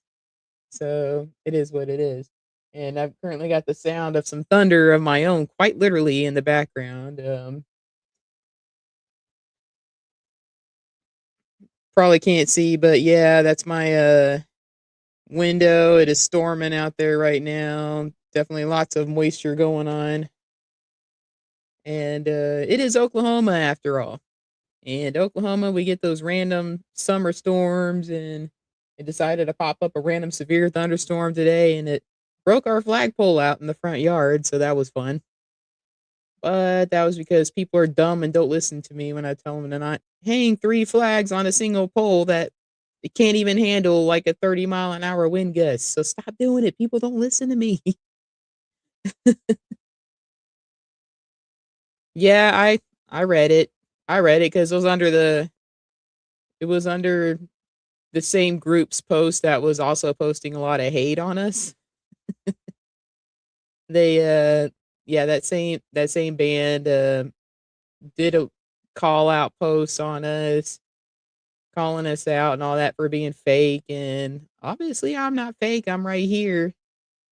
So it is what it is. And I've currently got the sound of some thunder of my own, quite literally, in the background. Probably can't see, but yeah, that's my window. It is storming out there right now. Definitely lots of moisture going on. And it is Oklahoma after all. And Oklahoma, we get those random summer storms, and it decided to pop up a random severe thunderstorm today, and it broke our flagpole out in the front yard, so that was fun. But that was because people are dumb and don't listen to me when I tell them to not hang 3 flags on a single pole that it can't even handle like a 30-mile-an-hour wind gust. So stop doing it. People don't listen to me. Yeah, I read it. I read it because it was under the same group's post that was also posting a lot of hate on us. They yeah, that same band did a call out post on us, calling us out and all that for being fake. And obviously I'm not fake. I'm right here.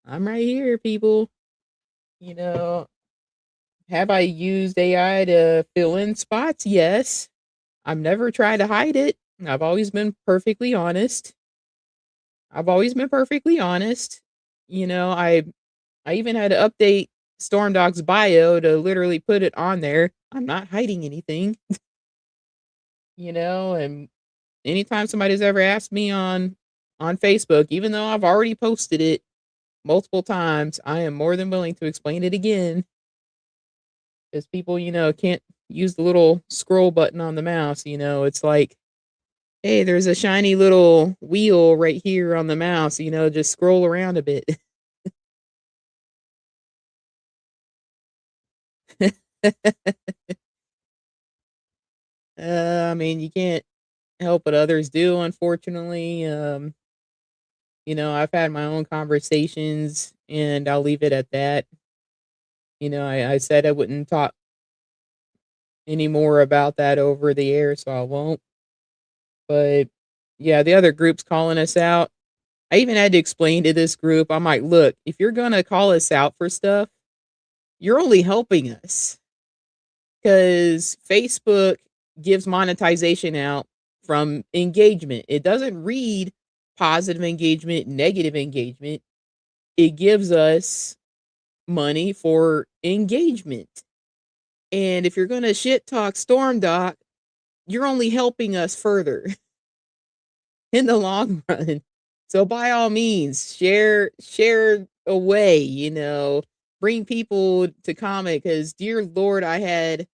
I'm right here, people. You know, have I used AI to fill in spots? Yes. I've never tried to hide it. I've always been perfectly honest. I've always been perfectly honest. You know, I even had to update Stormdok's bio to literally put it on there. I'm not hiding anything. You know, and anytime somebody's ever asked me on Facebook, even though I've already posted it multiple times, I am more than willing to explain it again. Because people, you know, can't use the little scroll button on the mouse, you know. It's like, hey, there's a shiny little wheel right here on the mouse, you know, just scroll around a bit. I mean, you can't help what others do, unfortunately. I've had my own conversations and I'll leave it at that. I said I wouldn't talk any more about that over the air, so I won't. But yeah, the other group's calling us out. I even had to explain to this group, I'm like, look, if you're going to call us out for stuff, you're only helping us because Facebook gives monetization out from engagement. It doesn't read positive engagement, negative engagement. It gives us money for engagement. And if you're going to shit talk Stormdok, you're only helping us further in the long run. So by all means, share away, bring people to comment because dear Lord, I had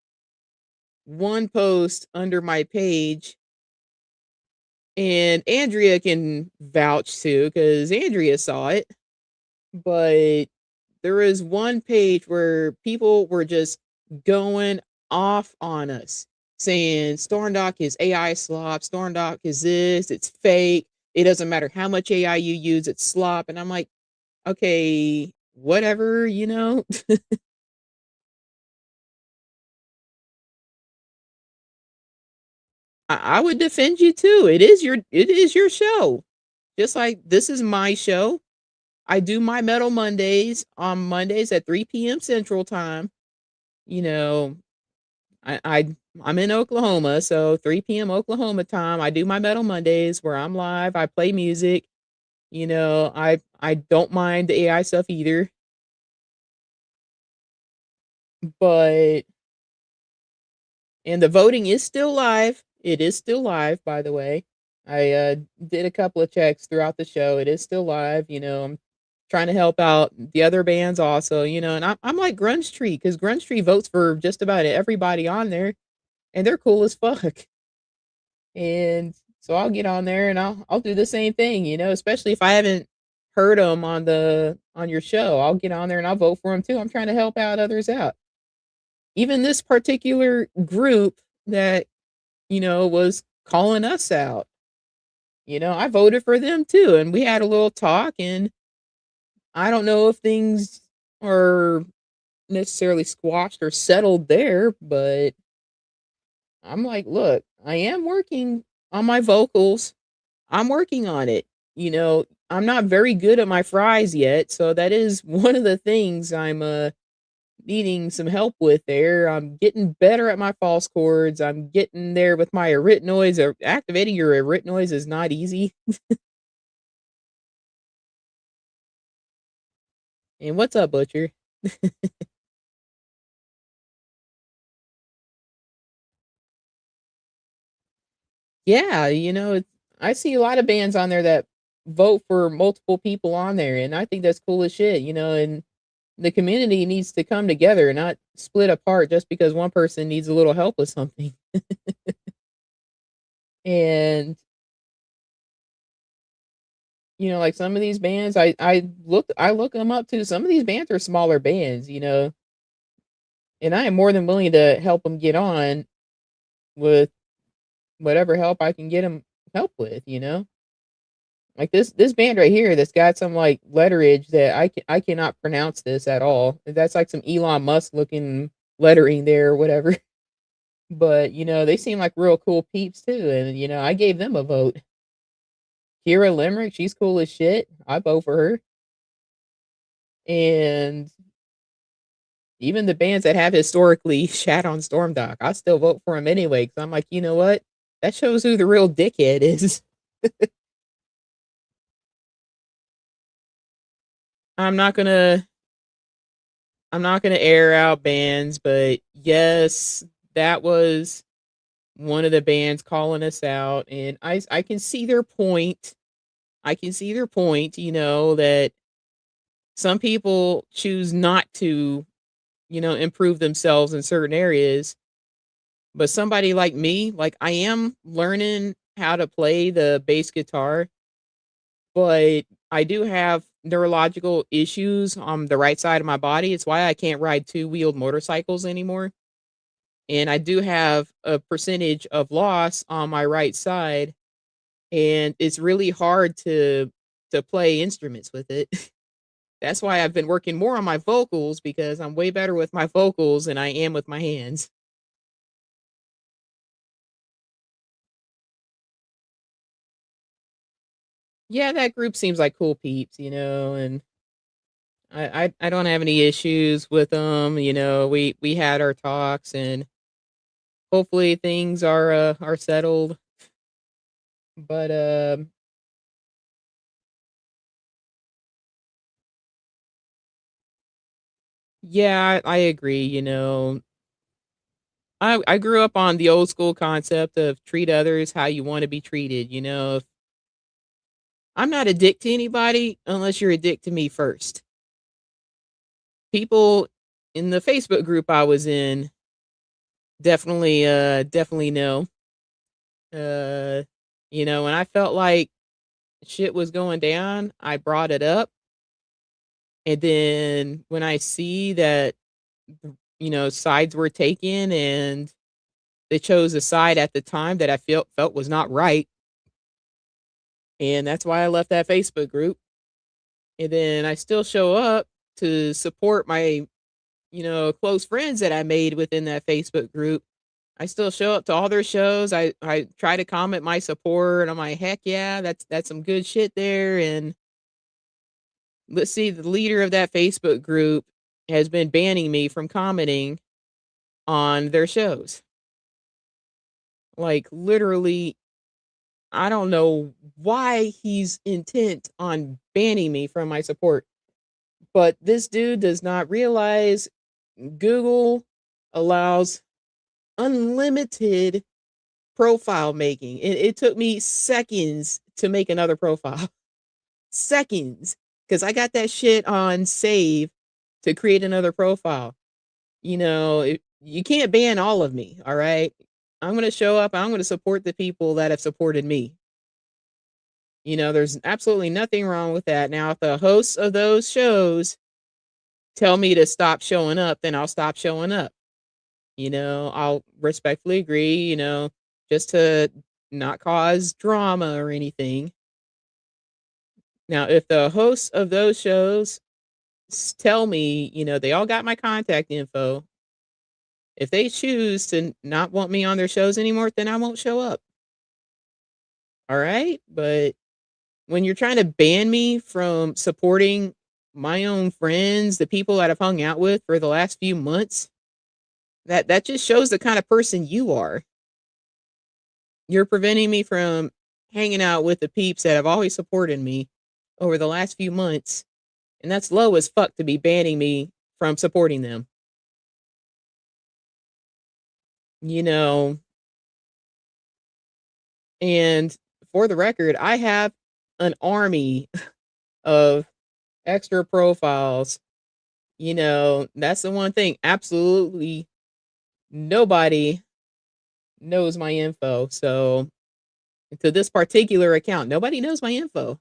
one post under my page and Andrea can vouch too because Andrea saw it. But there is one page where people were just going off on us saying Stormdok is AI slop, Stormdok is this, it's fake. It doesn't matter how much AI you use, it's slop. And I'm like, okay, whatever, I would defend you too. It is your show. Just like this is my show. I do my Metal Mondays on Mondays at 3 p.m. Central Time. You know, I'm in Oklahoma, so 3 p.m. Oklahoma time. I do my Metal Mondays where I'm live. I play music. I don't mind the AI stuff either. But and the voting is still live. It is still live, by the way. I did a couple of checks throughout the show. It is still live. I'm trying to help out the other bands also, and I'm like Grunge Tree because Grunge Tree votes for just about everybody on there and they're cool as fuck. And so I'll get on there and I'll do the same thing, especially if I haven't heard them on your show. I'll get on there and I'll vote for them too. I'm trying to help out others out. Even this particular group that, was calling us out, I voted for them too. And we had a little talk and I don't know if things are necessarily squashed or settled there, but I'm like, look, I am working on my vocals. I'm working on it. I'm not very good at my fries yet, so that is one of the things I'm needing some help with there. I'm getting better at my false chords. I'm getting there with my arytenoids. Activating your arytenoids is not easy. And what's up, Butcher? Yeah, I see a lot of bands on there that vote for multiple people on there, and I think that's cool as shit, and the community needs to come together and not split apart just because one person needs a little help with something. And like some of these bands, I look them up too. Some of these bands are smaller bands, and I am more than willing to help them get on with whatever help I can get them help with, like this band right here that's got some like letterage that I cannot pronounce this at all. That's like some Elon Musk looking lettering there or whatever. But they seem like real cool peeps too, and I gave them a vote. Kira Limerick, she's cool as shit. I vote for her. And even the bands that have historically shat on Stormdok, I still vote for them anyway. Because I'm like, you know what? That shows who the real dickhead is. I'm not gonna air out bands, but yes, that was one of the bands calling us out, and I can see their point. I can see their point, that some people choose not to, improve themselves in certain areas. But somebody like me, like I am learning how to play the bass guitar, but I do have neurological issues on the right side of my body. It's why I can't ride two-wheeled motorcycles anymore. and I do have a percentage of loss on my right side, and it's really hard to play instruments with it. That's why I've been working more on my vocals, because I'm way better with my vocals than I am with my hands. Yeah, that group seems like cool peeps, and I don't have any issues with them. We had our talks, and hopefully things are settled. But yeah, I agree. I grew up on the old school concept of treat others how you want to be treated. If I'm not a dick to anybody unless you're a dick to me first. People in the Facebook group I was in definitely know. Uh when I felt like shit was going down, I brought it up. And then when I see that sides were taken, and they chose a side at the time that I felt was not right, and that's why I left that Facebook group. And then I still show up to support my close friends that I made within that Facebook group. I still show up to all their shows. I try to comment my support. I'm like, heck yeah, that's some good shit there. And let's see, the leader of that Facebook group has been banning me from commenting on their shows. Like, literally, I don't know why he's intent on banning me from my support. But this dude does not realize Google allows unlimited profile making. It took me seconds to make another profile. Seconds. Because I got that shit on save to create another profile. You can't ban all of me, all right? I'm going to show up. I'm going to support the people that have supported me. There's absolutely nothing wrong with that. Now, if the hosts of those shows tell me to stop showing up, then I'll stop showing up. I'll respectfully agree, just to not cause drama or anything. Now, if the hosts of those shows tell me, they all got my contact info, if they choose to not want me on their shows anymore, then I won't show up. All right? But when you're trying to ban me from supporting my own friends, the people that I've hung out with for the last few months, that just shows the kind of person you are. You're preventing me from hanging out with the peeps that have always supported me over the last few months. And that's low as fuck to be banning me from supporting them. And for the record, I have an army of extra profiles. That's the one thing. Absolutely nobody knows my info. So to this particular account, nobody knows my info.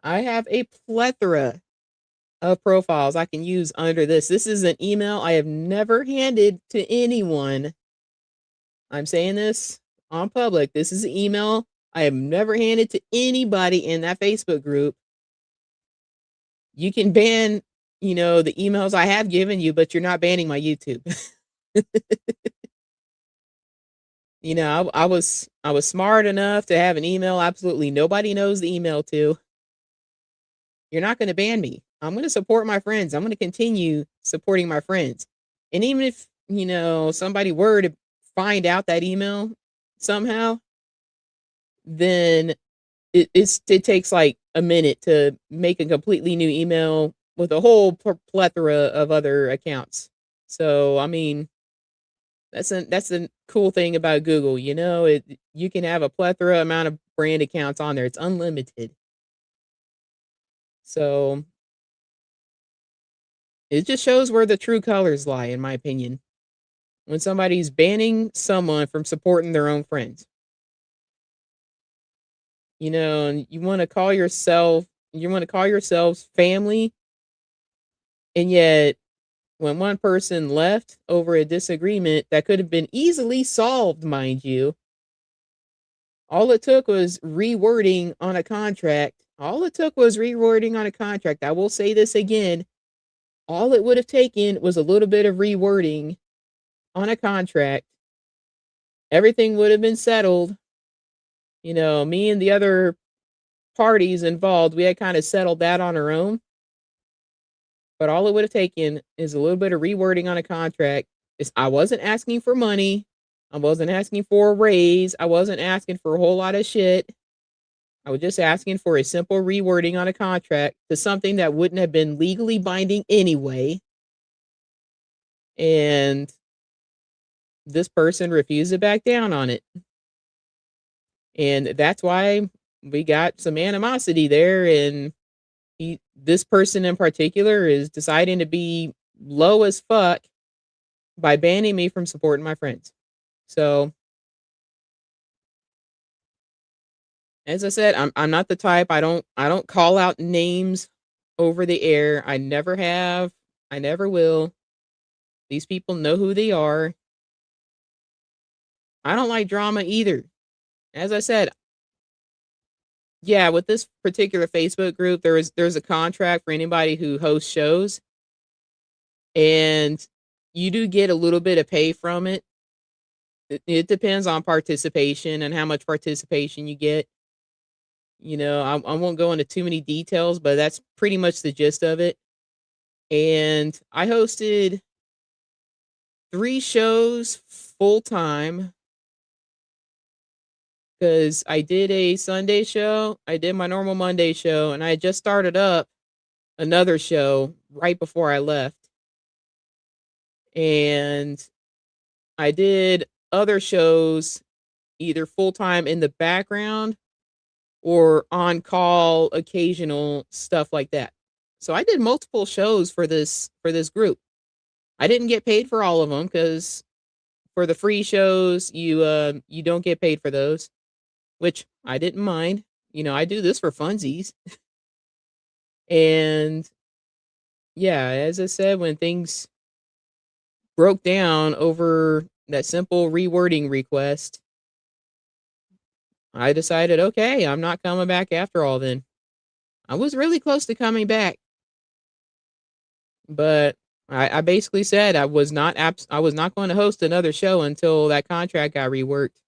I have a plethora of profiles I can use under this. This is an email I have never handed to anyone. I'm saying this on public. This is an email I have never handed to anybody in that Facebook group. You can ban, the emails I have given you, but you're not banning my YouTube. I was smart enough to have an email absolutely nobody knows the email to. You're not going to ban me. I'm going to support my friends. I'm going to continue supporting my friends. And even if, somebody were to find out that email somehow, then it takes like a minute to make a completely new email with a whole plethora of other accounts. So, I mean, that's the cool thing about Google. You can have a plethora amount of brand accounts on there. It's unlimited. So it just shows where the true colors lie, in my opinion. When somebody's banning someone from supporting their own friends. And you want to call yourselves family, and yet when one person left over a disagreement that could have been easily solved, mind you, all it took was rewording on a contract. All it took was rewording on a contract. I will say this again. All it would have taken was a little bit of rewording on a contract. Everything would have been settled. You know, me and the other parties involved, we had kind of settled that on our own. But all it would have taken is a little bit of rewording on a contract. I wasn't asking for money. I wasn't asking for a raise. I wasn't asking for a whole lot of shit. I was just asking for a simple rewording on a contract to something that wouldn't have been legally binding anyway. And this person refused to back down on it. And that's why we got some animosity there. And this person in particular is deciding to be low as fuck by banning me from supporting my friends. So, as I said, I'm not the type. I don't call out names over the air. I never have. I never will. These people know who they are. I don't like drama either. As I said, yeah, with this particular Facebook group, there's a contract for anybody who hosts shows, and you do get a little bit of pay from it. It depends on participation and how much participation you get. You know, I won't go into too many details, but that's pretty much the gist of it. And I hosted 3 shows full time because I did a Sunday show, I did my normal Monday show, and I had just started up another show right before I left. And I did other shows either full time in the background or on call, occasional stuff like that. So I did multiple shows for this group. I didn't get paid for all of them because for the free shows, you don't get paid for those, which I didn't mind. You know, I do this for funsies. And yeah, as I said, when things broke down over that simple rewording request, I decided, okay, I'm not coming back after all then. I was really close to coming back. But I basically said I was not going to host another show until that contract got reworked.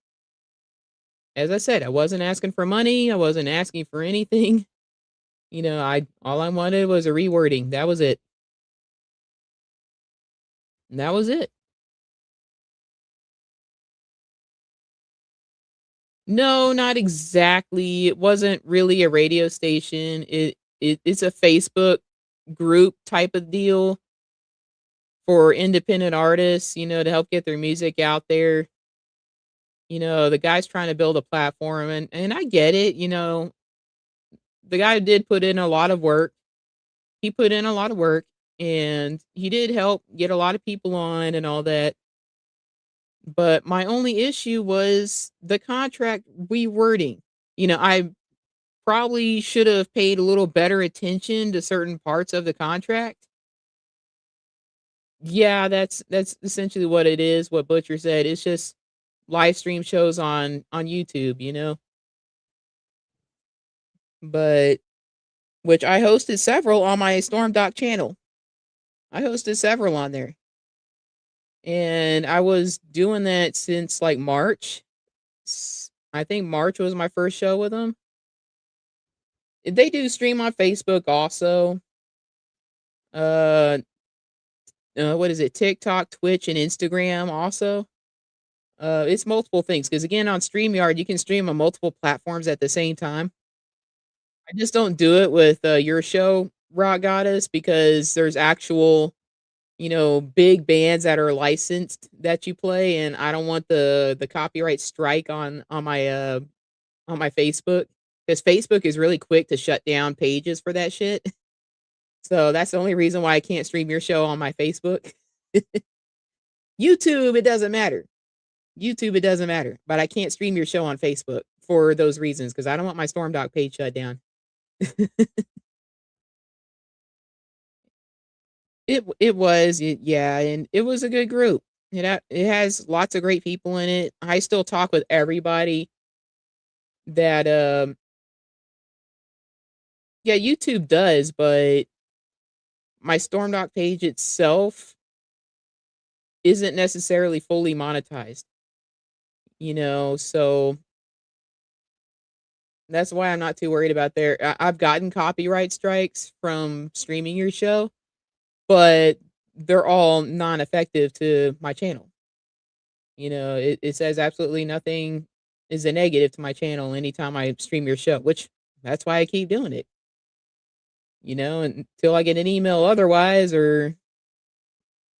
As I said, I wasn't asking for money. I wasn't asking for anything. You know, all I wanted was a rewording. That was it. And that was it. No, not exactly. It wasn't really a radio station. It's a Facebook group type of deal for independent artists, you know, to help get their music out there. You know, the guy's trying to build a platform, and I get it, you know. The guy did put in a lot of work. He put in a lot of work, and he did help get a lot of people on and all that. But my only issue was the contract rewording. You know, I probably should have paid a little better attention to certain parts of the contract. Yeah, that's essentially what it is, what Butcher said. It's just live stream shows on YouTube, you know. But which I hosted several on my Stormdok channel. I hosted several on there. And I was doing that since like March. I think March was my first show with them. They do stream on Facebook also. What is it? TikTok, Twitch, and Instagram also. It's multiple things because again on StreamYard you can stream on multiple platforms at the same time. I just don't do it with your show, RockGoddess, because there's actual, you know, big bands that are licensed that you play, and I don't want the copyright strike on my Facebook, because Facebook is really quick to shut down pages for that shit. So that's the only reason why I can't stream your show on my Facebook. YouTube, it doesn't matter. YouTube, it doesn't matter. But I can't stream your show on Facebook for those reasons, because I don't want my Stormdok page shut down. It was, yeah, and it was a good group. It has lots of great people in it. I still talk with everybody that yeah, YouTube does, but my Stormdok page itself isn't necessarily fully monetized. So that's why I'm not too worried about there. I've gotten copyright strikes from streaming your show, but they're all non-effective to my channel. It says absolutely nothing is a negative to my channel anytime I stream your show, which that's why I keep doing it. Until I get an email otherwise, or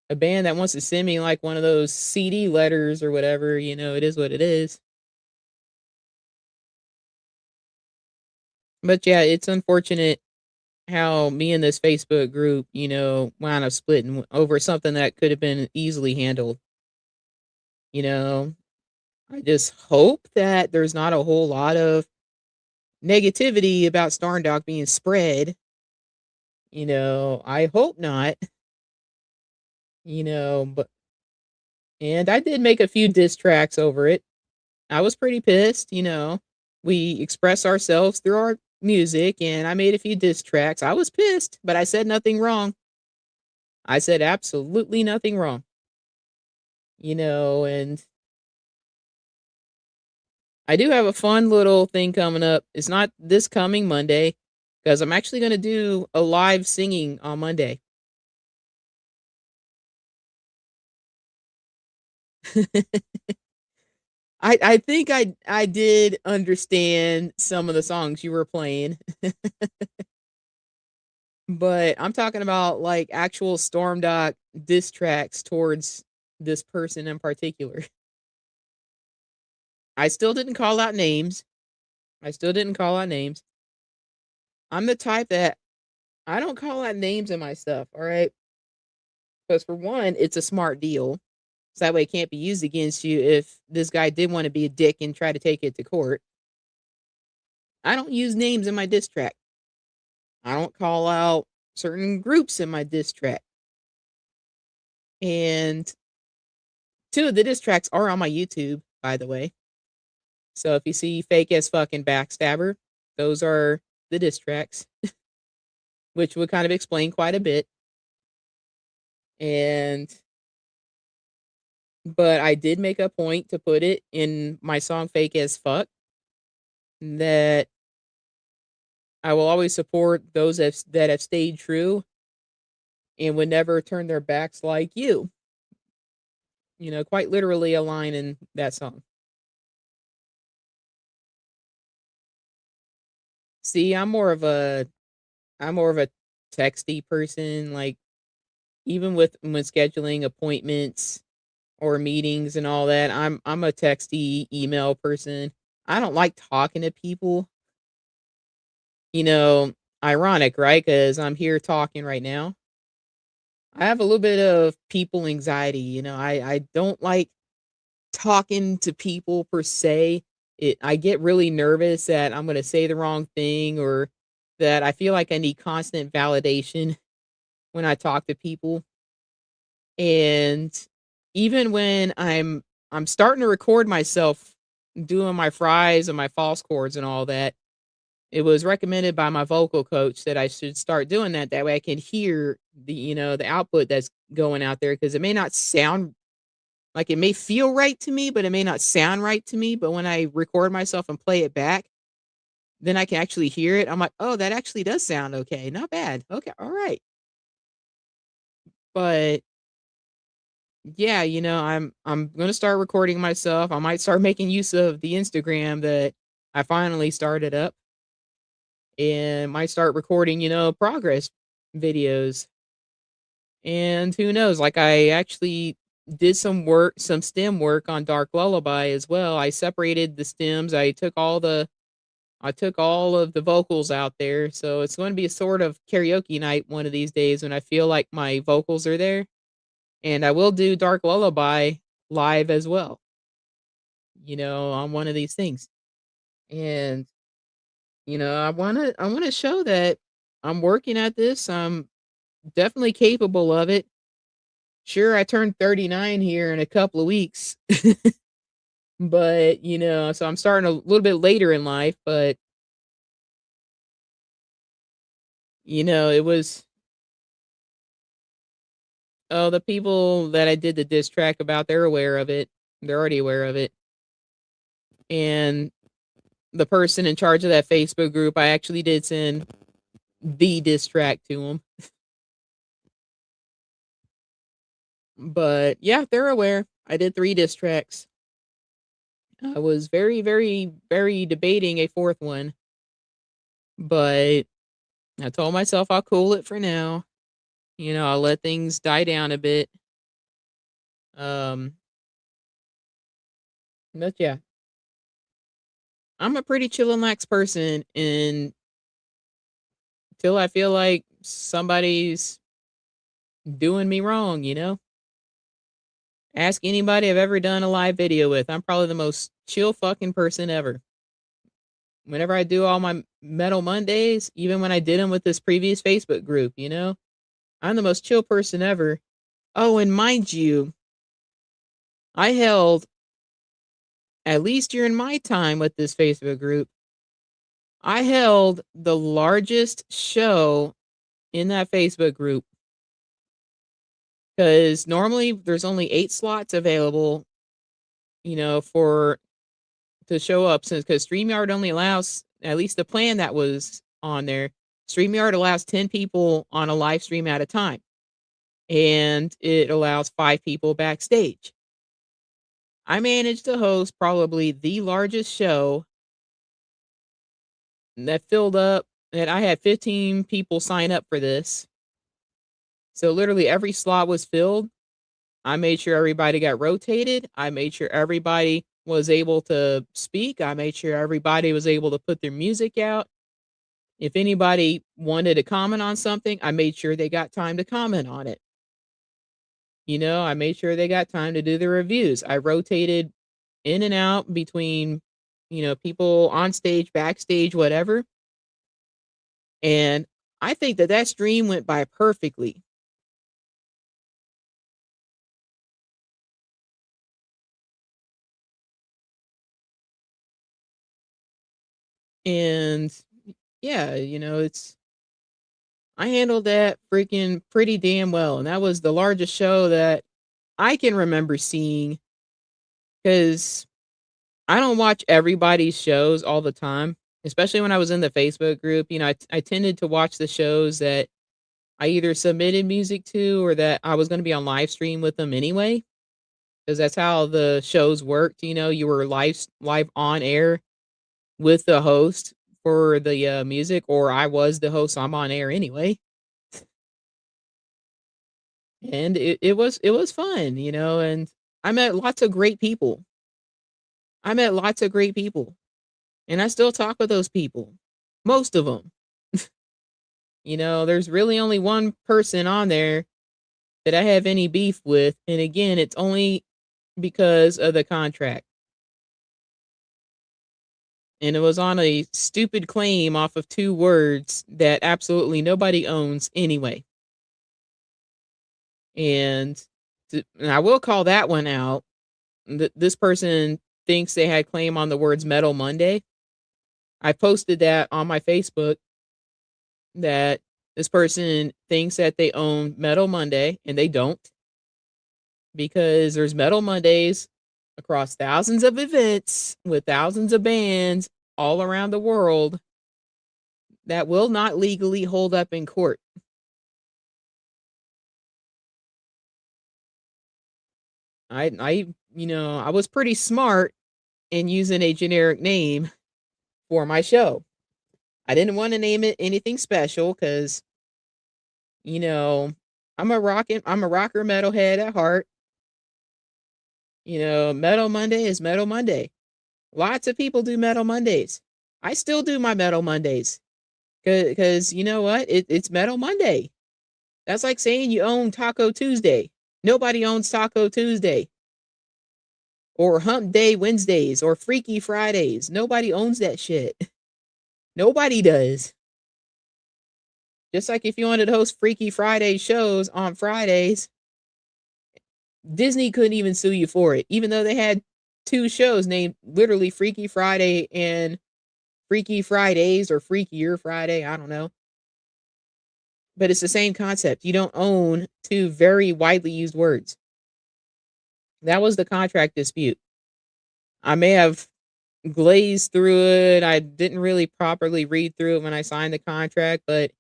a band that wants to send me like one of those CD letters or whatever, it is what it is. But yeah, it's unfortunate how me and this Facebook group, wound up splitting over something that could have been easily handled. I just hope that there's not a whole lot of negativity about Stormdok being spread. I hope not. But and I did make a few diss tracks over it. I was pretty pissed. We express ourselves through our music, and I made a few diss tracks. I was pissed, but I said nothing wrong. I said absolutely nothing wrong. And I do have a fun little thing coming up. It's not this coming Monday, because I'm actually going to do a live singing on Monday. I think I did understand some of the songs you were playing. But I'm talking about like actual Stormdok diss tracks towards this person in particular. I still didn't call out names. I'm the type that I don't call out names in my stuff, all right? Because for one, it's a smart deal. So that way it can't be used against you if this guy did want to be a dick and try to take it to court. I don't use names in my diss track. I don't call out certain groups in my diss track. And 2 of the diss tracks are on my YouTube, by the way. So if you see Fake as Fucking Backstabber, those are the diss tracks, which would kind of explain quite a bit. But I did make a point to put it in my song Fake as Fuck that I will always support those that have stayed true and would never turn their backs like you. Quite literally a line in that song. See, I'm more of a texty person. Like, even when scheduling appointments or meetings and all that, I'm a texty email person. I don't like talking to people. Ironic, right? Because I'm here talking right now. I have a little bit of people anxiety. I don't like talking to people per se. I get really nervous that I'm going to say the wrong thing, or that I feel like I need constant validation when I talk to people. And even when I'm starting to record myself doing my fries and my false chords and all that, it was recommended by my vocal coach that I should start doing that. That way I can hear the output that's going out there, because it may not sound like, it may feel right to me, but it may not sound right to me. But when I record myself and play it back, then I can actually hear it. I'm like, oh, that actually does sound okay. Not bad. Okay. All right. But yeah, I'm going to start recording myself. I might start making use of the Instagram that I finally started up, and might start recording, progress videos. And who knows, like, I actually did some stem work on Dark Lullaby as well. I separated the stems. I took all of the vocals out there. So it's going to be a sort of karaoke night one of these days when I feel like my vocals are there. And I will do Dark Lullaby live as well, on one of these things. And I want to show that I'm working at this. definitely capable of it. Sure, I turned 39 here in a couple of weeks. But, so I'm starting a little bit later in life, but it was the people that I did the diss track about, they're aware of it. They're already aware of it. And the person in charge of that Facebook group, I actually did send the diss track to them. But yeah, they're aware. I did 3 diss tracks. I was very, very, very debating a 4th one, but I told myself I'll cool it for now. I'll let things die down a bit. But yeah, I'm a pretty chill and lax person, and till I feel like somebody's doing me wrong, Ask anybody I've ever done a live video with. I'm probably the most chill fucking person ever. Whenever I do all my Metal Mondays, even when I did them with this previous Facebook group, I'm the most chill person ever. Oh, and mind you, I held, at least during my time with this Facebook group, I held the largest show in that Facebook group. Because normally there's only 8 slots available, to show up, because StreamYard only allows, at least the plan that was on there, StreamYard allows 10 people on a live stream at a time. And it allows 5 people backstage. I managed to host probably the largest show that filled up, and I had 15 people sign up for this. So literally every slot was filled. I made sure everybody got rotated. I made sure everybody was able to speak. I made sure everybody was able to put their music out. If anybody wanted to comment on something, I made sure they got time to comment on it. I made sure they got time to do the reviews. I rotated in and out between, people on stage, backstage, whatever. And I think that stream went by perfectly. And yeah, I handled that freaking pretty damn well. And that was the largest show that I can remember seeing, because I don't watch everybody's shows all the time, especially when I was in the Facebook group. I tended to watch the shows that I either submitted music to or that I was going to be on live stream with them anyway, because that's how the shows worked. You were live on air with the host for the music, or I was the host, so I'm on air anyway. And it was fun, and I met lots of great people. And I still talk with those people. Most of them. There's really only one person on there that I have any beef with, and again, it's only because of the contract. And it was on a stupid claim off of 2 words that absolutely nobody owns anyway. And I will call that one out. This person thinks they had claim on the words Metal Monday. I posted that on my Facebook, that this person thinks that they own Metal Monday, and they don't. Because there's Metal Mondays across thousands of events with thousands of bands all around the world that will not legally hold up in court. I was pretty smart in using a generic name for my show. I didn't want to name it anything special because, I'm a rocker metalhead at heart. Metal Monday is Metal Monday. Lots of people do Metal Mondays. I still do my Metal Mondays. Because you know what? It's Metal Monday. That's like saying you own Taco Tuesday. Nobody owns Taco Tuesday. Or Hump Day Wednesdays. Or Freaky Fridays. Nobody owns that shit. Nobody does. Just like if you wanted to host Freaky Friday shows on Fridays, Disney couldn't even sue you for it, even though they had 2 shows named literally Freaky Friday and Freaky Fridays or Freakier Friday. I don't know. But it's the same concept. You don't own 2 very widely used words. That was the contract dispute. I may have glazed through it. I didn't really properly read through it when I signed the contract, but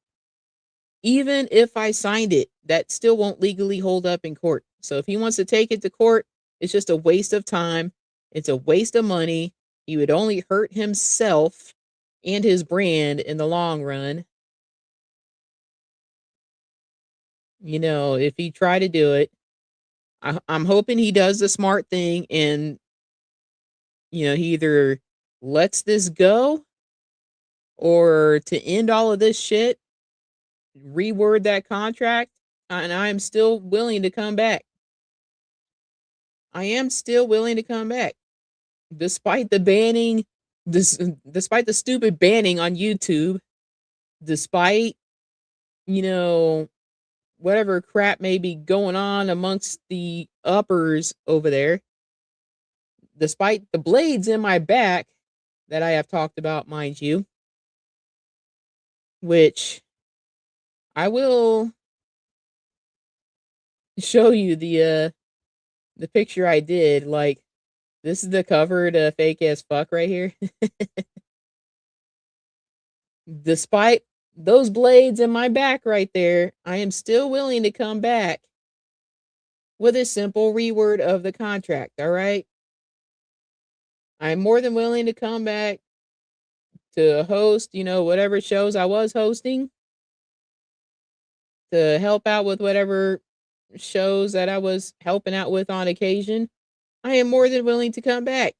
even if I signed it, that still won't legally hold up in court. So if he wants to take it to court, it's just a waste of time. It's a waste of money. He would only hurt himself and his brand in the long run. You know, if he tried to do it, I'm hoping he does the smart thing and, you know, he either lets this go or to end all of this shit, reword that contract, and I am still willing to come back. I am still willing to come back. Despite the banning, despite the stupid banning on YouTube, despite, you know, whatever crap may be going on amongst the uppers over there, despite the blades in my back that I have talked about, mind you, which I will show you the picture I did. Like, this is the cover to Fake as Fuck right here. Despite those blades in my back right there, I am still willing to come back with a simple reword of the contract. All right. I'm more than willing to come back to host, you know, whatever shows I was hosting, to help out with whatever shows that I was helping out with on occasion. I am more than willing to come back.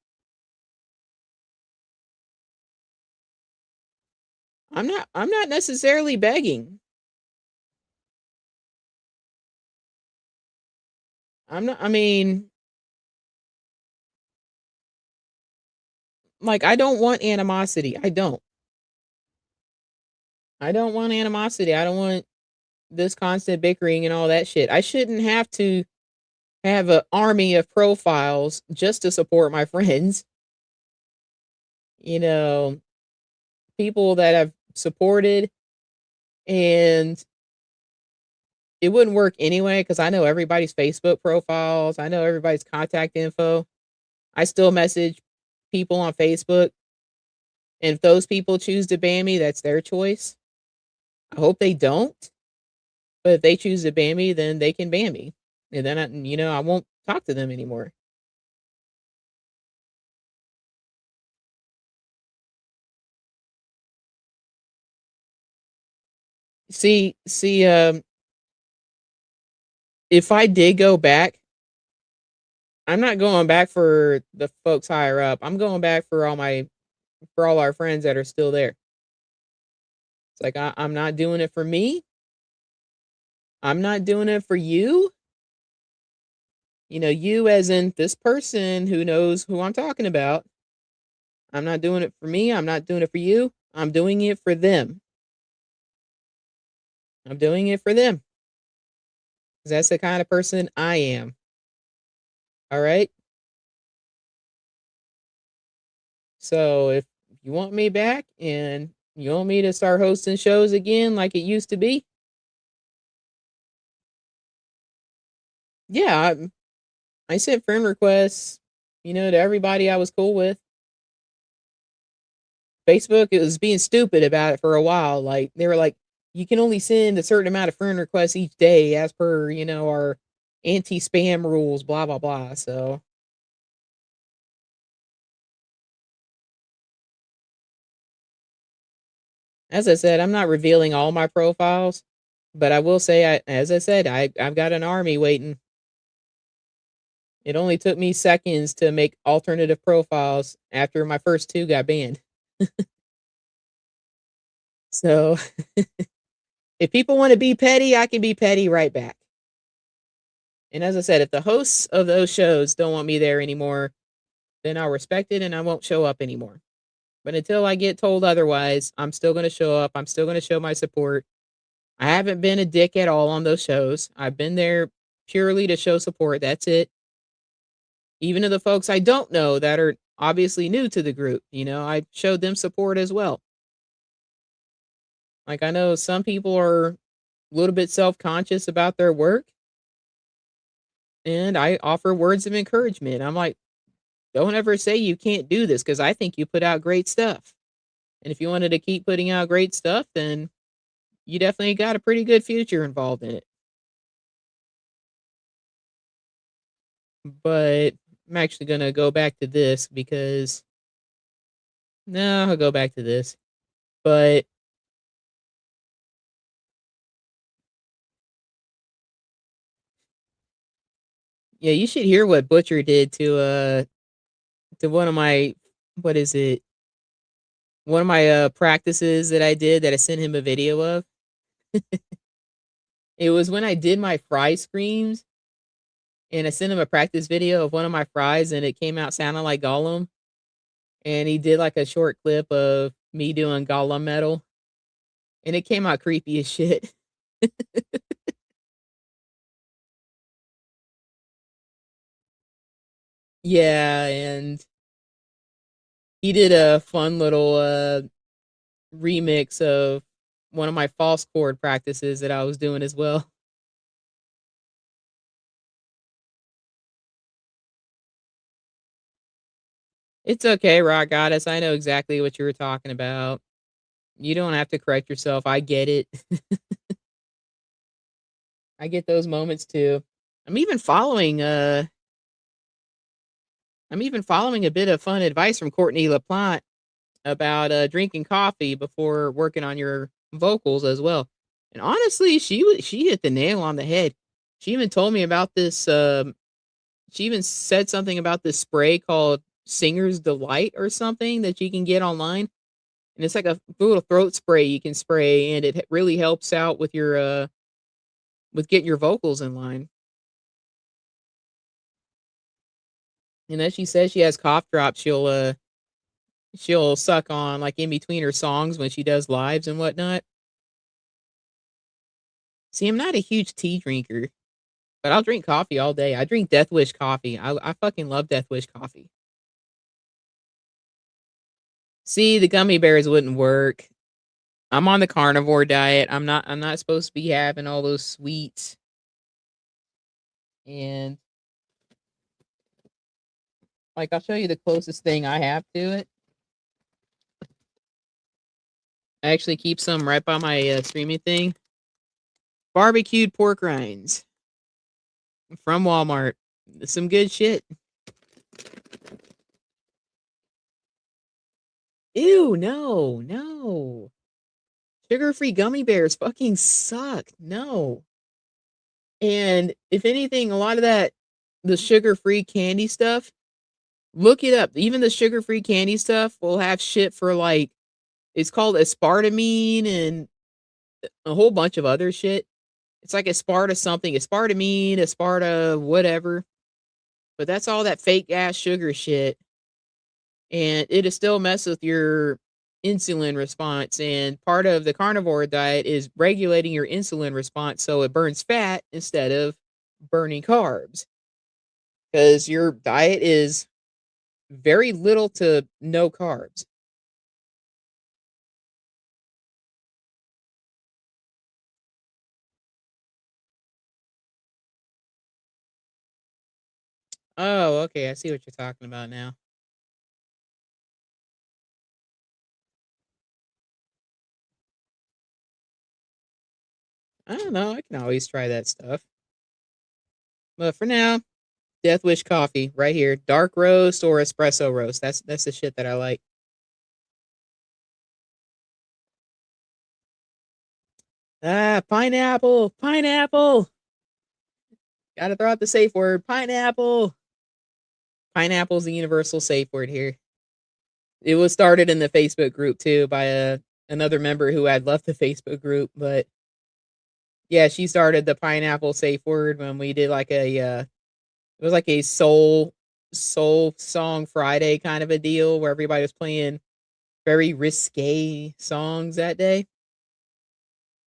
I'm not necessarily begging. I mean, like, I don't want animosity. I don't want animosity. I don't want this constant bickering and all that shit. I shouldn't have to have an army of profiles just to support my friends. You know, people that I've supported, and it wouldn't work anyway because I know everybody's Facebook profiles. I know everybody's contact info. I still message people on Facebook. And if those people choose to ban me, that's their choice. I hope they don't. But if they choose to ban me, then they can ban me. And then, I won't talk to them anymore. See, if I did go back, I'm not going back for the folks higher up. I'm going back for all our friends that are still there. It's like, I'm not doing it for me. I'm not doing it for you. You know, you as in this person who knows who I'm talking about. I'm not doing it for me. I'm not doing it for you. I'm doing it for them. I'm doing it for them. Because that's the kind of person I am. All right? So if you want me back and you want me to start hosting shows again like it used to be, yeah, I sent friend requests, to everybody I was cool with. Facebook, it was being stupid about it for a while. Like, they were like, you can only send a certain amount of friend requests each day as per, our anti-spam rules, blah, blah, blah. So as I said, I'm not revealing all my profiles, but I will say, I've got an army waiting. It only took me seconds to make alternative profiles after my first 2 got banned. So if people want to be petty, I can be petty right back. And as I said, if the hosts of those shows don't want me there anymore, then I'll respect it and I won't show up anymore. But until I get told otherwise, I'm still going to show up. I'm still going to show my support. I haven't been a dick at all on those shows. I've been there purely to show support. That's it. Even to the folks I don't know that are obviously new to the group, I showed them support as well. Like, I know some people are a little bit self-conscious about their work, and I offer words of encouragement. I'm like, don't ever say you can't do this, because I think you put out great stuff. And if you wanted to keep putting out great stuff, then you definitely got a pretty good future involved in it. But I'm actually going to go back to this because no, I'll go back to this. But yeah, you should hear what Butcher did to one of my, what is it? One of my practices that I did that I sent him a video of. It was when I did my fry screams, and I sent him a practice video of one of my fries, and it came out sounding like Gollum. And he did like a short clip of me doing Gollum metal, and it came out creepy as shit. Yeah, and he did a fun little remix of one of my false chord practices that I was doing as well. It's okay, Rock Goddess. I know exactly what you were talking about. You don't have to correct yourself. I get it. I get those moments too. I'm even following a bit of fun advice from Courtney LaPlante about drinking coffee before working on your vocals as well. And honestly, she hit the nail on the head. She even told me about this. She even said something about this spray called Singer's Delight or something that you can get online. And it's like a little throat spray you can spray, and it really helps out with your with getting your vocals in line. And as she says, she has cough drops she'll suck on like in between her songs when she does lives and whatnot. See, I'm not a huge tea drinker, but I'll drink coffee all day. I drink Death Wish coffee. I fucking love Death Wish coffee. See, the gummy bears wouldn't work. I'm on the carnivore diet. I'm not supposed to be having all those sweets. And like, I'll show you the closest thing I have to it. I actually keep some right by my streaming thing. Barbecued pork rinds from Walmart. Some good shit. Ew, no. Sugar-free gummy bears fucking suck. No. And if anything, a lot of the sugar-free candy stuff, look it up. Even the sugar-free candy stuff will have shit for like, it's called aspartame and a whole bunch of other shit. It's like asparta something, aspartame, asparta, whatever. But that's all that fake ass sugar shit. And it'll still mess with your insulin response. And part of the carnivore diet is regulating your insulin response so it burns fat instead of burning carbs. Because your diet is very little to no carbs. Oh, okay. I see what you're talking about now. I don't know. I can always try that stuff. But for now, Death Wish coffee right here. Dark roast or espresso roast. That's the shit that I like. Ah, pineapple. Pineapple. Gotta throw out the safe word. Pineapple. Pineapple's the universal safe word here. It was started in the Facebook group too by another member who had left the Facebook group, but yeah, she started the pineapple safe word when we did like it was like a soul song Friday kind of a deal where everybody was playing very risque songs that day.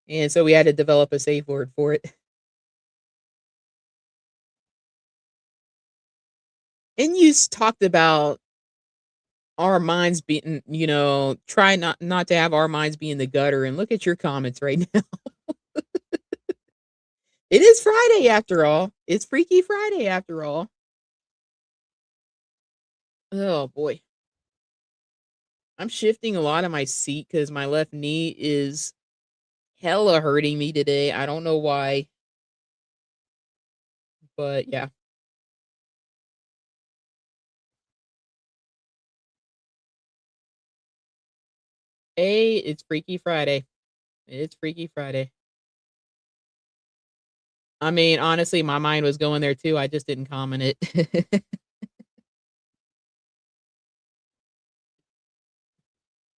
And so we had to develop a safe word for it. And you talked about our minds being, try not to have our minds be in the gutter. And look at your comments right now. It is Friday after all. It's Freaky Friday after all. Oh boy. I'm shifting a lot of my seat because my left knee is hella hurting me today. I don't know why. But yeah. Hey, it's Freaky Friday. It's Freaky Friday. I mean, honestly, my mind was going there too. I just didn't comment it.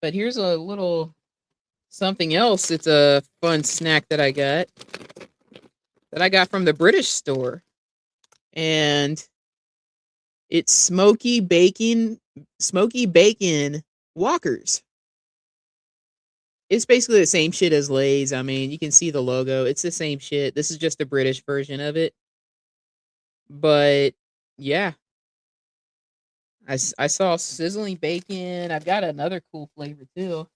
But here's a little something else. It's a fun snack that I got from the British store. And it's smoky bacon Walkers. It's basically the same shit as Lay's. I mean, you can see the logo. It's the same shit. This is just the British version of it. But yeah. I saw sizzling bacon. I've got another cool flavor too.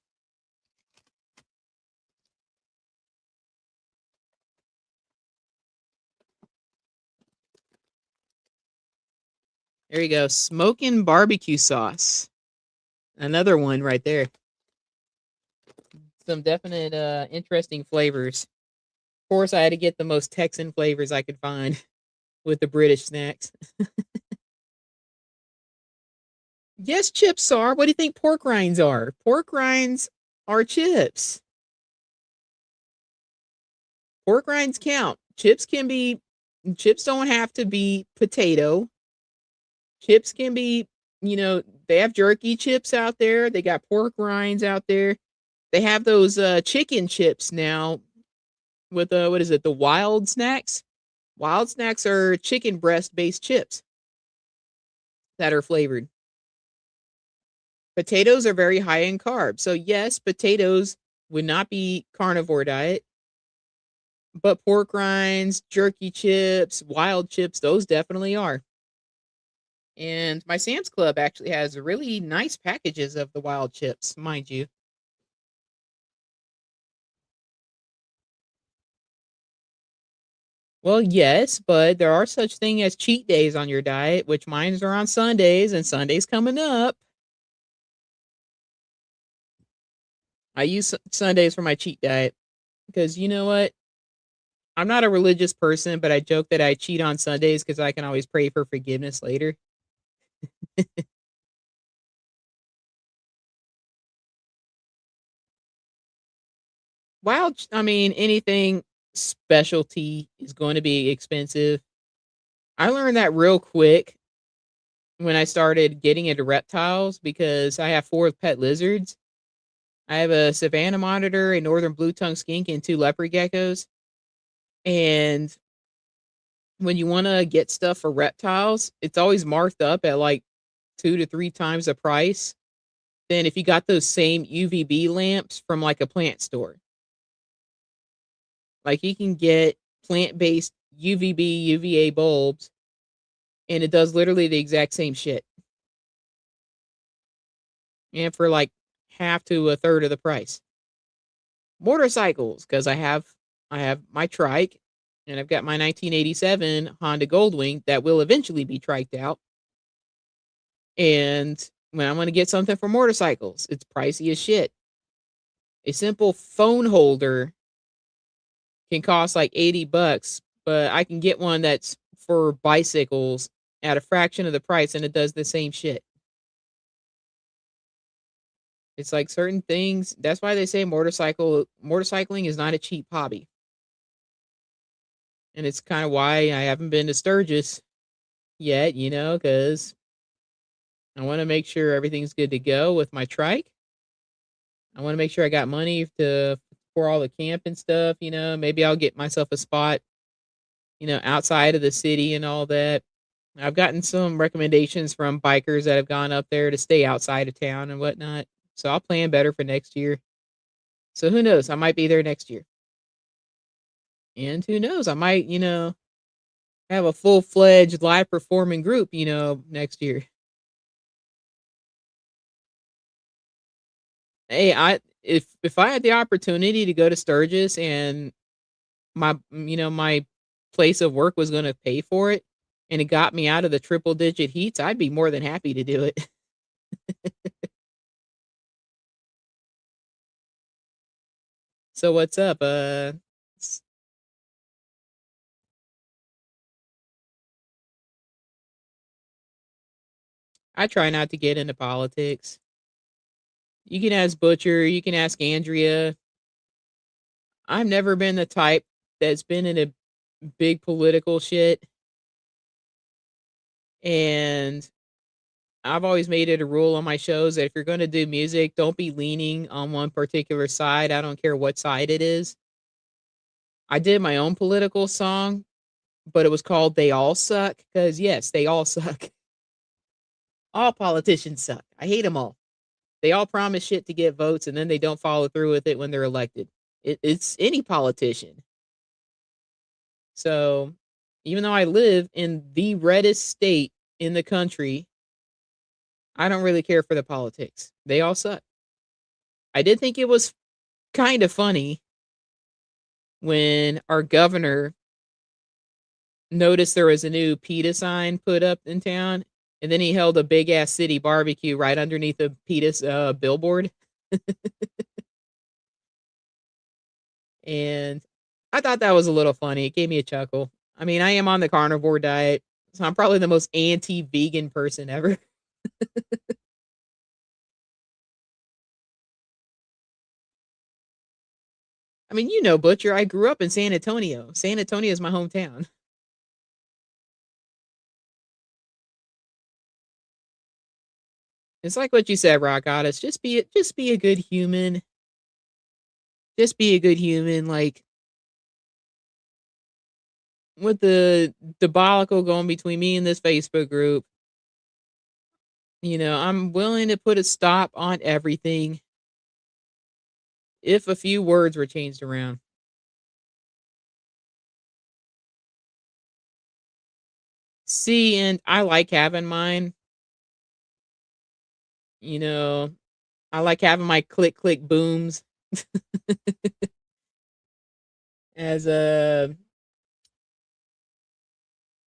There you go. Smoking barbecue sauce. Another one right there. Some definite interesting flavors. Of course, I had to get the most Texan flavors I could find with the British snacks. Yes, chips are. What do you think pork rinds are? Pork rinds are chips. Pork rinds count. Chips don't have to be potato. Chips can be, they have jerky chips out there. They got pork rinds out there. They have those chicken chips now with what is it? The Wild Snacks. Wild Snacks are chicken breast based chips that are flavored. Potatoes are very high in carbs. So yes, potatoes would not be carnivore diet. But pork rinds, jerky chips, wild chips, those definitely are. And my Sam's Club actually has really nice packages of the wild chips, mind you. Well, yes, but there are such thing as cheat days on your diet, which mine are on Sundays, and Sunday's coming up. I use Sundays for my cheat diet because you know what? I'm not a religious person, but I joke that I cheat on Sundays because I can always pray for forgiveness later. Anything specialty is going to be expensive. I learned that real quick when I started getting into reptiles because I have 4 pet lizards. I have a Savannah monitor, a northern blue tongue skink, and 2 leopard geckos. And when you want to get stuff for reptiles, it's always marked up at like 2 to 3 times the price than if you got those same UVB lamps from like a plant store. Like you can get plant-based UVB, UVA bulbs, and it does literally the exact same shit. And for like half to a third of the price. Motorcycles, because I have my trike, and I've got my 1987 Honda Goldwing that will eventually be triked out. And when I'm going to get something for motorcycles, it's pricey as shit. A simple phone holder can cost like $80, but I can get one that's for bicycles at a fraction of the price, and it does the same shit. It's like certain things. That's why they say motorcycling is not a cheap hobby. And it's kind of why I haven't been to Sturgis yet, because I want to make sure everything's good to go with my trike. I want to make sure I got money for all the camp and stuff, maybe I'll get myself a spot, outside of the city and all that. I've gotten some recommendations from bikers that have gone up there to stay outside of town and whatnot. So I'll plan better for next year. So who knows? I might be there next year. And who knows, I might, have a full-fledged live performing group, next year. Hey, if I had the opportunity to go to Sturgis and my place of work was going to pay for it and it got me out of the triple digit heats, I'd be more than happy to do it. So what's up? I try not to get into politics. You can ask Butcher, you can ask Andrea. I've never been the type that's been in a big political shit. And I've always made it a rule on my shows that if you're going to do music, don't be leaning on one particular side. I don't care what side it is. I did my own political song, but it was called They All Suck, because yes, they all suck. All politicians suck. I hate them all. They all promise shit to get votes and then they don't follow through with it when they're elected. It's any politician. So even though I live in the reddest state in the country, I don't really care for the politics. They all suck. I did think it was kind of funny when our governor noticed there was a new PETA sign put up in town, and then he held a big ass city barbecue right underneath the PETA billboard. And I thought that was a little funny. It gave me a chuckle. I mean, I am on the carnivore diet, so I'm probably the most anti-vegan person ever. I mean, Butcher, I grew up in San Antonio. San Antonio is my hometown. It's like what you said, RockGoddess. Just be a good human. Just be a good human. Like, with the debacle going between me and this Facebook group, I'm willing to put a stop on everything if a few words were changed around. See, and I like having mine. I like having my click click booms. As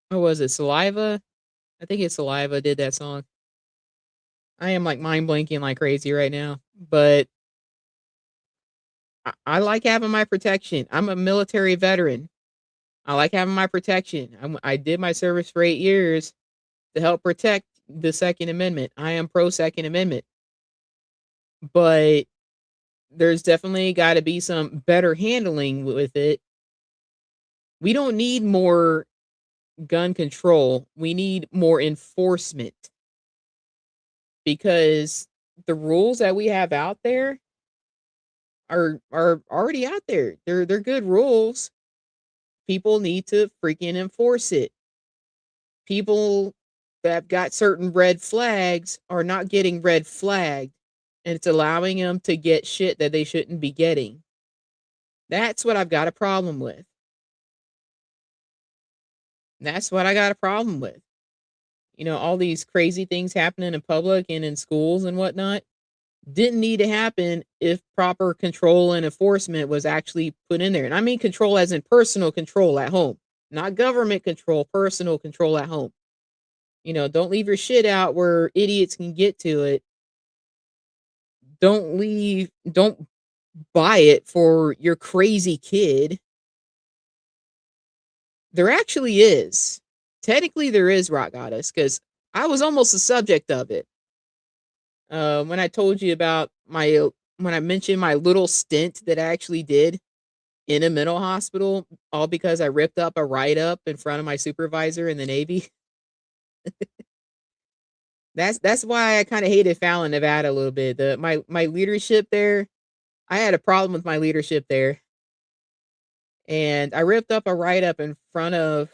what was it, Saliva? I think it's Saliva did that song. I am like mind blanking like crazy right now, but I like having my protection. I'm a military veteran. I like having my protection. I did my service for 8 years to help protect the Second Amendment. I am pro Second Amendment. But there's definitely got to be some better handling with it. We don't need more gun control. We need more enforcement. Because the rules that we have out there are already out there. They're good rules. People need to freaking enforce it. People that have got certain red flags are not getting red flagged, and it's allowing them to get shit that they shouldn't be getting. That's what I've got a problem with. That's what I got a problem with. All these crazy things happening in public and in schools and whatnot didn't need to happen if proper control and enforcement was actually put in there. And I mean control as in personal control at home, not government control, personal control at home. Don't leave your shit out where idiots can get to it. Don't buy it for your crazy kid. There actually is. Technically, there is, RockGoddess, because I was almost the subject of it. When I told you about when I mentioned my little stint that I actually did in a mental hospital, all because I ripped up a write-up in front of my supervisor in the Navy. That's why I kind of hated Fallon, Nevada a little bit. My leadership there, I had a problem with my leadership there. And I ripped up a write-up in front of,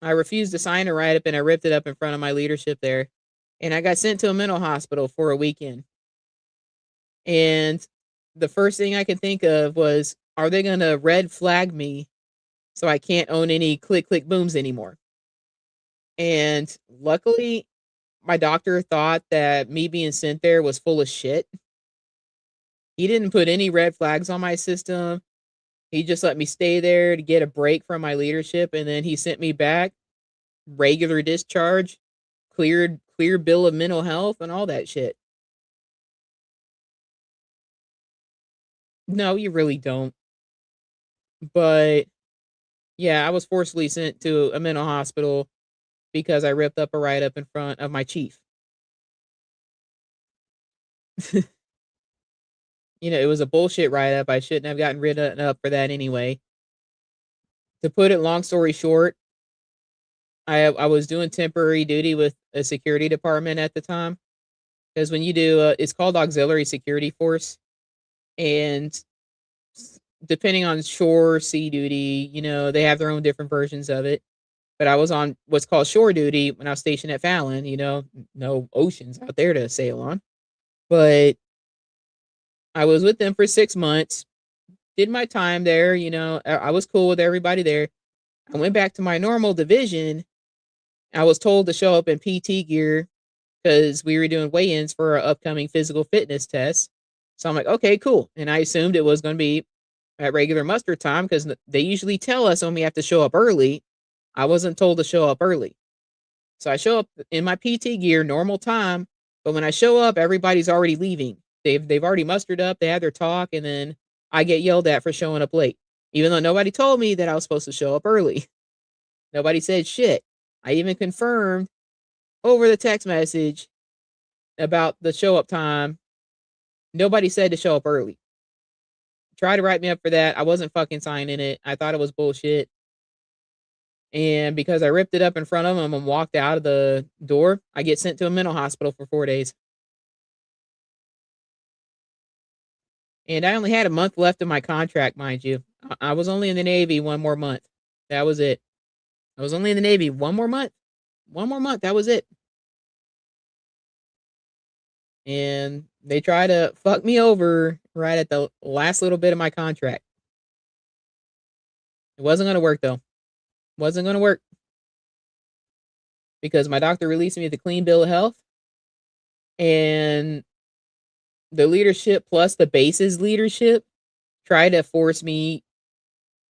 I refused to sign a write-up and I ripped it up in front of my leadership there. And I got sent to a mental hospital for a weekend. And the first thing I could think of was, are they going to red flag me so I can't own any click click booms anymore. And luckily, my doctor thought that me being sent there was full of shit. He didn't put any red flags on my system. He just let me stay there to get a break from my leadership, and then he sent me back, regular discharge, clear bill of mental health, and all that shit. No, you really don't. But yeah, I was forcibly sent to a mental hospital because I ripped up a write-up in front of my chief. It was a bullshit write-up. I shouldn't have gotten written up for that anyway. To put it long story short, I was doing temporary duty with a security department at the time. Because when you do, it's called auxiliary security force. And depending on shore, sea duty, they have their own different versions of it. But I was on what's called shore duty when I was stationed at Fallon, no oceans out there to sail on. But I was with them for 6 months, did my time there, I was cool with everybody there. I went back to my normal division. I was told to show up in PT gear because we were doing weigh-ins for our upcoming physical fitness test. So I'm like, okay, cool. And I assumed it was going to be at regular muster time because they usually tell us when we have to show up early. I wasn't told to show up early. So I show up in my PT gear, normal time. But when I show up, everybody's already leaving. They've already mustered up. They had their talk. And then I get yelled at for showing up late, even though nobody told me that I was supposed to show up early. Nobody said shit. I even confirmed over the text message about the show up time. Nobody said to show up early. Try to write me up for that. I wasn't fucking signing it. I thought it was bullshit. And because I ripped it up in front of them and walked out of the door, I get sent to a mental hospital for 4 days. And I only had a month left of my contract, mind you. I was only in the Navy 1 more month. That was it. I was only in the Navy 1 more month. 1 more month. That was it. And they tried to fuck me over right at the last little bit of my contract. It wasn't going to work, though. Wasn't going to work. Because my doctor released me with a clean bill of health. And the leadership plus the base's leadership tried to force me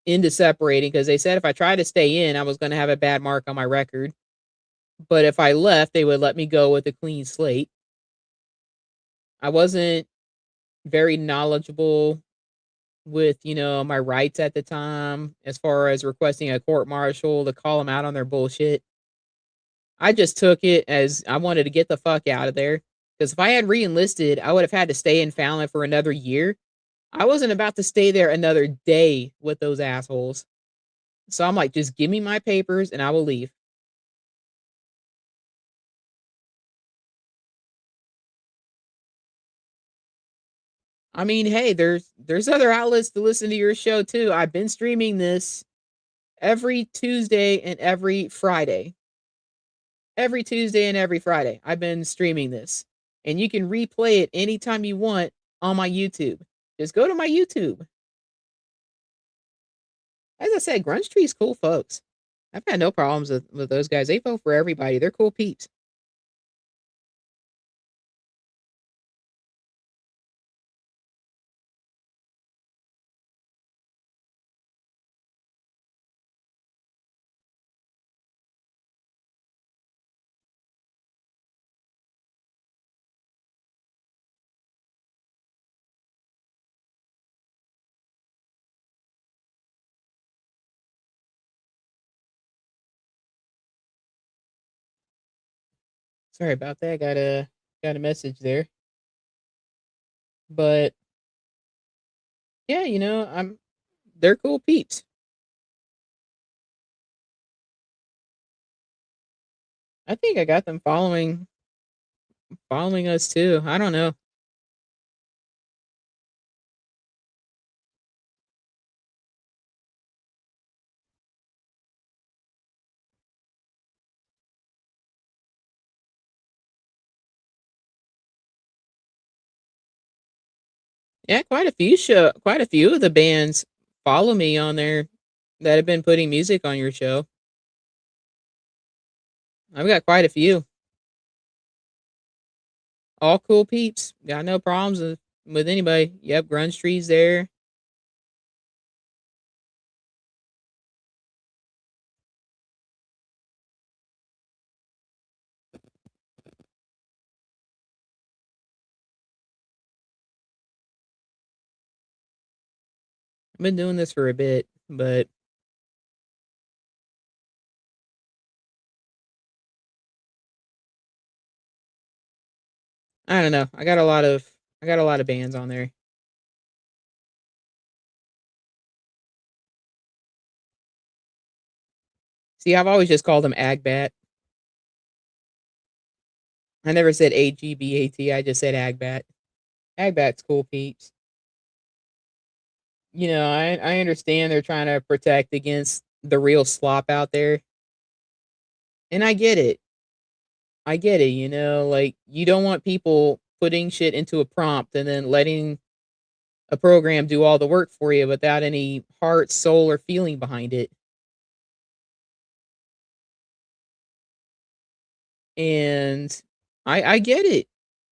into separating because they said if I tried to stay in, I was going to have a bad mark on my record. But if I left, they would let me go with a clean slate. I wasn't very knowledgeable with, my rights at the time, as far as requesting a court martial to call them out on their bullshit. I just took it as I wanted to get the fuck out of there. Because if I had re-enlisted, I would have had to stay in Fallon for another year. I wasn't about to stay there another day with those assholes. So I'm like, just give me my papers and I will leave. I mean, hey, there's other outlets to listen to your show too. I've been streaming this every Tuesday and every Friday. Every Tuesday and every Friday. I've been streaming this. And you can replay it anytime you want on my YouTube. Just go to my YouTube. As I said, Grunge Tree's cool folks. I've had no problems with those guys. They vote for everybody. They're cool peeps. Sorry about that. Got a message there. But yeah, they're cool peeps. I think I got them following us too. I don't know. Yeah, quite a few of the bands follow me on there. that have been putting music on your show. I've got quite a few. All cool peeps. Got no problems with anybody. Yep, Grunge Tree's there. I've been doing this for a bit, but I don't know. I got a lot of bands on there. See, I've always just called them Agbat. I never said AGBAT. I just said Agbat. Agbat's cool peeps. You know, I understand they're trying to protect against the real slop out there. And I get it. I get it, you know, like you don't want people putting shit into a prompt and then letting a program do all the work for you without any heart, soul, or feeling behind it. And I get it.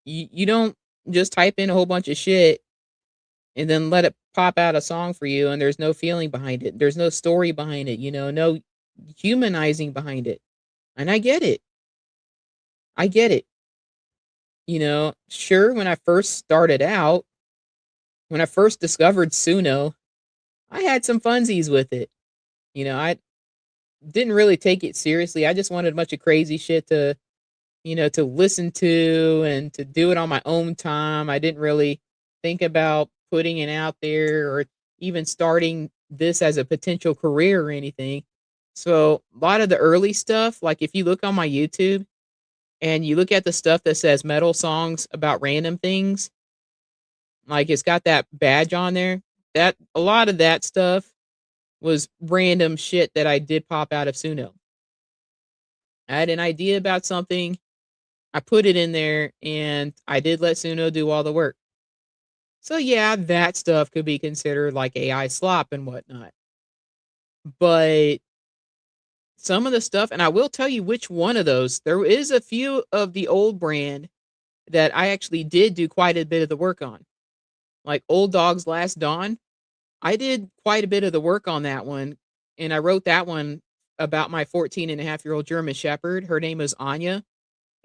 You don't just type in a whole bunch of shit and then let it pop out a song for you and there's no feeling behind it. There's no story behind it, you know, no humanizing behind it. And I get it. I get it. You know, sure, when I first started out, when I first discovered Suno, I had some funsies with it. You know, I didn't really take it seriously. I just wanted a bunch of crazy shit to, you know, to listen to and to do it on my own time. I didn't really think about putting it out there or even starting this as a potential career or anything. So a lot of the early stuff, like if you look on my YouTube and you look at the stuff that says metal songs about random things, like it's got that badge on there, that a lot of that stuff was random shit that I did pop out of Suno. I had an idea about something, I put it in there, and I did let Suno do all the work. So yeah, that stuff could be considered like AI slop and whatnot. But some of the stuff, and I will tell you which one of those, there is a few of the old brand that I actually did do quite a bit of the work on. Like Old Dog's Last Dawn, I did quite a bit of the work on that one. And I wrote that one about my 14-and-a-half-year-old German Shepherd. Her name is Anya.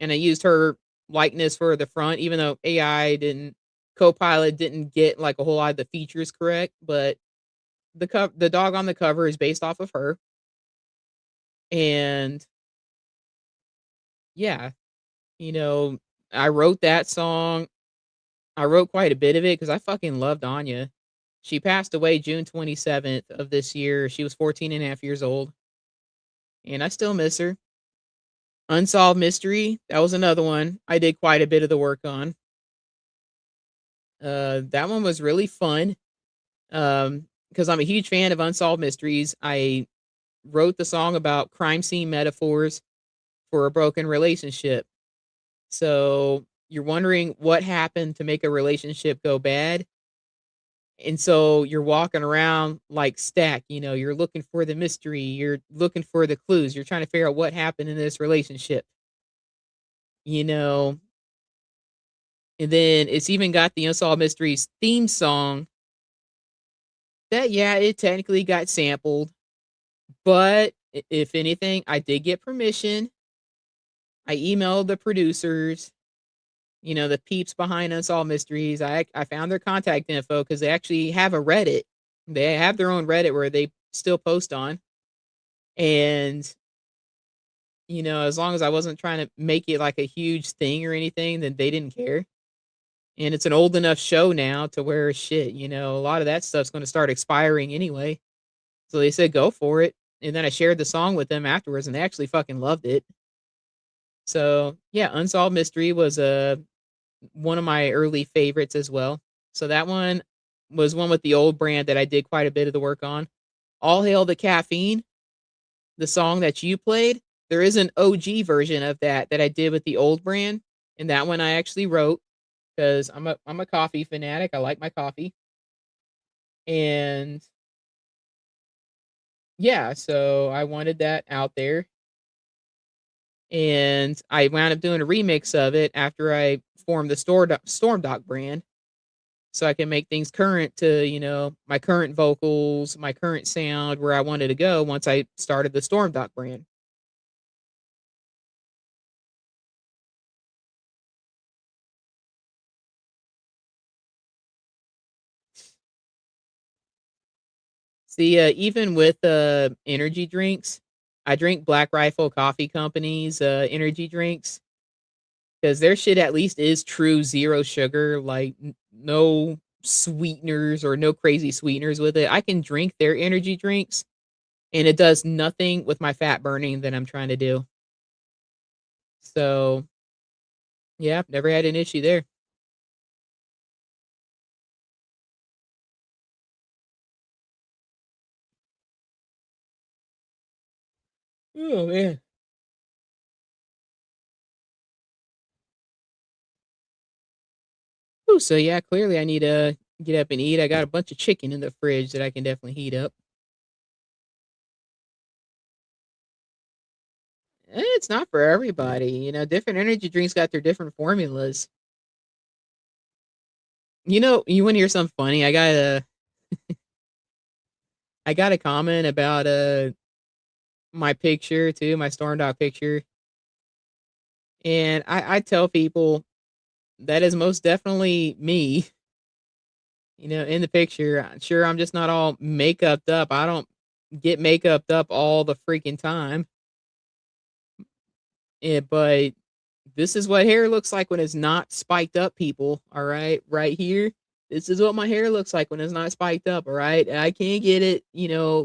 And I used her likeness for the front, even though Copilot didn't get like a whole lot of the features correct. But the dog on the cover is based off of her. And yeah, you know, I wrote that song. I wrote quite a bit of it because I fucking loved Anya. She passed away June 27th of this year. She was 14-and-a-half years old. And I still miss her. Unsolved Mystery, that was another one I did quite a bit of the work on. That one was really fun. Because I'm a huge fan of Unsolved Mysteries. I wrote the song about crime scene metaphors for a broken relationship. So you're wondering what happened to make a relationship go bad. And so you're walking around like Stack, you know, you're looking for the mystery, you're looking for the clues, you're trying to figure out what happened in this relationship, you know. And then it's even got the Unsolved Mysteries theme song that, yeah, it technically got sampled, but if anything, I did get permission. I emailed the producers, you know, the peeps behind Unsolved Mysteries. I found their contact info because they actually have a Reddit. They have their own Reddit where they still post on. And, you know, as long as I wasn't trying to make it like a huge thing or anything, then they didn't care. And it's an old enough show now to where shit, you know, a lot of that stuff's going to start expiring anyway. So they said, go for it. And then I shared the song with them afterwards and they actually fucking loved it. So yeah, Unsolved Mystery was one of my early favorites as well. So that one was one with the old brand that I did quite a bit of the work on. All Hail the Caffeine, the song that you played, there is an OG version of that I did with the old brand. And that one I actually wrote because I'm a coffee fanatic. I like my coffee. And yeah, so I wanted that out there, and I wound up doing a remix of it after I formed the Stormdok brand, so I can make things current to, my current vocals, my current sound, where I wanted to go once I started the Stormdok brand. See, even with energy drinks, I drink Black Rifle Coffee Company's energy drinks because their shit at least is true zero sugar, like no sweeteners or no crazy sweeteners with it. I can drink their energy drinks and it does nothing with my fat burning that I'm trying to do. So, yeah, I've never had an issue there. Oh man. Ooh, so yeah, clearly I need to get up and eat. I got a bunch of chicken in the fridge that I can definitely heat up. It's not for everybody, different energy drinks got their different formulas. You want to hear something funny? I got a comment about my picture too, my Stormdog picture, and I tell people that is most definitely me. In the picture, sure, I'm just not all makeuped up. I don't get makeuped up all the freaking time. Yeah, but this is what hair looks like when it's not spiked up, people. All right, right here. This is what my hair looks like when it's not spiked up. All right, I can't get it,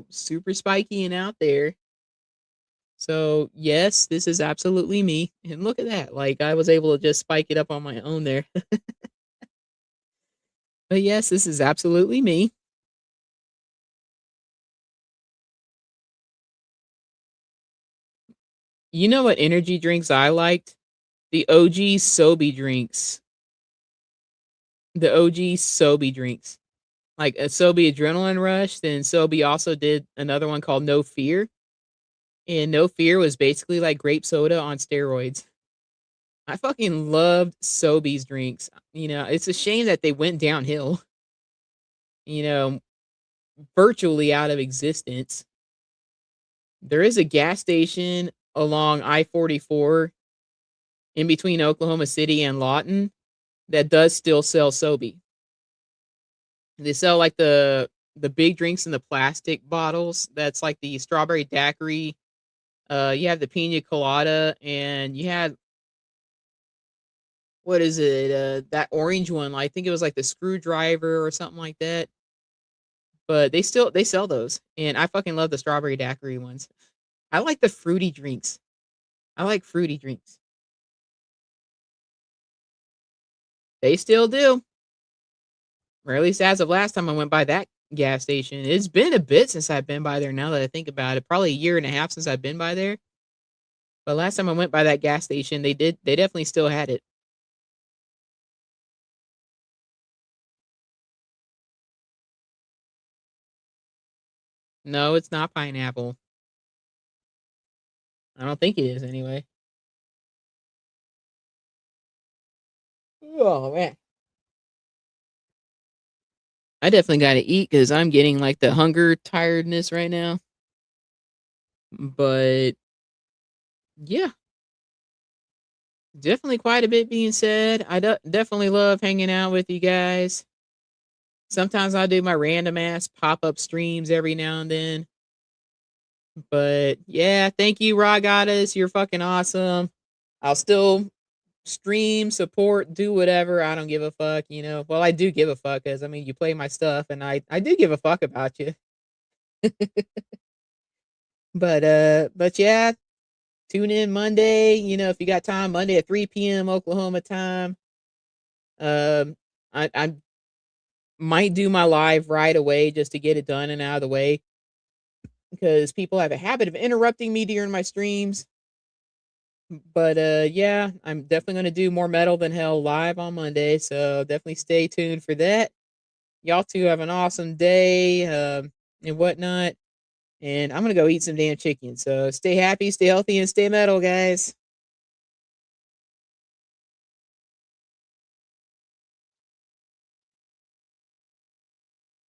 super spiky and out there. So yes, this is absolutely me. And look at that. Like I was able to just spike it up on my own there. But yes, this is absolutely me. You know what energy drinks I liked? The OG Sobe drinks. The OG Sobe drinks. Like a Sobe Adrenaline Rush. Then Sobe also did another one called No Fear. And No Fear was basically like grape soda on steroids. I fucking loved Sobe's drinks. It's a shame that they went downhill. You know, virtually out of existence. There is a gas station along I-44 in between Oklahoma City and Lawton that does still sell Sobe. They sell like the big drinks in the plastic bottles. That's like the strawberry daiquiri. You have the pina colada, and you had, what is it? That orange one. I think it was like the screwdriver or something like that. But they sell those, and I fucking love the strawberry daiquiri ones. I like the fruity drinks. I like fruity drinks. They still do. Or at least as of last time I went by that gas station. It's been a bit since I've been by there now that I think about it. Probably a year and a half since I've been by there. But last time I went by that gas station, they definitely still had it. No, it's not pineapple. I don't think it is anyway. Oh man. I definitely got to eat because I'm getting like the hunger tiredness right now. But yeah, definitely quite a bit being said. I definitely love hanging out with you guys. Sometimes I do my random ass pop up streams every now and then. But yeah, thank you, RockGoddess. You're fucking awesome. I'll still stream, support, do whatever. I don't give a fuck, Well, I do give a fuck because you play my stuff and I do give a fuck about you. But yeah, tune in Monday, if you got time, Monday at 3 p.m. Oklahoma time. I might do my live right away just to get it done and out of the way, because people have a habit of interrupting me during my streams. But yeah, I'm definitely going to do more Metal Than Hell live on Monday, so definitely stay tuned for that. Y'all two have an awesome day and whatnot. And I'm going to go eat some damn chicken. So stay happy, stay healthy, and stay metal, guys.